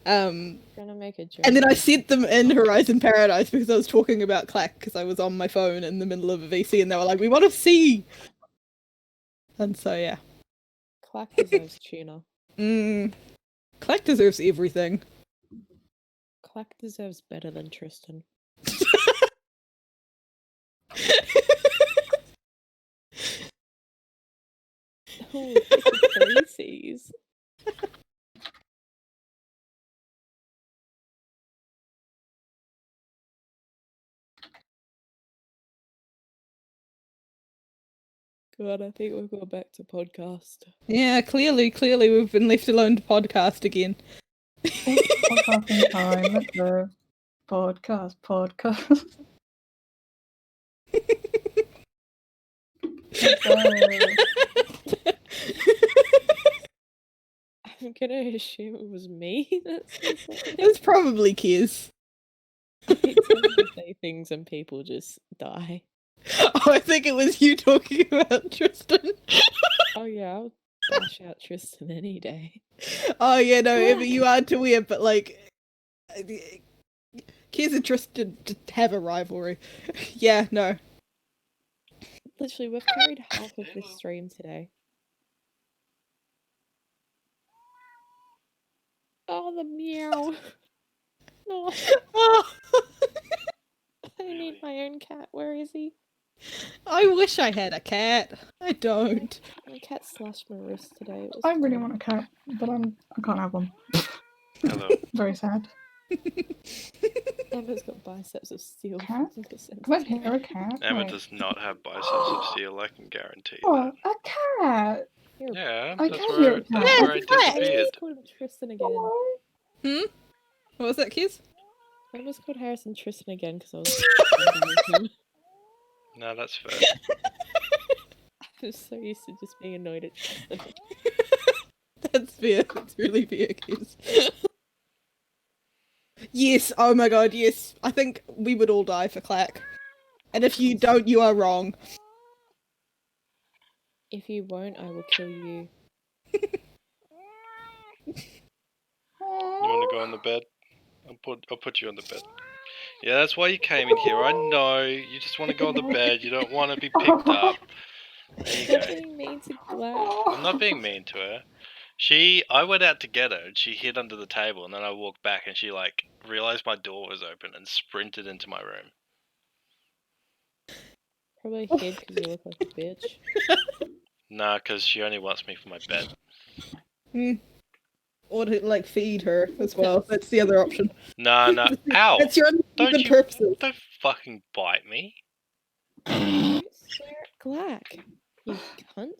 Gonna make a joke. And then I sent them in Horizon Paradise because I was talking about Clack because I was on my phone in the middle of a VC, and they were like, we want to see. And so yeah. Clack deserves tuna. Clack deserves everything. Clack deserves better than Tristan. Oh, 3 C's. God, I think we'll go back to podcast. Yeah, clearly we've been left alone to podcast again. Podcasting time. Let's go. Podcast. I'm gonna assume it was me. It's probably Kiz. I tend to say things and people just die. Oh, I think it was you talking about Tristan. Oh yeah, I'll bash out Tristan any day. Oh yeah, no, Emma, you are too weird, but like, Kiz and Tristan just have a rivalry. Yeah, no. Literally, we've carried half of this stream today. Oh, the meow. No. Oh. I need My own cat. Where is he? I wish I had a cat. I don't. My cat slashed my wrist today. It was I really fun. want a cat, but I can't have one. Hello. Very sad. Emma's got biceps of steel. Cat? Percentage. Can I hear a cat? Emma Wait. does not have biceps of steel, I can guarantee Oh, that. a cat! Yeah, I that's can hear a where cat. I disappeared. Emma's called him Tristan again. Hmm? What was that, Kiz? I almost called Harrison Tristan again because I was. No, that's fair. I'm so used to just being annoyed at Tristan. That's fair. That's really fair, Kiz. Yes, oh my god, yes. I think we would all die for Clack. And if you don't, you are wrong. If you won't, I will kill you. You want to go on the bed? I'll put you on the bed. Yeah, that's why you came in here. I know. You just want to go on the bed. You don't want to be picked up. There you Stop go. being mean to Black. I'm not being mean to her. I went out to get her, and she hid under the table, and then I walked back, and she, like, realized my door was open and sprinted into my room. Probably hid because you look like a bitch. Nah, because she only wants me for my bed. Or to, like, feed her as well. That's the other option. Nah. Ow! That's your only good purposes. Don't fucking bite me. Don't stare at Glack, you cunt.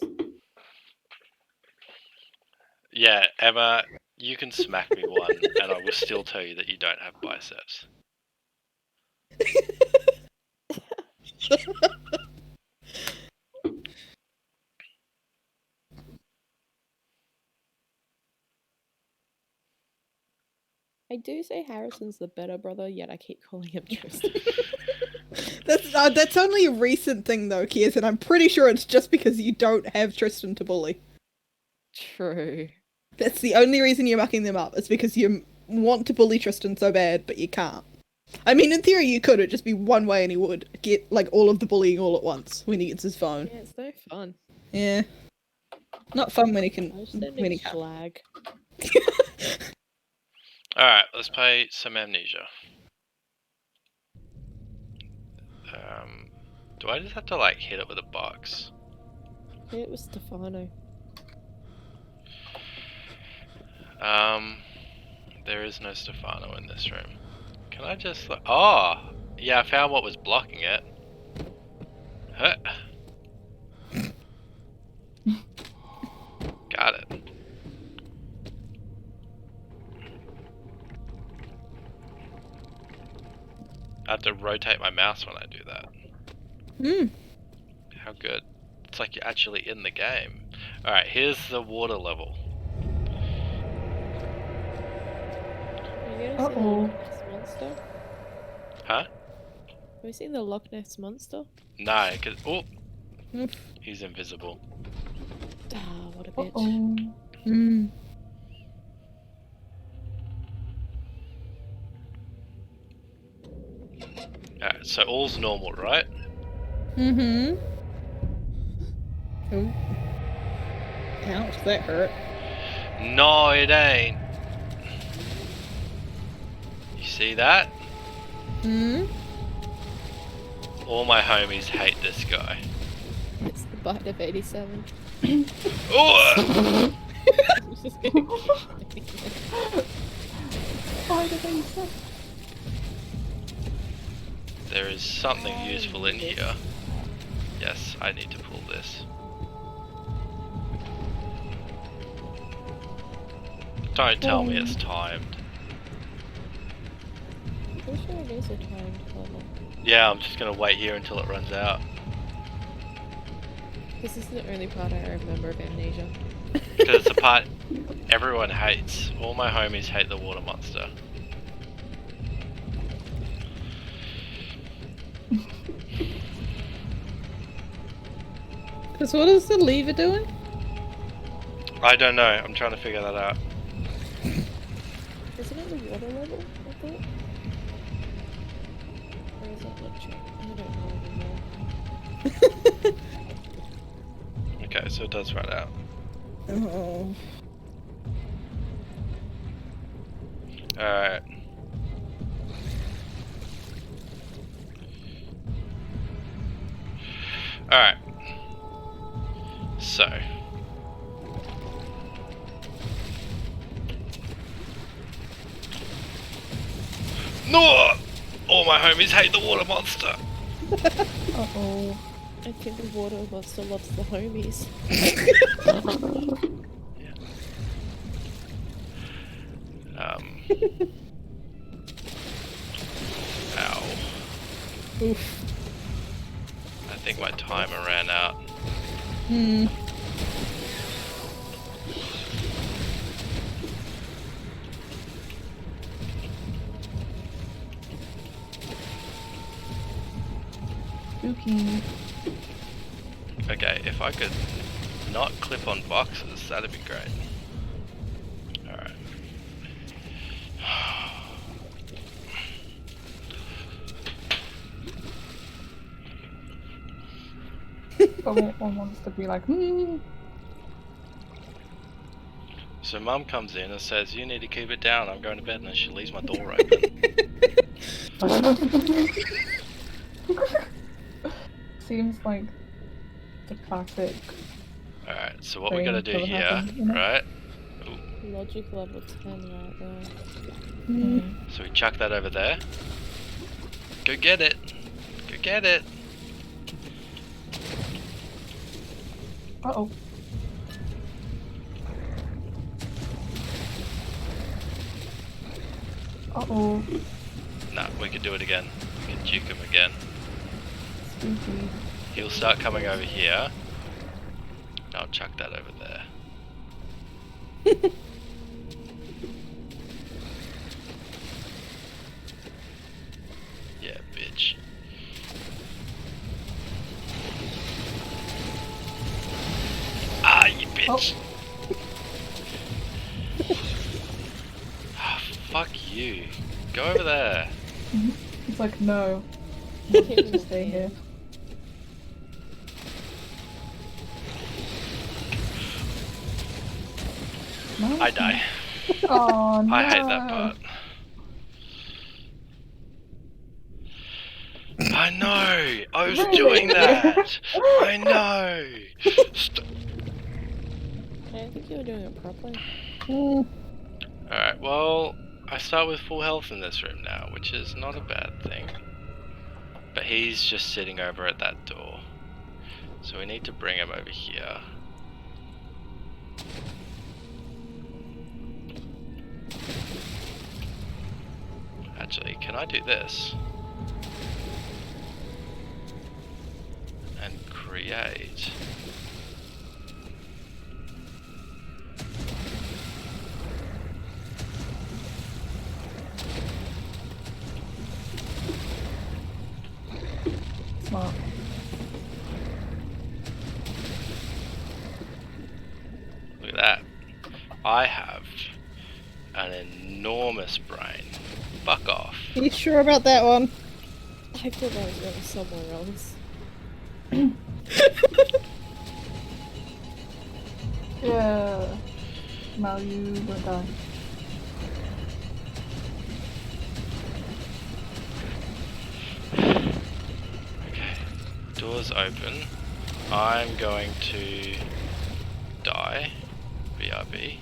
Yeah, Emma, you can smack me one, and I will still tell you that you don't have biceps. I do say Harrison's the better brother, yet I keep calling him Tristan. That's only a recent thing though, Kiers, and I'm pretty sure it's just because you don't have Tristan to bully. True. That's the only reason you're mucking them up. It's because you want to bully Tristan so bad, but you can't. I mean, in theory you could. It'd just be one way and he would get, like, all of the bullying all at once when he gets his phone. Yeah, it's no fun. Yeah. Not fun when he can... I just don't when he need can't. flag. Alright, let's play some Amnesia. Do I just have to, like, hit it with a box? Yeah, it was Stefano. There is no Stefano in this room. Can I just, like... Oh! Yeah, I found what was blocking it. Huh. Got it. I have to rotate my mouse when I do that. How good. It's like you're actually in the game. Alright, here's the water level. Have you guys seen the Loch Ness Monster? Huh? Have you seen the Loch Ness Monster? No, because... Oh! He's invisible. Ah, what a bitch. Alright, so all's normal, right? Oh. Ouch, that hurt. No, it ain't. You see that? All my homies hate this guy. It's the bite of 87. Oh! Bite of 87. There is something useful in here. Yes, I need to pull this. Don't tell me it's timed. I'm pretty sure it is a timed level. Yeah, I'm just gonna wait here until it runs out. This is the only part I remember of Amnesia. Because it's the part everyone hates. All my homies hate the water monster. Because what is the lever doing? I don't know, I'm trying to figure that out. Isn't it the water level, I thought? Or is that lecture? I don't know anymore. Okay, so it does run out. Oh. Alright. Alright. So. No! All my homies hate the water monster. Uh-oh. I think the water monster loves the homies. Ow. Oof. I think my timer ran out. Hmm. Spooky. Okay, if I could not clip on boxes, that'd be great. Alright. Someone wants to be like, So Mum comes in and says, "You need to keep it down, I'm going to bed," and she leaves my door open. Seems like the classic. Alright, so what we gotta do here, right? Logic level 10 right there. So we chuck that over there. Go get it! Go get it! Uh-oh. Uh-oh. Nah, we can do it again. We can juke him again. Spooky. He'll start coming over here. I'll chuck that over there. Yeah, bitch. Ah, you bitch! Ah, fuck you. Go over there. It's like, no. Just stay here. No? I die. Oh no. I hate that part. I know! I was doing that! I know! I don't think you were doing it properly. Alright, well, I start with full health in this room now, which is not a bad thing. But he's just sitting over at that door. So we need to bring him over here. Actually, can I do this? And create... Smart. Look at that. I have an enormous brain. Fuck off. Are you sure about that one? I thought I was going somewhere else. Yeah. Now you will die. Okay. Doors open. I'm going to die. BRB.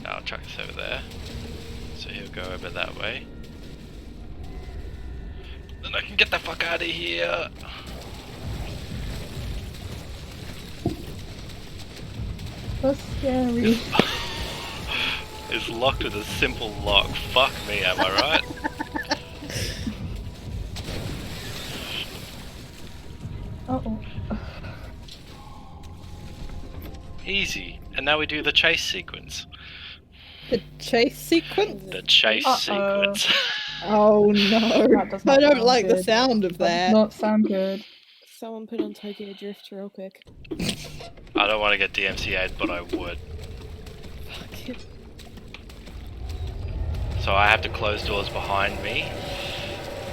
Now I'll chuck this over there. So he'll go over that way. Then I can get the fuck out of here! That's scary. It's locked with a simple lock. Fuck me, am I right? Uh-oh. Easy. And now we do the chase sequence. The chase sequence? The chase sequence. Oh no. That does I not don't sound like the good. sound of Does that. not sound good. Someone put on Tokyo Drift real quick. I don't want to get DMCA'd, but I would. Fuck it. So I have to close doors behind me.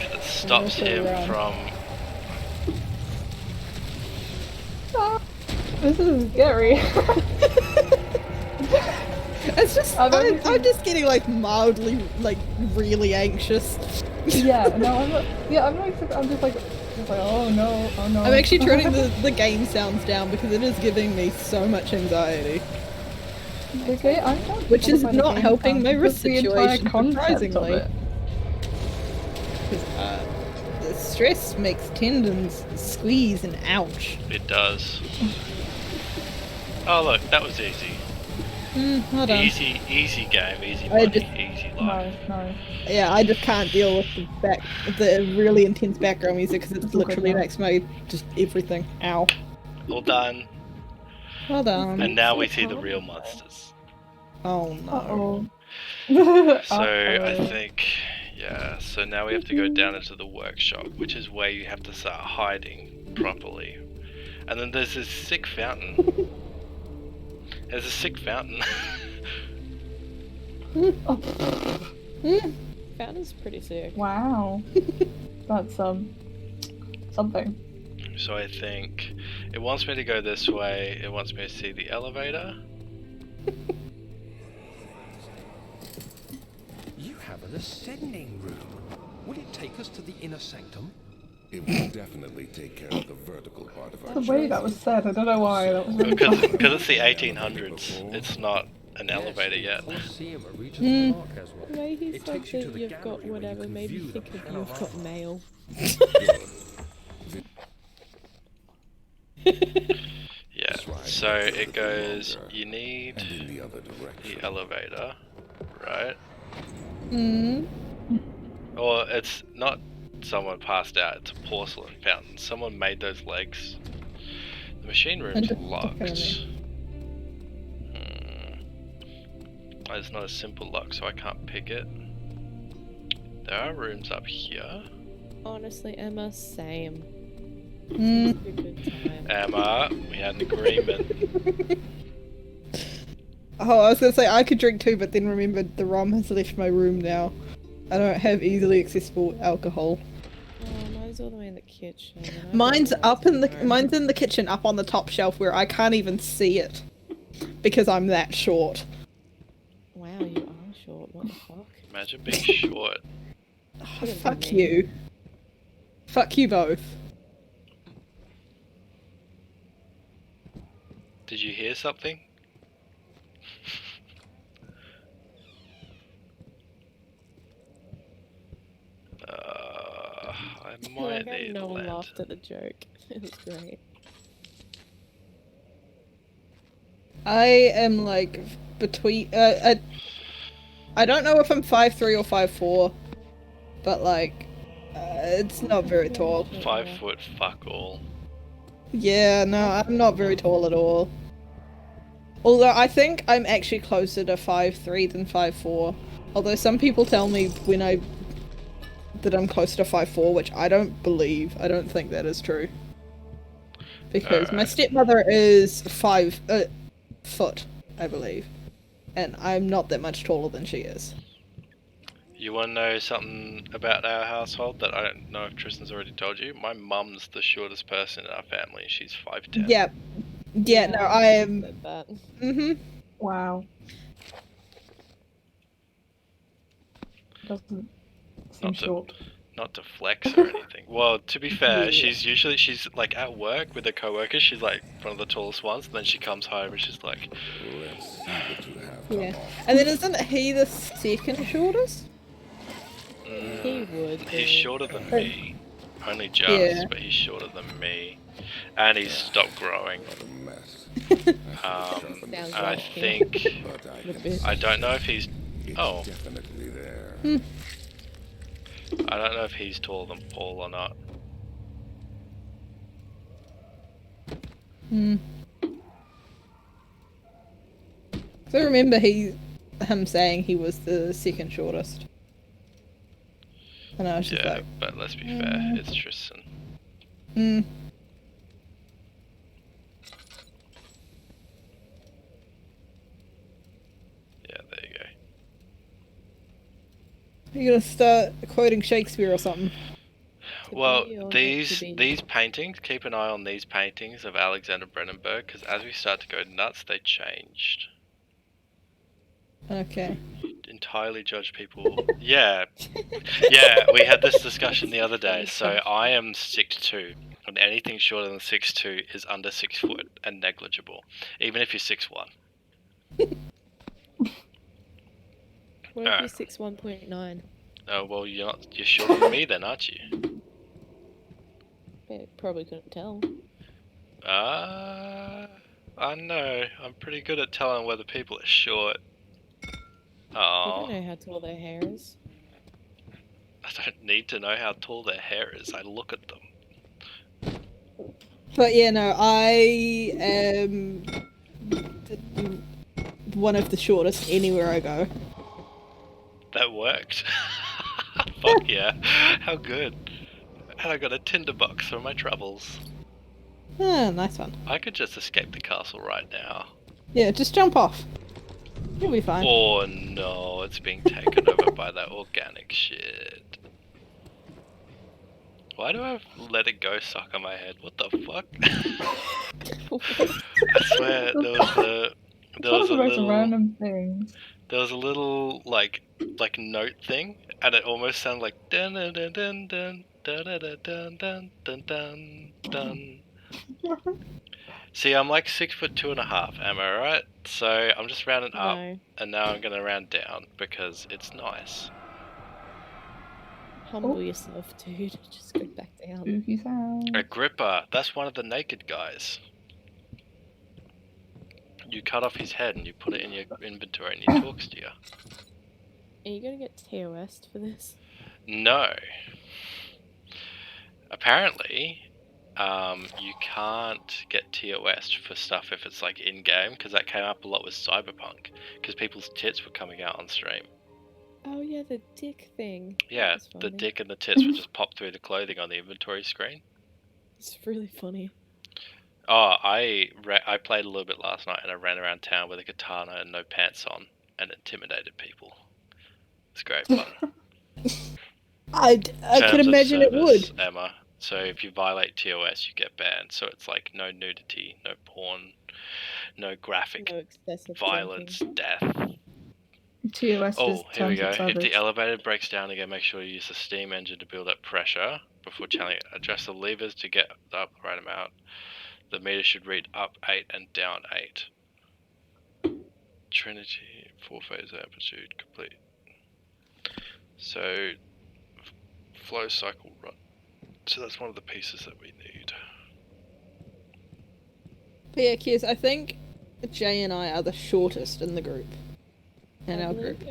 That stops him from... Ah, this is scary. It's just, I'm just getting like mildly, like really anxious. Yeah, no, I'm not. Yeah, I'm not. I'm just like, It's like, oh no, oh no. I'm actually turning the game sounds down because it is giving me so much anxiety. Okay, I'm not Which is bothered by the not game helping sound, my wrist just the entire situation, concept of surprisingly. it. Because the stress makes tendons squeeze and ouch. It does. Oh look, that was easy. Hold on. Easy game, easy I money, just- easy life. No. Yeah, I just can't deal with the really intense background music because it It's all good literally now. makes my just everything. Ow. All done. Hold on. And now we see the real monsters. Oh no. So I think, yeah, so now we have to go down into the workshop, which is where you have to start hiding properly. And then there's this sick fountain. There's a sick fountain. Fountain's pretty sick. Wow. That's something. So I think it wants me to go this way. It wants me to see the elevator. You have an ascending room. Will it take us to the inner sanctum? It will definitely take care of the vertical part of our The way that was said, I don't know why. That was really Because it's the 1800s. It's not an elevator yet. The way he said that you've got whatever made me think of you've got mail. Yeah, so it goes, you need the elevator, right? Or it's not someone passed out, it's a porcelain fountain. Someone made those legs. The machine room's locked. It's not a simple lock, so I can't pick it. There are rooms up here. Honestly, Emma, same. Emma, we had an agreement. Oh, I was gonna say I could drink too, but then remembered the rum has left my room now. I don't have easily accessible alcohol. Oh, mine's all the way in the kitchen. Mine's in the kitchen, up on the top shelf where I can't even see it because I'm that short. Wow, you are short. What the fuck? Imagine being short. Oh, fuck you. Fuck you both. Did you hear something? I might Like, need no a one lantern. laughed at the joke. It was great. I am like between I don't know if I'm 5'3" or 5'4", but like it's not very tall. 5 foot fuck all. Yeah, no, I'm not very tall at all. Although I think I'm actually closer to 5'3" than 5'4". Although some people tell me that I'm closer to 5'4", which I don't believe. I don't think that is true. Because my stepmother is 5 foot, I believe. And I'm not that much taller than she is. You want to know something about our household that I don't know if Tristan's already told you? My mum's the shortest person in our family. She's 5'10". Yeah. Yeah, no, I am... Mm-hmm. Wow. Doesn't seem short. Not to flex or anything. Well, to be fair, she's like at work with her co-workers. She's like one of the tallest ones. And then she comes home and she's like, Yeah. And then isn't he the second shortest? He would. He's shorter than me. Only just, Yeah. but he's shorter than me. And he's stopped growing. And I think... I don't know if he's... Oh. I don't know if he's taller than Paul or not. So I remember him saying he was the second shortest. And I was just Yeah, like... but let's be fair, it's Tristan. Yeah, there you go. You're gonna start quoting Shakespeare or something. Well, these paintings, keep an eye on these paintings of Alexander Brennenberg, because as we start to go nuts, they changed. Okay. entirely judge people. Yeah, we had this discussion the other day. So I am 6'2", and anything shorter than 6'2" is under 6 foot and negligible, even if you're 6'1". What if you're 6'1.9"? Oh well, you're shorter than me then, aren't you? Yeah, probably couldn't tell. I know. I'm pretty good at telling whether people are short. You Oh. don't know how tall their hair is. I don't need to know how tall their hair is. I look at them. But yeah, no, I am one of the shortest anywhere I go. That worked. Fuck yeah. How good. And I got a tinderbox for my troubles. Ah, nice one. I could just escape the castle right now. Yeah, just jump off. You'll be fine. Oh no, it's being taken over by that organic shit. Why do I let it go stuck on my head? What the fuck? I swear, there was a little random things. There was a little like note thing, and it almost sounded like dun dun dun dun dun dun dun dun dun dun dun dun. See, I'm like 6'2.5", am I right? So I'm just rounding up, and now I'm gonna round down because it's nice. Humble yourself, dude. Just go back down. Spooky sound. Agrippa, that's one of the naked guys. You cut off his head and you put it in your inventory and he talks to you. Are you gonna get TOS'd for this? No. Apparently, you can't get TOS'd for stuff if it's like in-game, because that came up a lot with Cyberpunk, because people's tits were coming out on stream. Oh yeah, the dick thing. Yeah, the dick and the tits would just pop through the clothing on the inventory screen. It's really funny. Oh, I played a little bit last night and I ran around town with a katana and no pants on and intimidated people. It's great fun. I could imagine it would. Emma. So if you violate TOS, you get banned. So it's like no nudity, no porn, no graphic violence, death. TOS Oh, here we go. turns If the elevator breaks down again, make sure you use the steam engine to build up pressure before channeling it. Adjust the levers to get up the right amount. The meter should read up 8 and down 8. Trinity, 4-phase amplitude, complete. So, flow cycle run. So that's one of the pieces that we need. But yeah, Kiers, I think Jay and I are the shortest in the group. In our group.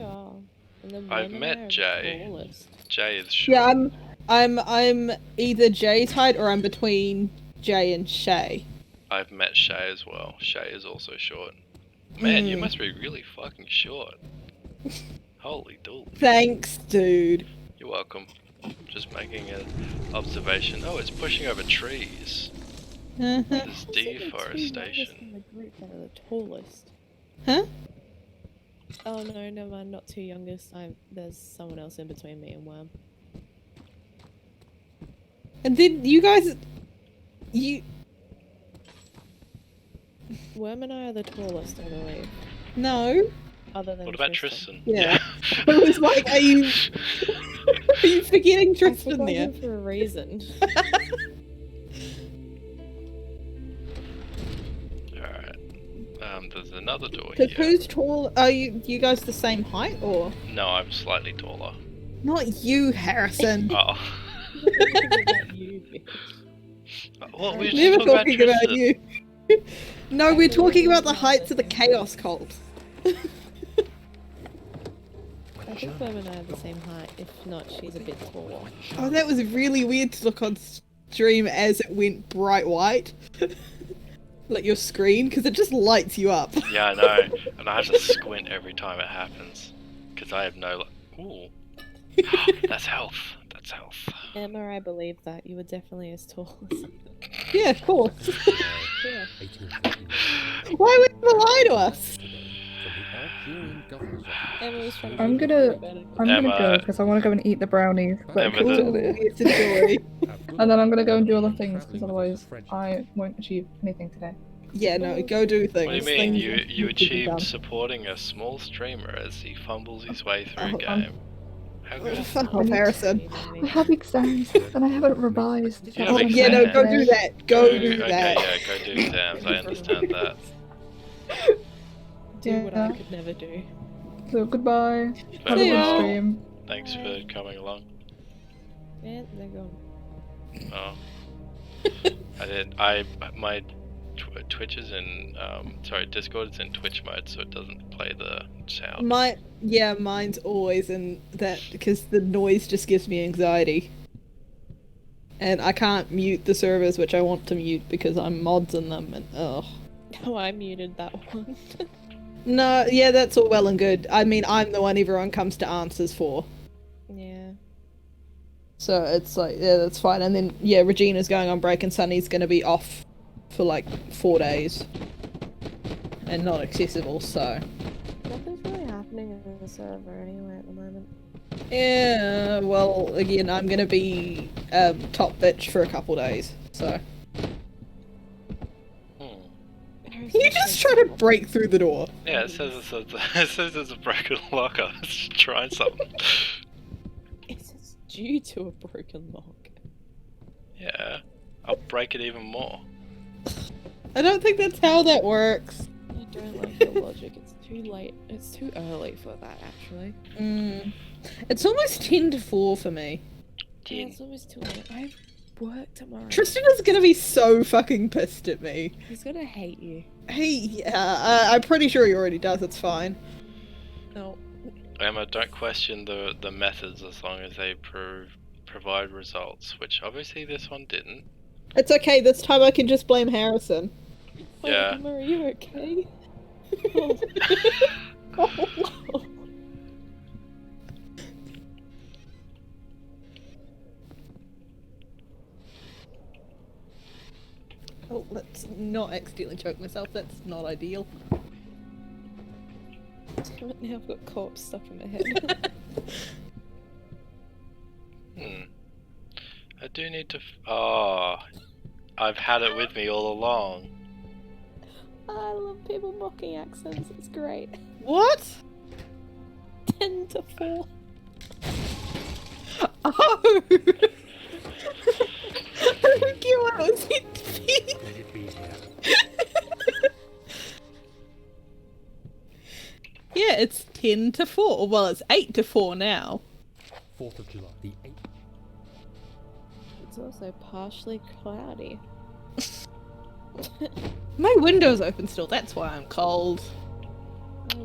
I've met Jay. Jay is short. Yeah, I'm either Jay's height or I'm between Jay and Shay. I've met Shay as well. Shay is also short. Man, you must be really fucking short. Holy dooly. Thanks, dude. You're welcome. Just making an observation. Oh, it's pushing over trees. There's deforestation. The group that are the tallest. Huh? Oh no, never mind. Not two youngest. There's someone else in between me and Worm. And then you guys, Worm and I are the tallest, I believe. No. Other than what about Tristan? Yeah. I was like, are you forgetting Tristan there? For a reason. Alright. There's another door Because here. who's tall? Are you guys the same height or? No, I'm slightly taller. Not you, Harrison. Oh. Well, we're Never just talking talking about Tristan. you. No, we're talking about the heights of the Chaos Cult. I think Worm and I are the same height. If not, she's a bit taller. Oh, that was really weird to look on stream as it went bright white. Like your screen, because it just lights you up. Yeah, I know. And I have to squint every time it happens. Because I have no... Ooh. That's health. That's health. Emma, I believe that. You were definitely as tall as... Yeah, of course. Yeah. Why would you lie to us? Emma was trying to I'm gonna go because I want to go and eat the brownies. But Emma, It's a joy. and then I'm gonna go and do other things because otherwise I won't achieve anything today. Yeah, no, go do things. What do you mean? Things You need to be done. achieved supporting a small streamer as he fumbles his way through a Oh, game. How good? Fuck off, Harrison. I have exams and I haven't revised. You have Yeah, no, go exams. do that. Go do Okay, that. yeah, go do exams. I understand that. Do what I could never do. So goodbye. Have a See good ya. stream. Thanks for coming along. Yeah, they're gone. Oh. My Twitch is in, sorry, Discord is in Twitch mode, so it doesn't play the sound. Mine's always in that because the noise just gives me anxiety. And I can't mute the servers, which I want to mute because I'm mods in them, and ugh. Oh, I muted that one. No, yeah, that's all well and good. I mean, I'm the one everyone comes to answers for. Yeah. So it's like, yeah, that's fine. And then, yeah, Regina's going on break and Sunny's gonna be off for like 4 days. And not accessible, so. Nothing's really happening in the server anyway at the moment. Yeah, well, again, I'm gonna be top bitch for a couple days, so. You just try to break through the door. Yeah, it says it's a broken lock. I was just trying something. It's due to a broken lock. Yeah, I'll break it even more. I don't think that's how that works. I don't like your logic. It's too late. It's too early for that, actually. It's almost 10 to 4 for me. Yeah, it's almost too late. I have work tomorrow. Tristan is gonna be so fucking pissed at me. He's gonna hate you. I'm pretty sure he already does, it's fine. No. Emma, don't question the methods as long as they provide results, which obviously this one didn't. It's okay, this time I can just blame Harrison. Yeah. Emma, are you okay? Oh, let's not accidentally choke myself, that's not ideal. Damn it, now I've got corpse stuck in my head. I do need to. Oh, I've had it with me all along. I love people mocking accents, it's great. What? 10 to 4. Oh! I think you was meant to be. Let it be here. Yeah, it's 10 to 4. Well, it's 8 to 4 now. 4th of July, the 8th. It's also partially cloudy. My window's open still, that's why I'm cold.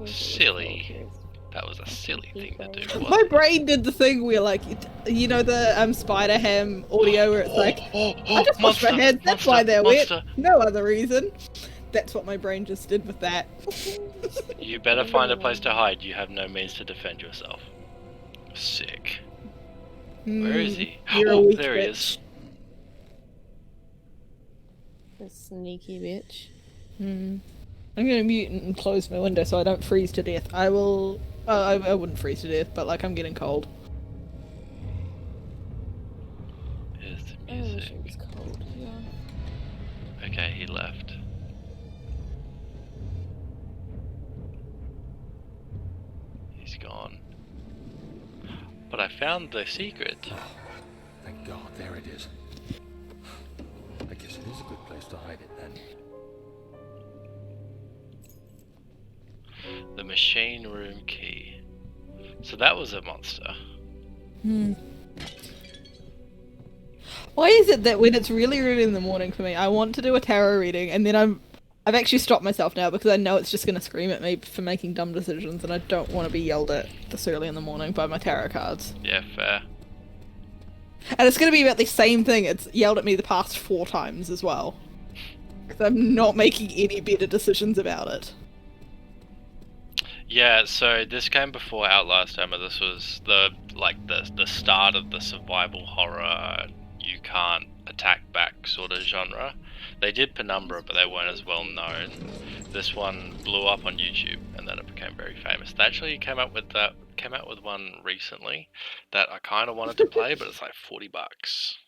Silly. That was a silly thing to do. My brain did the thing where, like, you know the Spider Ham audio where it's like, I just washed my hands, that's why they're wet. No other reason. That's what my brain just did with that. You better find a place to hide. You have no means to defend yourself. Sick. Where is he? You're a Oh, weak there he bitch. is. The sneaky bitch. I'm gonna mute and close my window so I don't freeze to death. I will. I wouldn't freeze to death, but like I'm getting cold. Here's the I wish music. it was cold, yeah. Okay, he left. He's gone. But I found the secret. Thank God, there it is. I guess it is a good place to hide it then. The machine room key. So that was a monster. Why is it that when it's really early in the morning for me, I want to do a tarot reading, and then I've actually stopped myself now because I know it's just gonna scream at me for making dumb decisions, and I don't want to be yelled at this early in the morning by my tarot cards. Yeah, fair. And it's gonna be about the same thing. It's yelled at me the past 4 times as well. Because I'm not making any better decisions about it. Yeah, so this came before Outlast, Emma. This was the start of the survival horror, you can't attack back sort of genre. They did Penumbra, but they weren't as well known. This one blew up on YouTube, and then it became very famous. They actually came out with one recently that I kind of wanted to play, but it's like $40.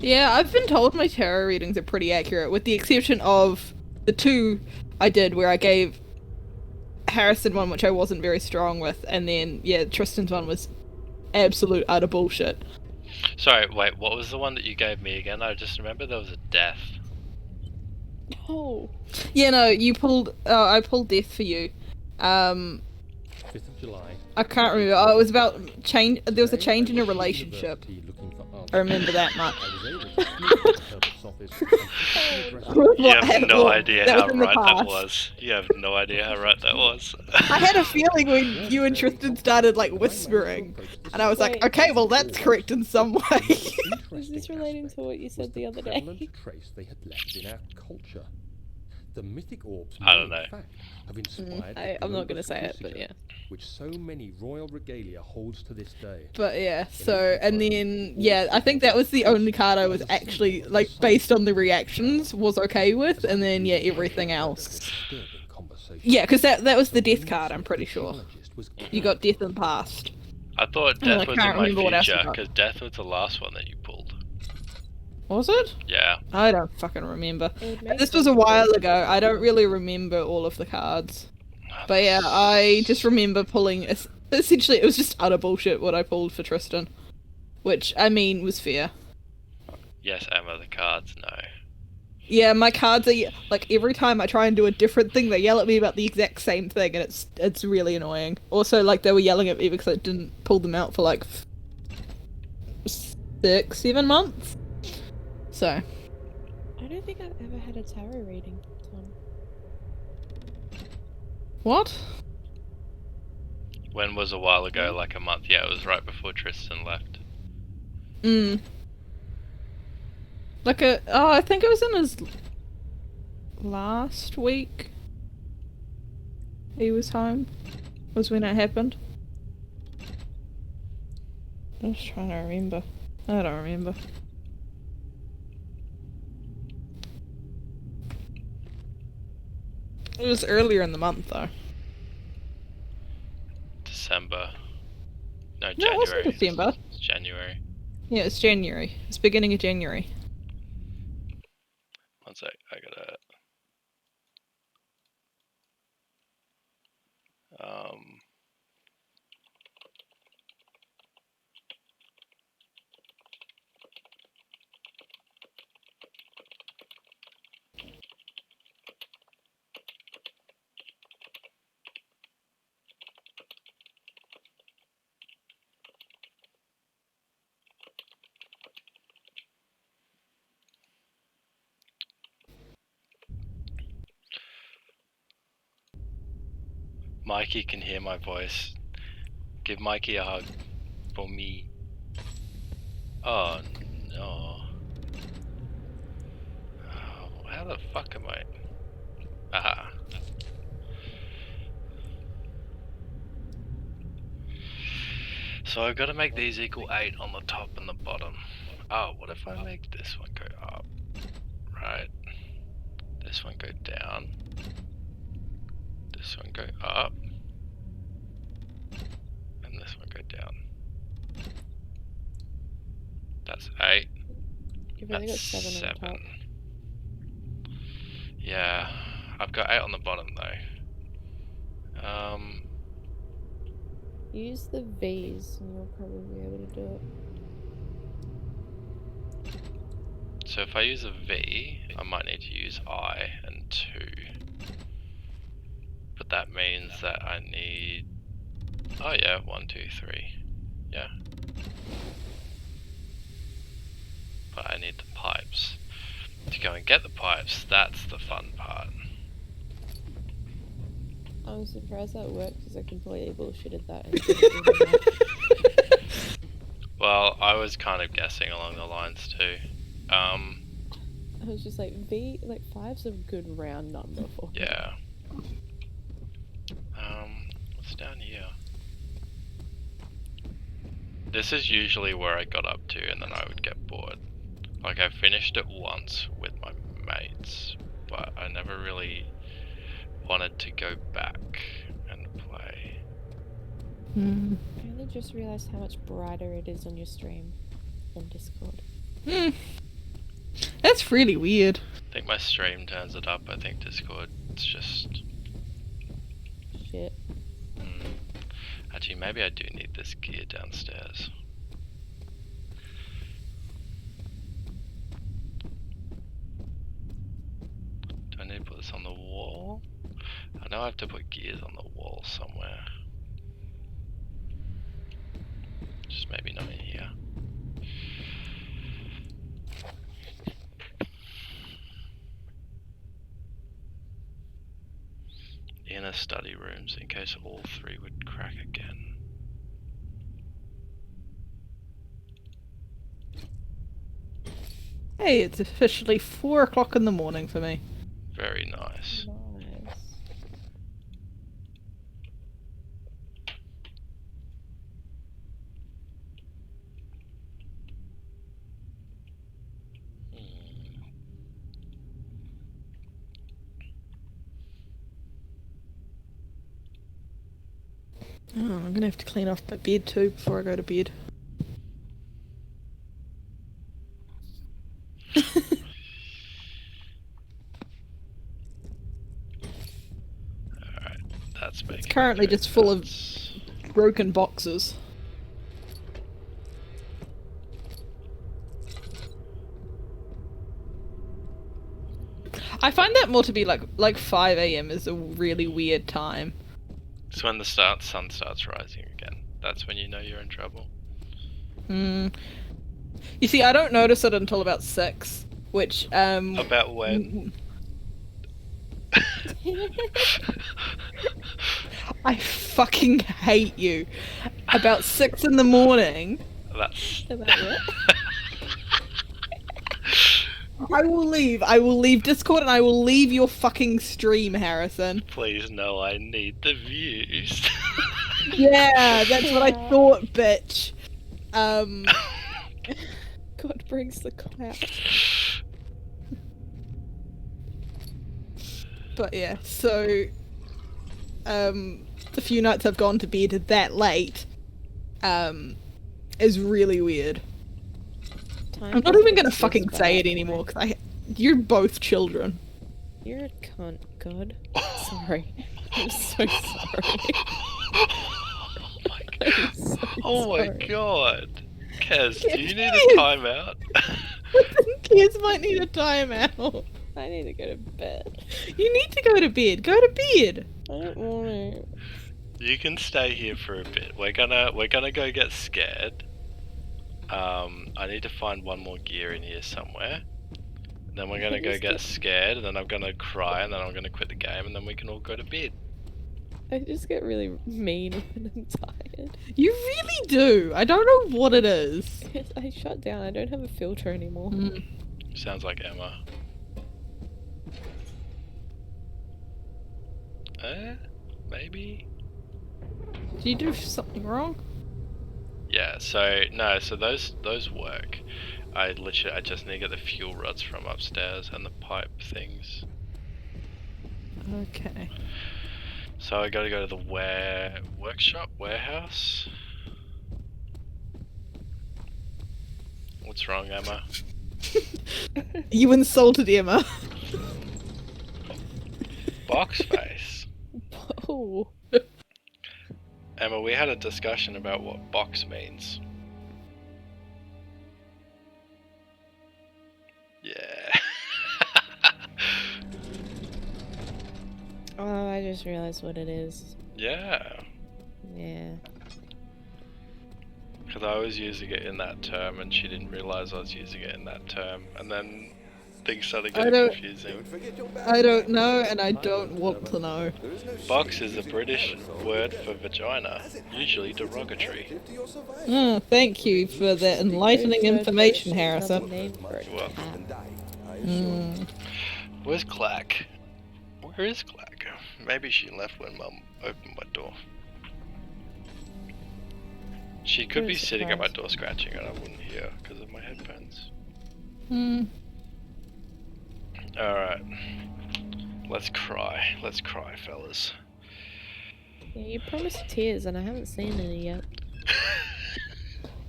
Yeah, I've been told my tarot readings are pretty accurate, with the exception of the 2 I did where I gave Harrison one which I wasn't very strong with, and then, yeah, Tristan's one was absolute utter bullshit. Sorry, wait, what was the one that you gave me again? I just remember there was a death. Oh. Yeah, no, you pulled, I pulled death for you. 5th of July. I can't remember. Oh, it was about change. There was a change in a relationship. I remember that much. You have no idea how right that was. You have no idea how right that was. I had a feeling when you and Tristan started like whispering, and I was like, Wait. okay, well that's correct in some way. Is this relating to what you said the other day? Trace they had left in our culture. The mythic orbs I don't know. in fact, have inspired I'm not gonna say it, but yeah. which so many royal regalia holds to this day. But yeah, so, and then, yeah, I think that was the only card I was actually, like, based on the reactions, was okay with, and then, yeah, everything else. Yeah, because that was the death card, I'm pretty sure. You got death in the past. I thought Oh, I death was can't in my remember what else you future, got. because death was the last one that you pulled. Was it? Yeah. I don't fucking remember. It would make This was a while ago. I don't really remember all of the cards. But yeah, I just remember pulling... Essentially, it was just utter bullshit what I pulled for Tristan. Which, I mean, was fair. Yes, Emma, the cards, no. Yeah, my cards are... Like, every time I try and do a different thing, they yell at me about the exact same thing, and it's really annoying. Also, like, they were yelling at me because I didn't pull them out for, like, 6, 7 months. So... I don't think I've ever had a tarot reading, Tom. What? When was a while ago? Like a month? Yeah, it was right before Tristan left. Like I think it was in his last week. He was home. Was when it happened. I'm just trying to remember. I don't remember. It was earlier in the month though. December. No, No, January. it wasn't December. It's January. Yeah, it's January. It's beginning of January. One sec, I gotta... Mikey can hear my voice. Give Mikey a hug. For me. Oh no. Oh, how the fuck am I? Aha. So I've got to make these equal 8 on the top and the bottom. Oh, what if I make this one go up? Right. This one go down. This one go up. And this one go down. That's 8. You've only got That's 7 on the top. Yeah, I've got 8 on the bottom though. Use the V's and you'll probably be able to do it. So if I use a V, I might need to use I and 2. But that means that I need... Oh yeah, 1, 2, 3. Yeah. But I need the pipes. To go and get the pipes, that's the fun part. I'm surprised that worked because I completely bullshitted that. Well, I was kind of guessing along the lines too. I was just like, V, like 5's a good round number for me. Yeah. What's down here? This is usually where I got up to and then I would get bored. Like I finished it once with my mates, but I never really wanted to go back and play. I only just realised how much brighter it is on your stream than Discord. That's really weird. I think my stream turns it up. I think Discord, it's just... Shit. Actually, maybe I do need this gear downstairs. Do I need to put this on the wall? I know I have to put gears on the wall somewhere. Just maybe not in here. Inner study rooms in case all three would crack again. Hey, it's officially 4 o'clock in the morning for me. Very nice. Nice. Oh, I'm gonna have to clean off my bed too before I go to bed. Alright, that's making It's currently just full of broken boxes. I find that more to be like 5 AM is a really weird time. It's when the sun starts rising again. That's when you know you're in trouble. You see, I don't notice it until about 6, which About when? I fucking hate you. About 6 in the morning. That's... About what? I will leave Discord and I will leave your fucking stream, Harrison. Please no, I need the views. Yeah, that's what I thought, bitch. God brings the clout. But yeah, so the few nights I've gone to bed that late is really weird. I'm not even gonna fucking say it anymore because you're both children. You're a cunt, God. Sorry. I'm so sorry. Oh my god. Kez, do you need a timeout? Kids might need a timeout. I need to go to bed. You need to go to bed. Go to bed. I don't want to. You can stay here for a bit. We're gonna go get scared. I need to find one more gear in here somewhere. Then we're gonna go get scared, and then I'm gonna cry, and then I'm gonna quit the game, and then we can all go to bed. I just get really mean when I'm tired. You really do. I don't know what it is. I shut down. I don't have a filter anymore. Sounds like Emma. Maybe? Did you do something wrong? Yeah, so those work. I just need to get the fuel rods from upstairs and the pipe things. Okay. So I gotta go to the warehouse. What's wrong, Emma? You insulted Emma. Box face. Oh. Emma, we had a discussion about what box means. Yeah. Oh, I just realized what it is. Yeah. Yeah. Because I was using it in that term and she didn't realise I was using it in that term. And then things started getting confusing. I don't know and I don't want to know. Box is a British word for vagina, usually derogatory. Thank you for that enlightening information, Harrison. Where's Clack? Where is Clack? Maybe she left when Mum opened my door. She could be sitting at my door scratching and I wouldn't hear because of my headphones. Alright. Let's cry. Let's cry, fellas. Yeah, you promised tears and I haven't seen any yet.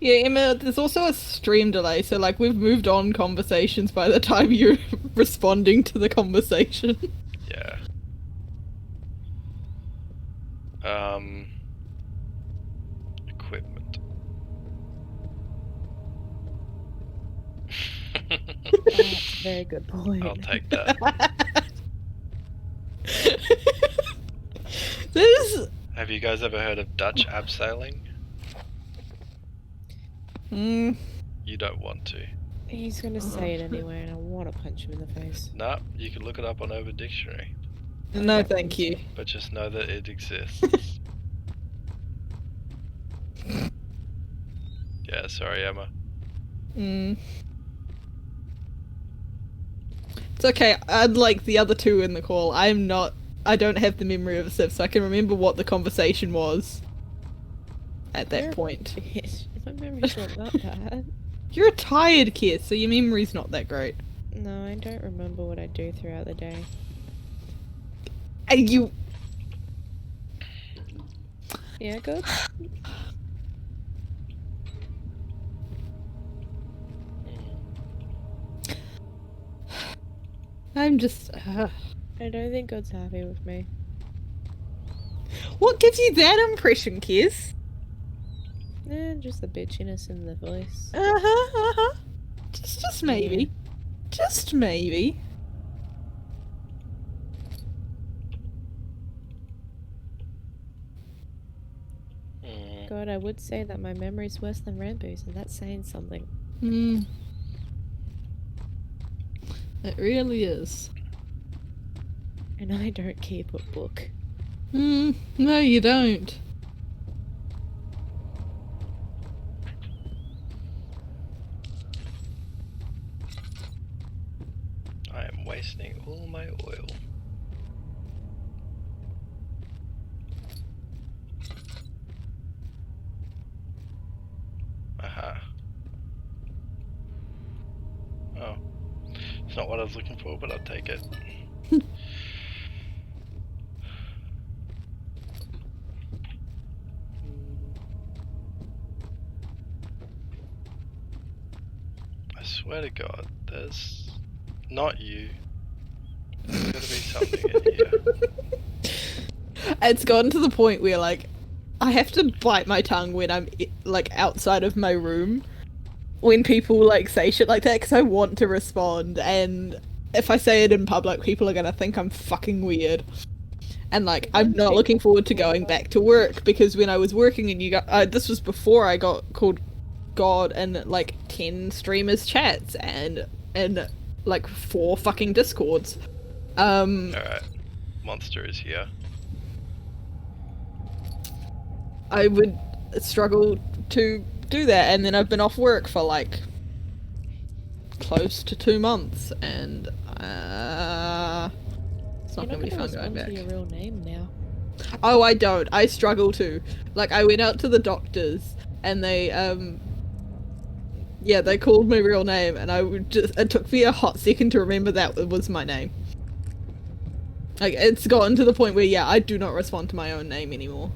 Yeah, Emma, there's also a stream delay, so like we've moved on conversations by the time you're responding to the conversation. Yeah. Equipment. That's a very good point. I'll take that. There's... Have you guys ever heard of Dutch abseiling? You don't want to. He's gonna say it anyway, and I want to punch him in the face. Nah, you can look it up on Urban Dictionary. No, thank you. But just know that it exists. Yeah, sorry, Emma. It's okay, unlike the other two in the call, I don't have the memory of a Civ, so I can remember what the conversation was at that point. Bitch. My memory's not that bad. You're a tired kid, so your memory's not that great. No, I don't remember what I do throughout the day. And you... Yeah, good? I'm just... I don't think God's happy with me. What gives you that impression, Kiz? Just the bitchiness in the voice. Just maybe. Yeah. Just maybe. God, I would say that my memory's worse than Rambo's, and that's saying something. It really is. And I don't keep a book. No, you don't. I am wasting all my oil. Aha. Oh. It's not what I was looking for, but I'll take it. I swear to God, there's not you. There's gotta be something in here. It's gotten to the point where, like, I have to bite my tongue when I'm, like, outside of my room when people, like, say shit like that, because I want to respond, and if I say it in public, people are gonna think I'm fucking weird. And, like, I'm not looking forward to going back to work, because when I was working and you got, this was before I got called God in, like, 10 streamers chats, and like, 4 fucking discords. Alright. Monster is here. I would struggle to do that, and then I've been off work for like close to 2 months, and it's not gonna be fun going back. To your real name now. Oh, I don't. I struggle to. Like, I went out to the doctors, and they yeah, they called my real name, and it took me a hot second to remember that was my name. Like, it's gotten to the point where, yeah, I do not respond to my own name anymore.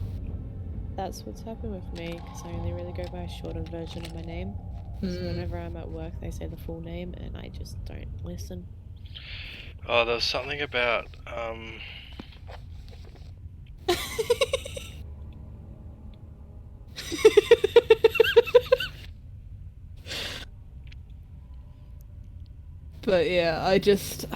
That's what's happened with me, because I only really go by a shortened version of my name. So whenever I'm at work, they say the full name, and I just don't listen. Oh, there was something about, But yeah, I just...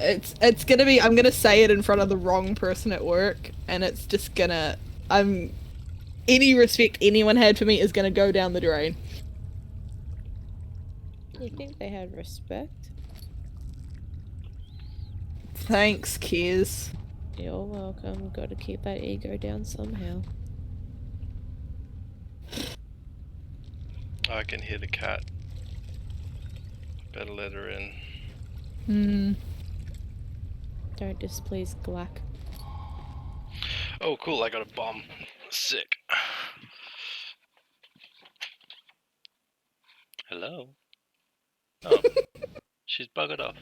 It's gonna be... I'm gonna say it in front of the wrong person at work, and it's just gonna... Any respect anyone had for me is gonna go down the drain. You think they had respect? Thanks, Kiz. You're welcome. Gotta keep that ego down somehow. I can hear the cat. Better let her in. Don't displease Glack. Oh, cool, I got a bomb. Sick. Hello? Oh, she's buggered off.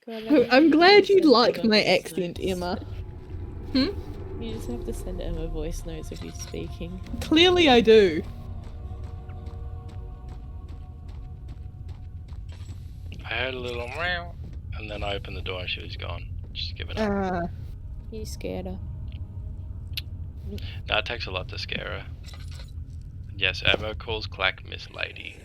God, I'm glad you send like Emma my voice accent, notes. Emma. You just have to send Emma voice notes of you speaking. Clearly I do. I heard a little meow, and then I opened the door and she was gone. Just giving up. You scared her. No, it takes a lot to scare her. Yes, Emma calls Clack Miss Lady.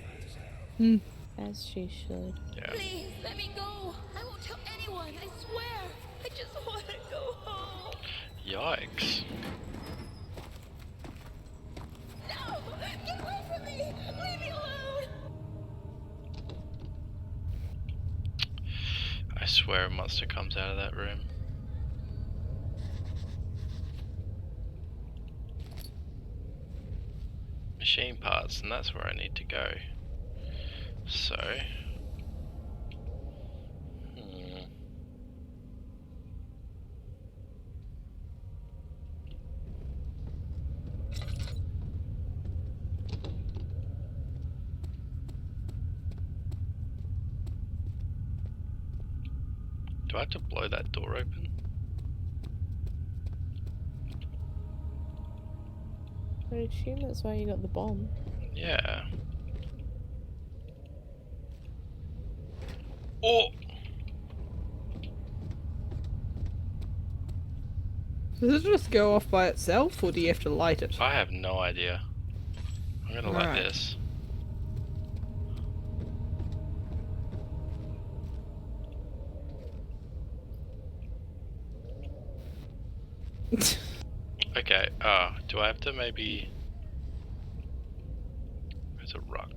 As she should. Yeah. Please, let me go. I won't tell anyone, I swear. I just want to go home. Yikes. No! Get away from me! Leave me alone! I swear a monster comes out of that room. Machine parts, and that's where I need to go. So... Do I have to blow that door open? I assume that's why you got the bomb. Yeah. Oh! Does it just go off by itself, or do you have to light it? I have no idea. I'm gonna light Alright. this. Okay, do I have to maybe... There's a rock.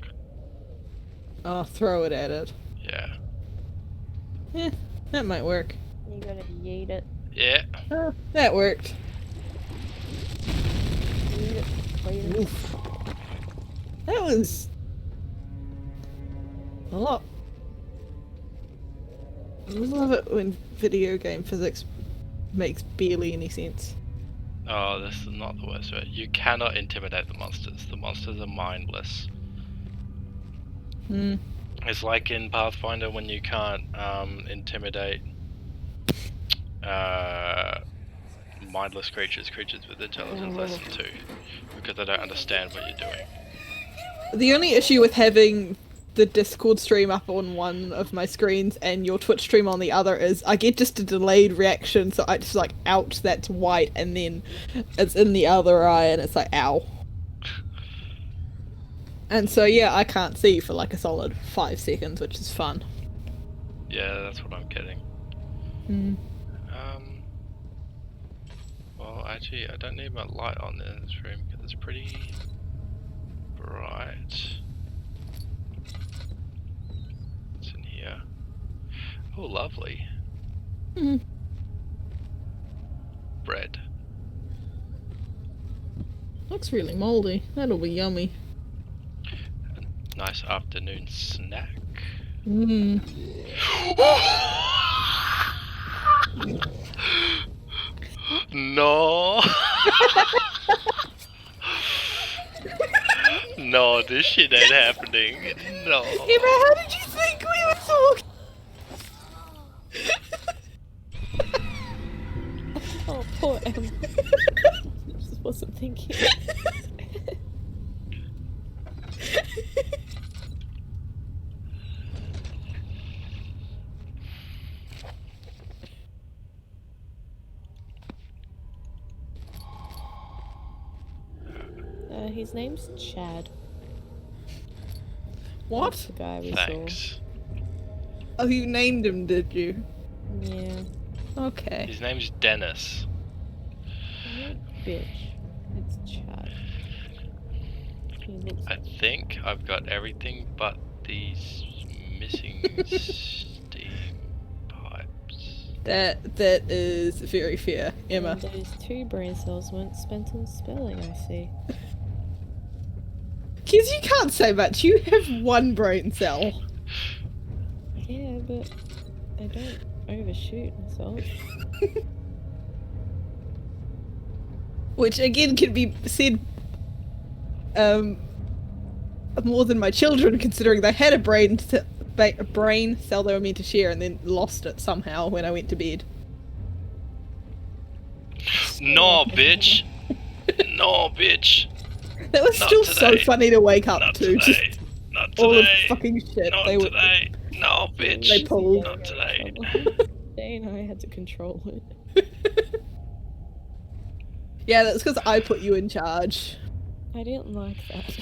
I'll throw it at it. Yeah. That might work. You gotta yeet it. Yeah. That worked. Yeet it. Yeet it. Oof. That was... a lot. I love it when video game physics makes barely any sense. Oh, this is not the worst of it. You cannot intimidate the monsters. The monsters are mindless. It's like in Pathfinder when you can't intimidate mindless creatures with intelligence less than 2, because they don't understand what you're doing. The only issue with having the Discord stream up on one of my screens and your Twitch stream on the other is I get just a delayed reaction, so I just like, ouch, that's white, and then it's in the other eye and it's like, ow. And so yeah, I can't see for like a solid 5 seconds, which is fun. Yeah, that's what I'm getting. Well, actually, I don't need my light on in this room because it's pretty bright. What's in here? Oh, lovely. Bread. Looks really moldy. That'll be yummy. Nice afternoon snack. No. No, this shit ain't happening. No. Emma, how did you think we were talking? Oh, poor Em. Just wasn't thinking. His name's Chad. What? That's the guy we Thanks. Oh, you named him, did you? saw. Yeah. Okay. His name's Dennis. You bitch. It's Chad. He looks I think I've got everything but these missing steam pipes. That is very fair, Emma. And those 2 brain cells weren't spent on spelling, I see. Kids, you can't say much. You have 1 brain cell. Yeah, but I don't overshoot myself. Which again can be said more than my children, considering they had a brain brain cell they were meant to share and then lost it somehow when I went to bed. No, bitch. No, bitch. That was Not still today. so funny to wake up Not to. today. Just Not all the today. fucking shit Not they were. today. No, bitch. They pulled. Not today. Day and I had to control it. Yeah, that's because I put you in charge. I didn't like that.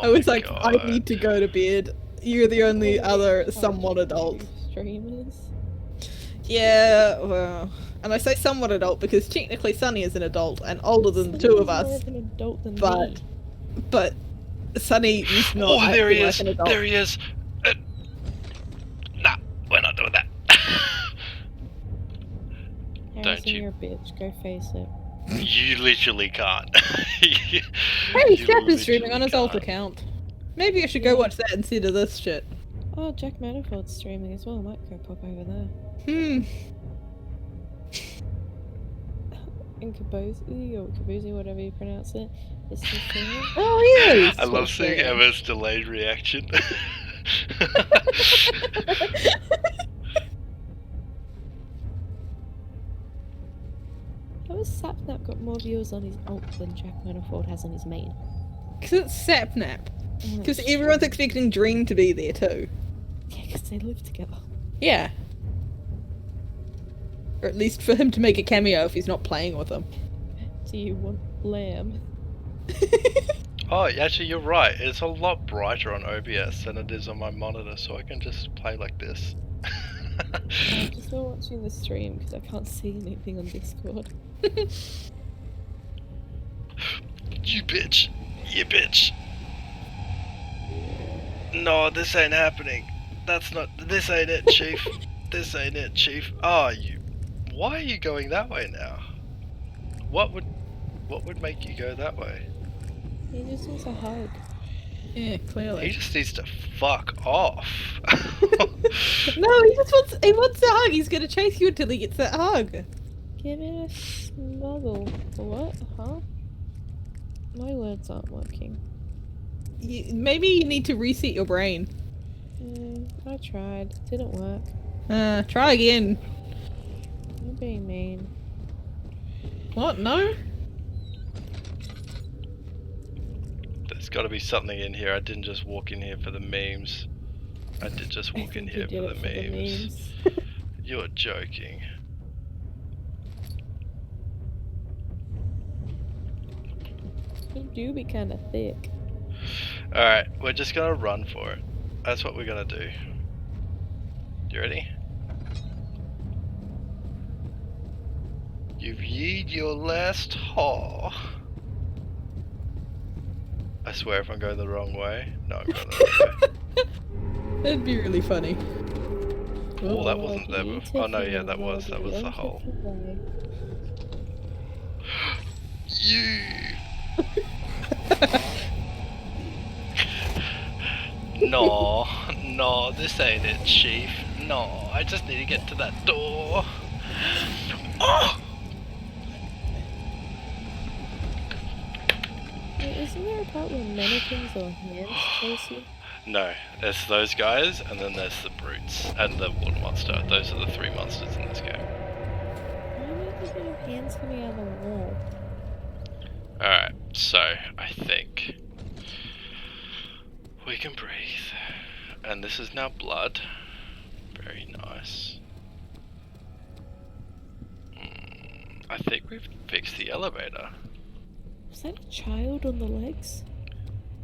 I was my like, God. I need to go to bed. You're the only other somewhat adult. Streamers. Yeah, well, and I say somewhat adult because technically Sunny is an adult and older than the two of Sunny's us. more of an adult than But, me. but Sunny is not Oh, there he acting is. like an adult. There he is. Nah, we're not doing that. Harrison, you- you're a bitch. Go face it. You literally can't. Hey, You Shep is streaming on literally his alt can't. account. Maybe I should go watch that instead of this shit. Oh, Jack Manifold's streaming as well. I might go pop over there. And Kabozi, or Kabuzi, whatever you pronounce it, is still streaming. Oh, yeah! I love seeing Emma's delayed reaction. How has Sapnap got more viewers on his alt than Jack Manifold has on his main? Because it's Sapnap. Oh, Because that's everyone's true. expecting Dream to be there too. Yeah, because they live together. Yeah. Or at least for him to make a cameo if he's not playing with them. Do you want lamb? Oh, actually, you're right. It's a lot brighter on OBS than it is on my monitor, so I can just play like this. I'm just not watching the stream because I can't see anything on Discord. You bitch. You bitch. No, this ain't happening. This ain't it, Chief. This ain't it, Chief. Oh, why are you going that way now? What would make you go that way? He just wants a hug. Yeah, clearly. He just needs to fuck off. No, he wants a hug. He's gonna chase you until he gets that hug. Give it a snuggle. What? Huh? My words aren't working. Maybe you need to reset your brain. I tried. Didn't work. Try again. You're being mean. What? No? There's got to be something in here. I didn't just walk in here for the memes. I did just walk in here for the memes. You're joking. You do be kind of thick. Alright, we're just gonna run for it. That's what we're gonna do. You ready? You've yeed your last haw. I swear if I'm going the wrong way. No, I'm going the right way. That'd be really funny. Oh, that wasn't there before. Oh no, yeah, that was the hole. You. No, this ain't it, Chief. No, I just need to get to that door. Oh! Wait, isn't there a part where mannequins or hands chase you? No, there's those guys, and then there's the brutes, and the water monster. Those are the three monsters in this game. Why am I thinking of hands coming out of the wall? Alright, so I think we can breathe. And this is now blood. Very nice. I think we've fixed the elevator. Was that a child on the legs?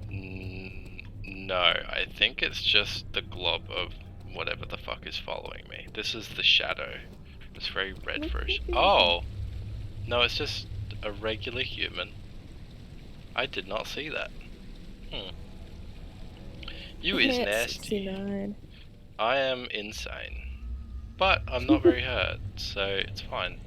No, I think it's just the glob of whatever the fuck is following me. This is the shadow. It's very red for a Oh! No, it's just a regular human. I did not see that. You is Yeah, nasty. 69. I am insane. But I'm not very hurt, so it's fine.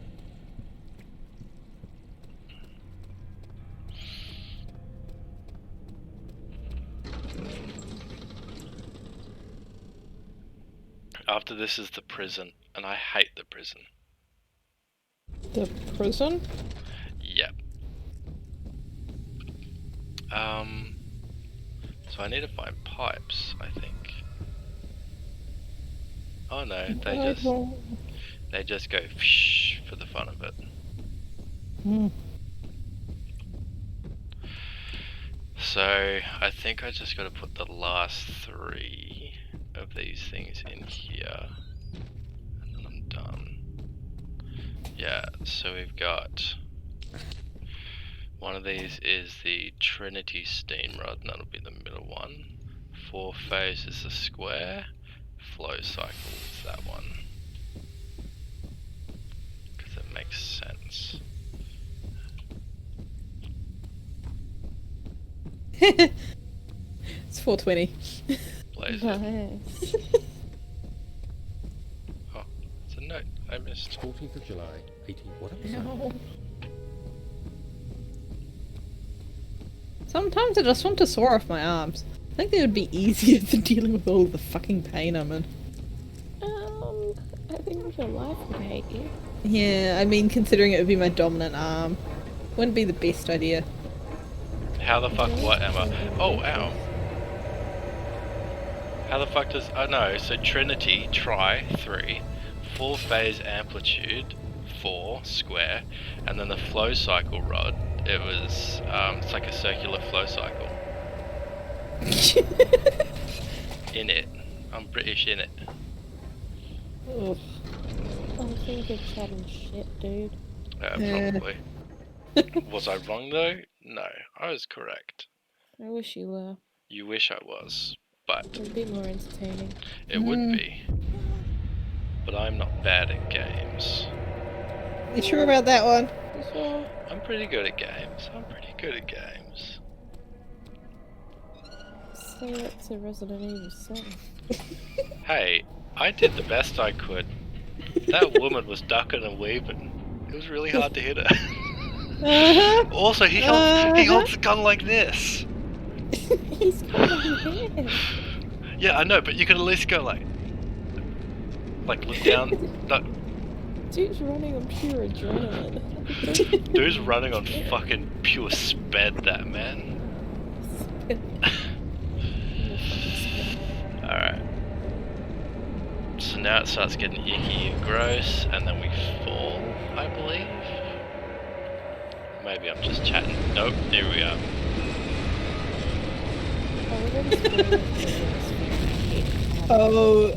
After this is the prison, and I hate the prison. The prison? Yep. So I need to find pipes, I think. Oh no, Oh. they just go for the fun of it. So I think I just got to put the last 3 of these things in here, and then I'm done. Yeah, so we've got one of these is the Trinity steam rod, and that'll be the middle one. 4-phase is the square. Flow cycle is that one, because it makes sense. It's 420. Blaze Nice. Oh, it's a note I missed. 14th of July, 18. What was No. Sometimes I just want to saw off my arms. I think they would be easier than dealing with all the fucking pain I'm in. I think your life would hate you. Yeah, I mean, considering it would be my dominant arm, wouldn't be the best idea. How the fuck what, Emma? Oh, ow. How the fuck does... Oh no, so Trinity, 3, 4-phase amplitude, 4, square, and then the flow cycle rod, it was, it's like a circular flow cycle. In it. I'm British in it. Ugh. I think you're chatting shit, dude. Probably. Was I wrong though? No, I was correct. I wish you were. You wish I was, but... It would be more entertaining. It would be. But I'm not bad at games. You sure about that one? You sure? I'm pretty good at games. Say that to Resident Evil 7. Hey, I did the best I could. That woman was ducking and weaving. It was really hard to hit her. Also, he holds the gun like this. He's got a hand. Yeah, I know, but you could at least go like look down. Dude's running on pure adrenaline. Dude's running on fucking pure sped, that man. Alright. So now it starts getting icky and gross, and then we fall, I believe. Maybe I'm just chatting. Nope, there we are. Oh,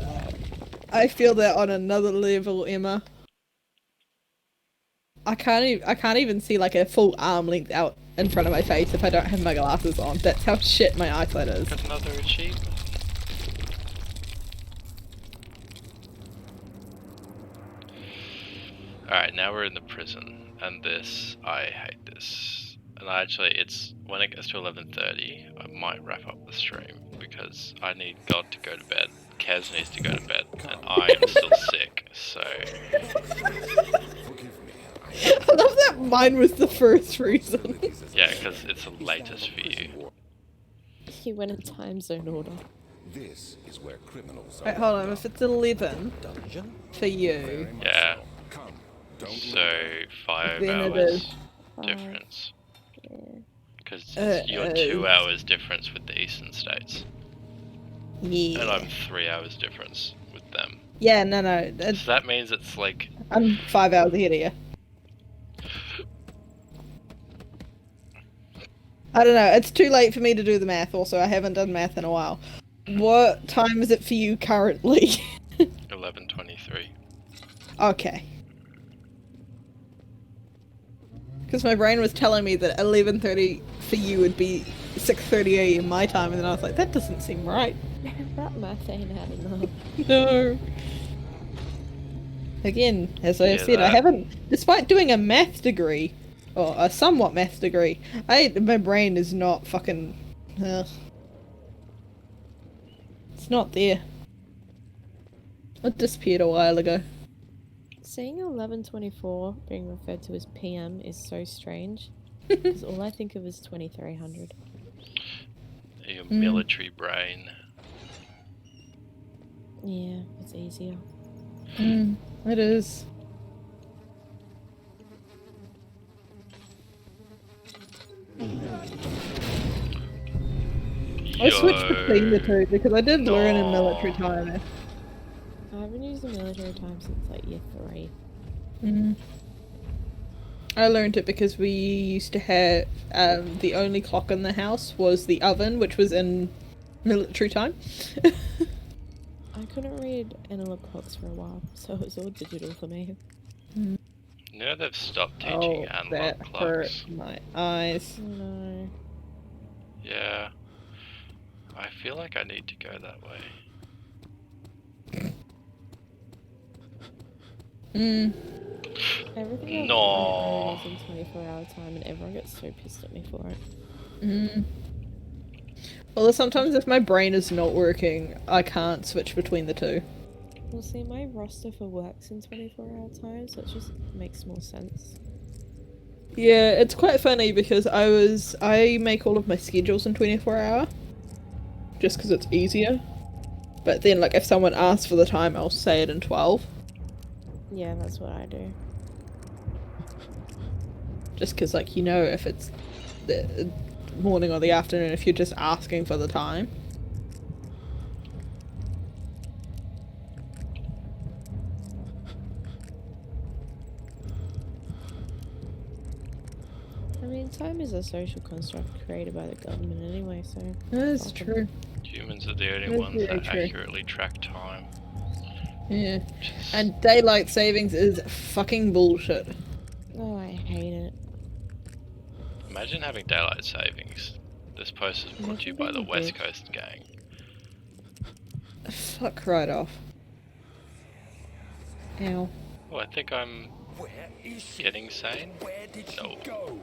I feel that on another level, Emma. I can't even see like a full arm length out in front of my face if I don't have my glasses on. That's how shit my eyesight is. Got another achievement. Alright, now we're in the prison, and this, I hate this. And actually, it's, when it gets to 11:30, I might wrap up the stream, because I need God to go to bed, Kaz needs to go to bed, and I am still sick, so... I love that mine was the first reason. Yeah, because it's the latest for you. He went in time zone order. This is where criminals Wait, hold on, if it's 11 for you... Yeah. So, 5 Then it hours is. difference. Yeah. Because you're 2 hours difference with the eastern states. Yeah. And I'm 3 hours difference with them. Yeah, no. So that means it's like... I'm 5 hours ahead of you. I don't know, it's too late for me to do the math also, I haven't done math in a while. What time is it for you currently? 11:23. Okay. Because my brain was telling me that 11:30 for you would be 6:30 AM my time, and then I was like, that doesn't seem right. That math ain't adding up. No. Again, as I Yeah, said, I that- haven't, despite doing a math degree, or a somewhat math degree, my brain is not fucking, it's not there. It disappeared a while ago. Seeing 11:24 being referred to as PM is so strange. Because all I think of is 2300. Your military brain. Yeah, it's easier. It is. I switched between the two because I did learn in military time. I haven't used the military time since like year 3. I learned it because we used to have the only clock in the house was the oven, which was in military time. I couldn't read analog clocks for a while, so it was all digital for me. You know they've stopped teaching Oh, analog that hurt clocks. my eyes. No. Yeah. I feel like I need to go that way. Everything I've No. own is in 24-hour time, and everyone gets so pissed at me for it. Well, sometimes if my brain is not working, I can't switch between the two. Well, see, my roster for work's in 24-hour time, so it just makes more sense. Yeah, it's quite funny because I make all of my schedules in 24-hour. Just because it's easier. But then, like, if someone asks for the time, I'll say it in 12. Yeah, that's what I do. Just because, like, you know if it's the morning or the afternoon if you're just asking for the time. I mean, time is a social construct created by the government anyway, so... That's true. Humans are the only That's ones very that true. accurately track time. Yeah. And daylight savings is fucking bullshit. Oh, I hate it. Imagine having daylight savings. This post is brought to you by the West Coast gang. Fuck right off. Ow. Oh, I think I'm getting sane. Where did she No. go?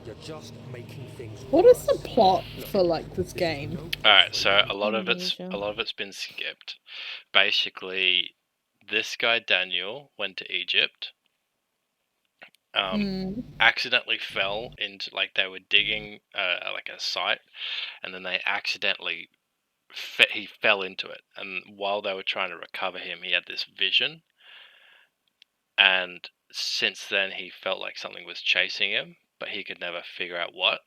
You're just making things What is the plot for, like, this game? Alright, so a lot of Amnesia. it's been skipped. Basically, this guy Daniel went to Egypt. Accidentally fell into, like, they were digging like a site, and then they accidentally he fell into it, and while they were trying to recover him, he had this vision, and since then he felt like something was chasing him, but he could never figure out what.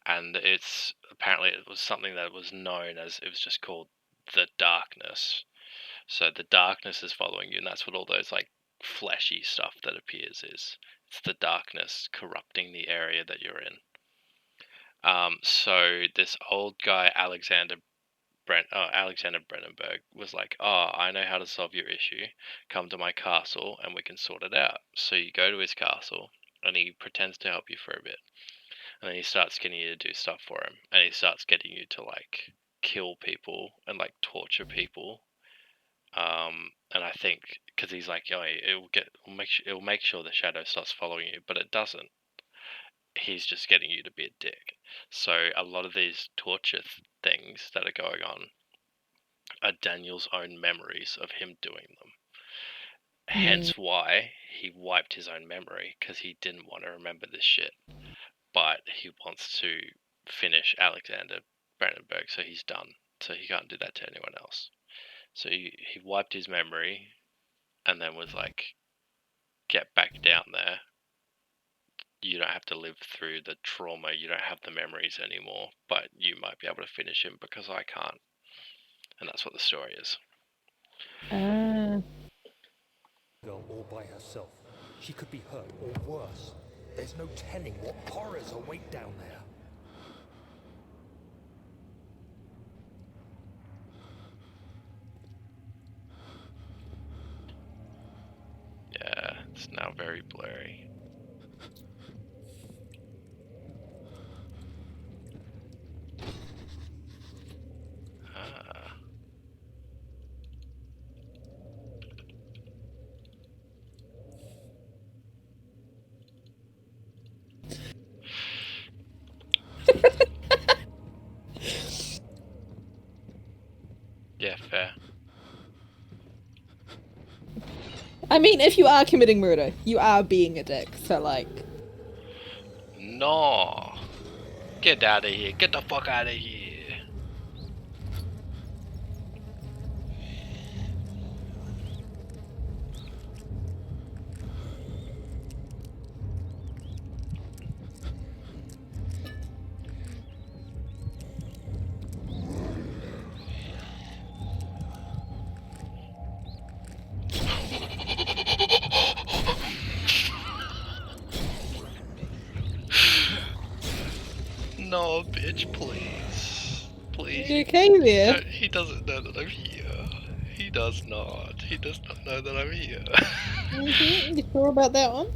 And it's apparently it was something that was known as, it was just called the darkness. So the darkness is following you, and that's what all those like fleshy stuff that appears is. It's the darkness corrupting the area that you're in. So this old guy Alexander Brennenberg was like, "Oh, I know how to solve your issue. Come to my castle and we can sort it out." So you go to his castle, and he pretends to help you for a bit. And then he starts getting you to do stuff for him, and he starts getting you to like kill people and like torture people. And I think because he's like, "Oh, it'll make sure the shadow starts following you," but it doesn't. He's just getting you to be a dick. So a lot of these torture things that are going on are Daniel's own memories of him doing them. Hence why he wiped his own memory, because he didn't want to remember this shit. But he wants to finish Alexander Brennenberg, so he's done. So he can't do that to anyone else. So he wiped his memory, and then was like, "Get back down there. You don't have to live through the trauma. You don't have the memories anymore, but you might be able to finish him because I can't." And that's what the story is. Girl all by herself. She could be hurt or worse. There's no telling what horrors await down there. Yeah, it's now very blurry. Ah. Yeah, fair. I mean, if you are committing murder, you are being a dick, so like... No! Get out of here! Get the fuck out of here! No, bitch, please. Please. You okay there? No, he doesn't know that I'm here. He does not. He does not know that I'm here. You sure about that one?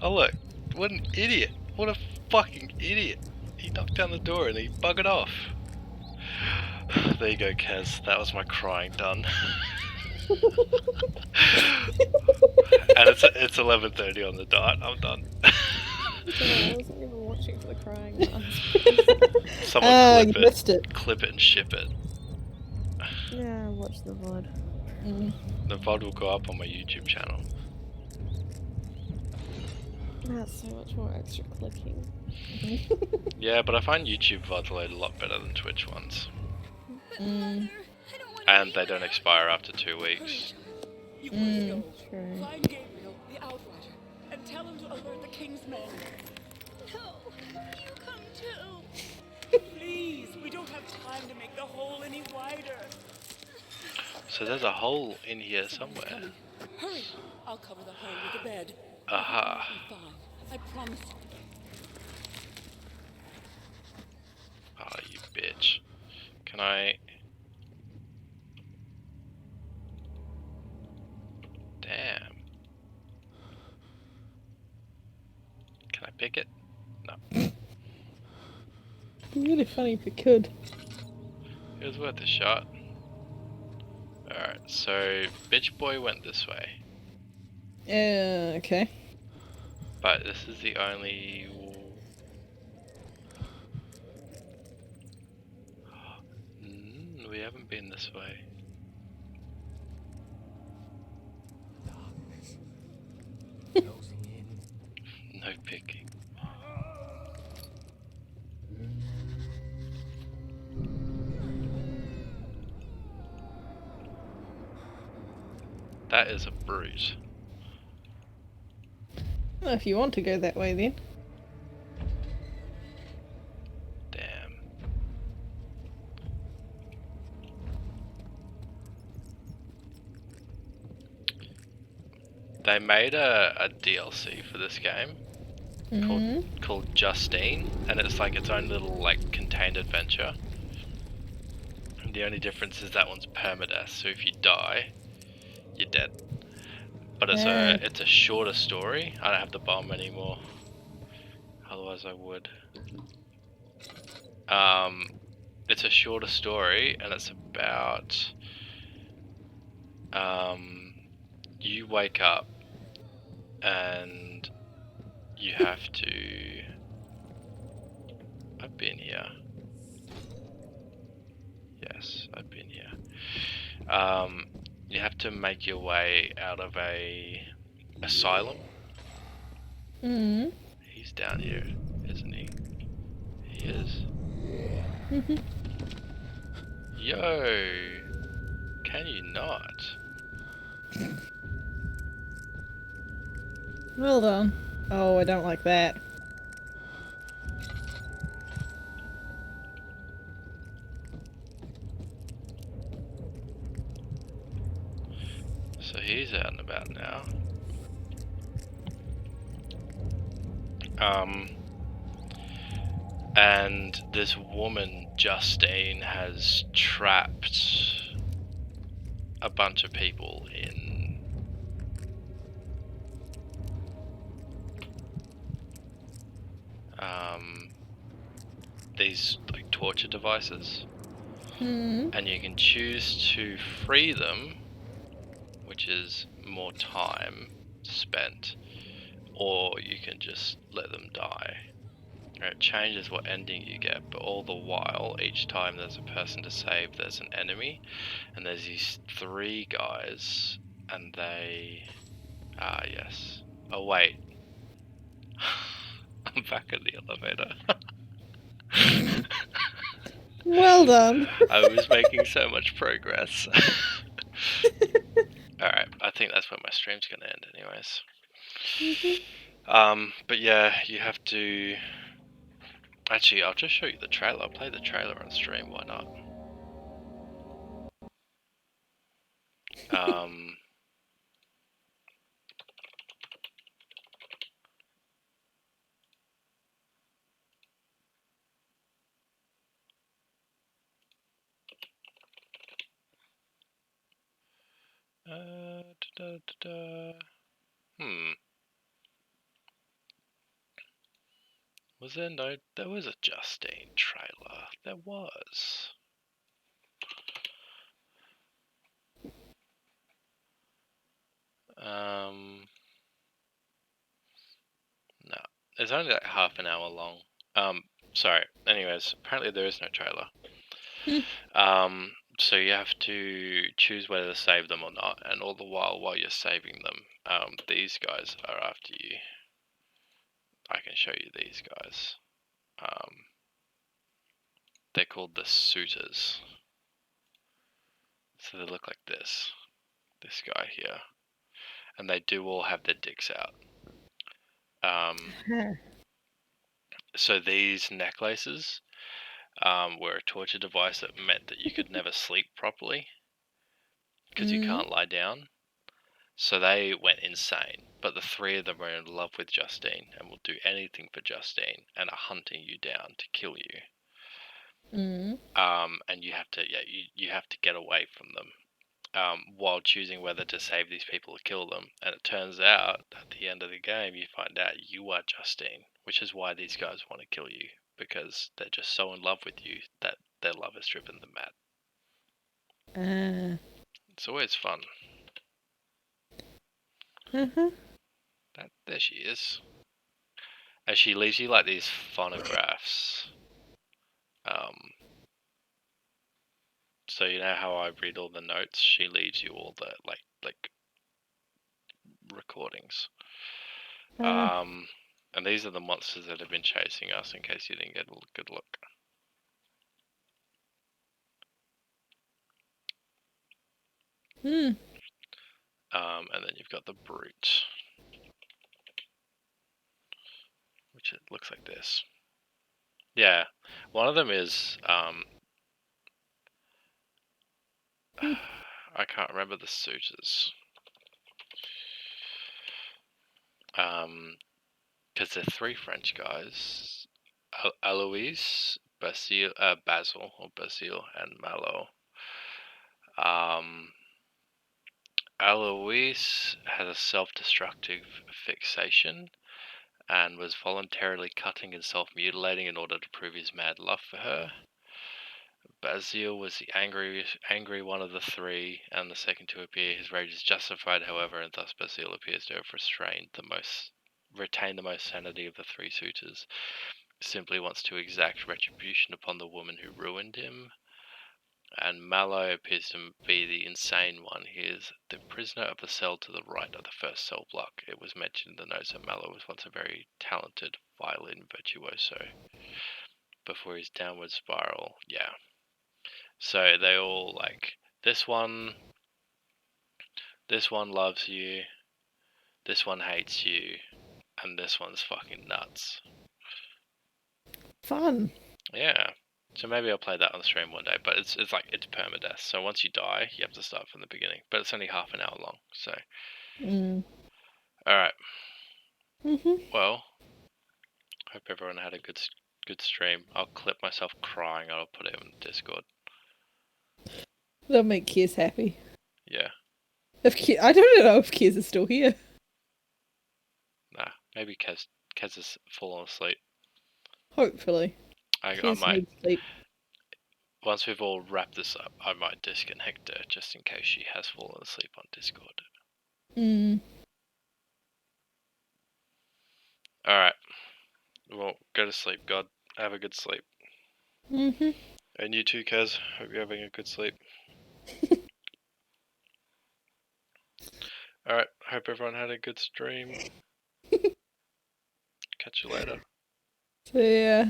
Oh look, what an idiot. What a fucking idiot. He knocked down the door and he buggered off. There you go, Kez. That was my crying done. And it's 11:30 on the dot. I'm done. I wasn't even watching for the crying done. Someone you clip missed it. Clip it and ship it. Yeah, watch the VOD. The VOD will go up on my YouTube channel. That's so much more extra clicking. Yeah, but I find YouTube VODs load a lot better than Twitch ones. And they don't expire after 2 weeks. You must go. True. Find Gabriel, the Outrider, and tell him to alert the King's men. No, you come too. Please, we don't have time to make the hole any wider. So there's a hole in here somewhere. Hurry! I'll cover the hole with a bed. Aha. It'll be fine. I promise you. Oh, you bitch. Can I... Damn. Can I pick it? No. It'd be really funny if you could. It was worth a shot. Alright, so bitch boy went this way. Okay. But this is the only... we haven't been this way. No picking. That is a brute. Well, if you want to go that way then. Damn. They made a DLC for this game called Justine, and it's like its own little like contained adventure. And the only difference is that one's permadeath, so if you die, you're dead. But it's a shorter story. I don't have the bomb anymore. Otherwise I would. It's a shorter story, and it's about you wake up and you have to... I've been here. Yes, I've been here. You have to make your way out of a asylum. He's down here, isn't he? He is. Yo! Can you not? Well done. Oh, I don't like that. So he's out and about now. And this woman, Justine, has trapped a bunch of people in these like torture devices. And you can choose to free them, which is more time spent, or you can just let them die. It changes what ending you get, but all the while, each time there's a person to save, there's an enemy, and there's these 3 guys, and they... Ah, yes. Oh, wait. I'm back in the elevator. Well done. I was making so much progress. Alright, I think that's where my stream's gonna end anyways. But yeah, you have to... Actually, I'll just show you the trailer. I'll play the trailer on stream, why not? Was there no? There was a Justine trailer. There was. No, it's only like half an hour long. Sorry. Anyways, apparently there is no trailer. So you have to choose whether to save them or not, and all the while you're saving them, these guys are after you. I can show you these guys. They're called the Suitors. So they look like this. This guy here. And they do all have their dicks out. So these necklaces were a torture device that meant that you could never sleep properly because you can't lie down. So they went insane. But the three of them are in love with Justine and will do anything for Justine and are hunting you down to kill you. And you have to, you have to get away from them while choosing whether to save these people or kill them. And it turns out at the end of the game, you find out you are Justine, which is why these guys want to kill you, because they're just so in love with you that their love has driven them mad. It's always fun. There she is. And she leaves you like these phonographs. So you know how I read all the notes? She leaves you all the like recordings. And these are the monsters that have been chasing us, in case you didn't get a good look. And then you've got the brute, which it looks like this. Yeah, one of them is I can't remember the suitors. Because they're three French guys, Alois, Basil, and Malo. Alois has a self-destructive fixation and was voluntarily cutting and self-mutilating in order to prove his mad love for her. Basil was the angry one of the three, and the second to appear. His rage is justified, however, and thus Basil appears to have retained the most sanity of the three suitors. Simply wants to exact retribution upon the woman who ruined him. And Mallow appears to be the insane one. He is the prisoner of the cell to the right of the first cell block. It was mentioned in the notes that Mallow was once a very talented violin virtuoso before his downward spiral. Yeah. So they all like this one loves you, this one hates you, and this one's fucking nuts. Fun. Yeah. So maybe I'll play that on the stream one day, but it's permadeath. So once you die, you have to start from the beginning. But it's only half an hour long, so. Alright. Well, hope everyone had a good stream. I'll clip myself crying and I'll put it in Discord. That'll make Kiers happy. Yeah. I don't know if Kiers is still here. Nah, maybe Kez has fallen asleep. Hopefully. I might. Needs sleep. Once we've all wrapped this up, I might disconnect her just in case she has fallen asleep on Discord. Alright. Well, go to sleep, God. Have a good sleep. And you too, Kez. Hope you're having a good sleep. Alright, hope everyone had a good stream. Catch you later. See ya.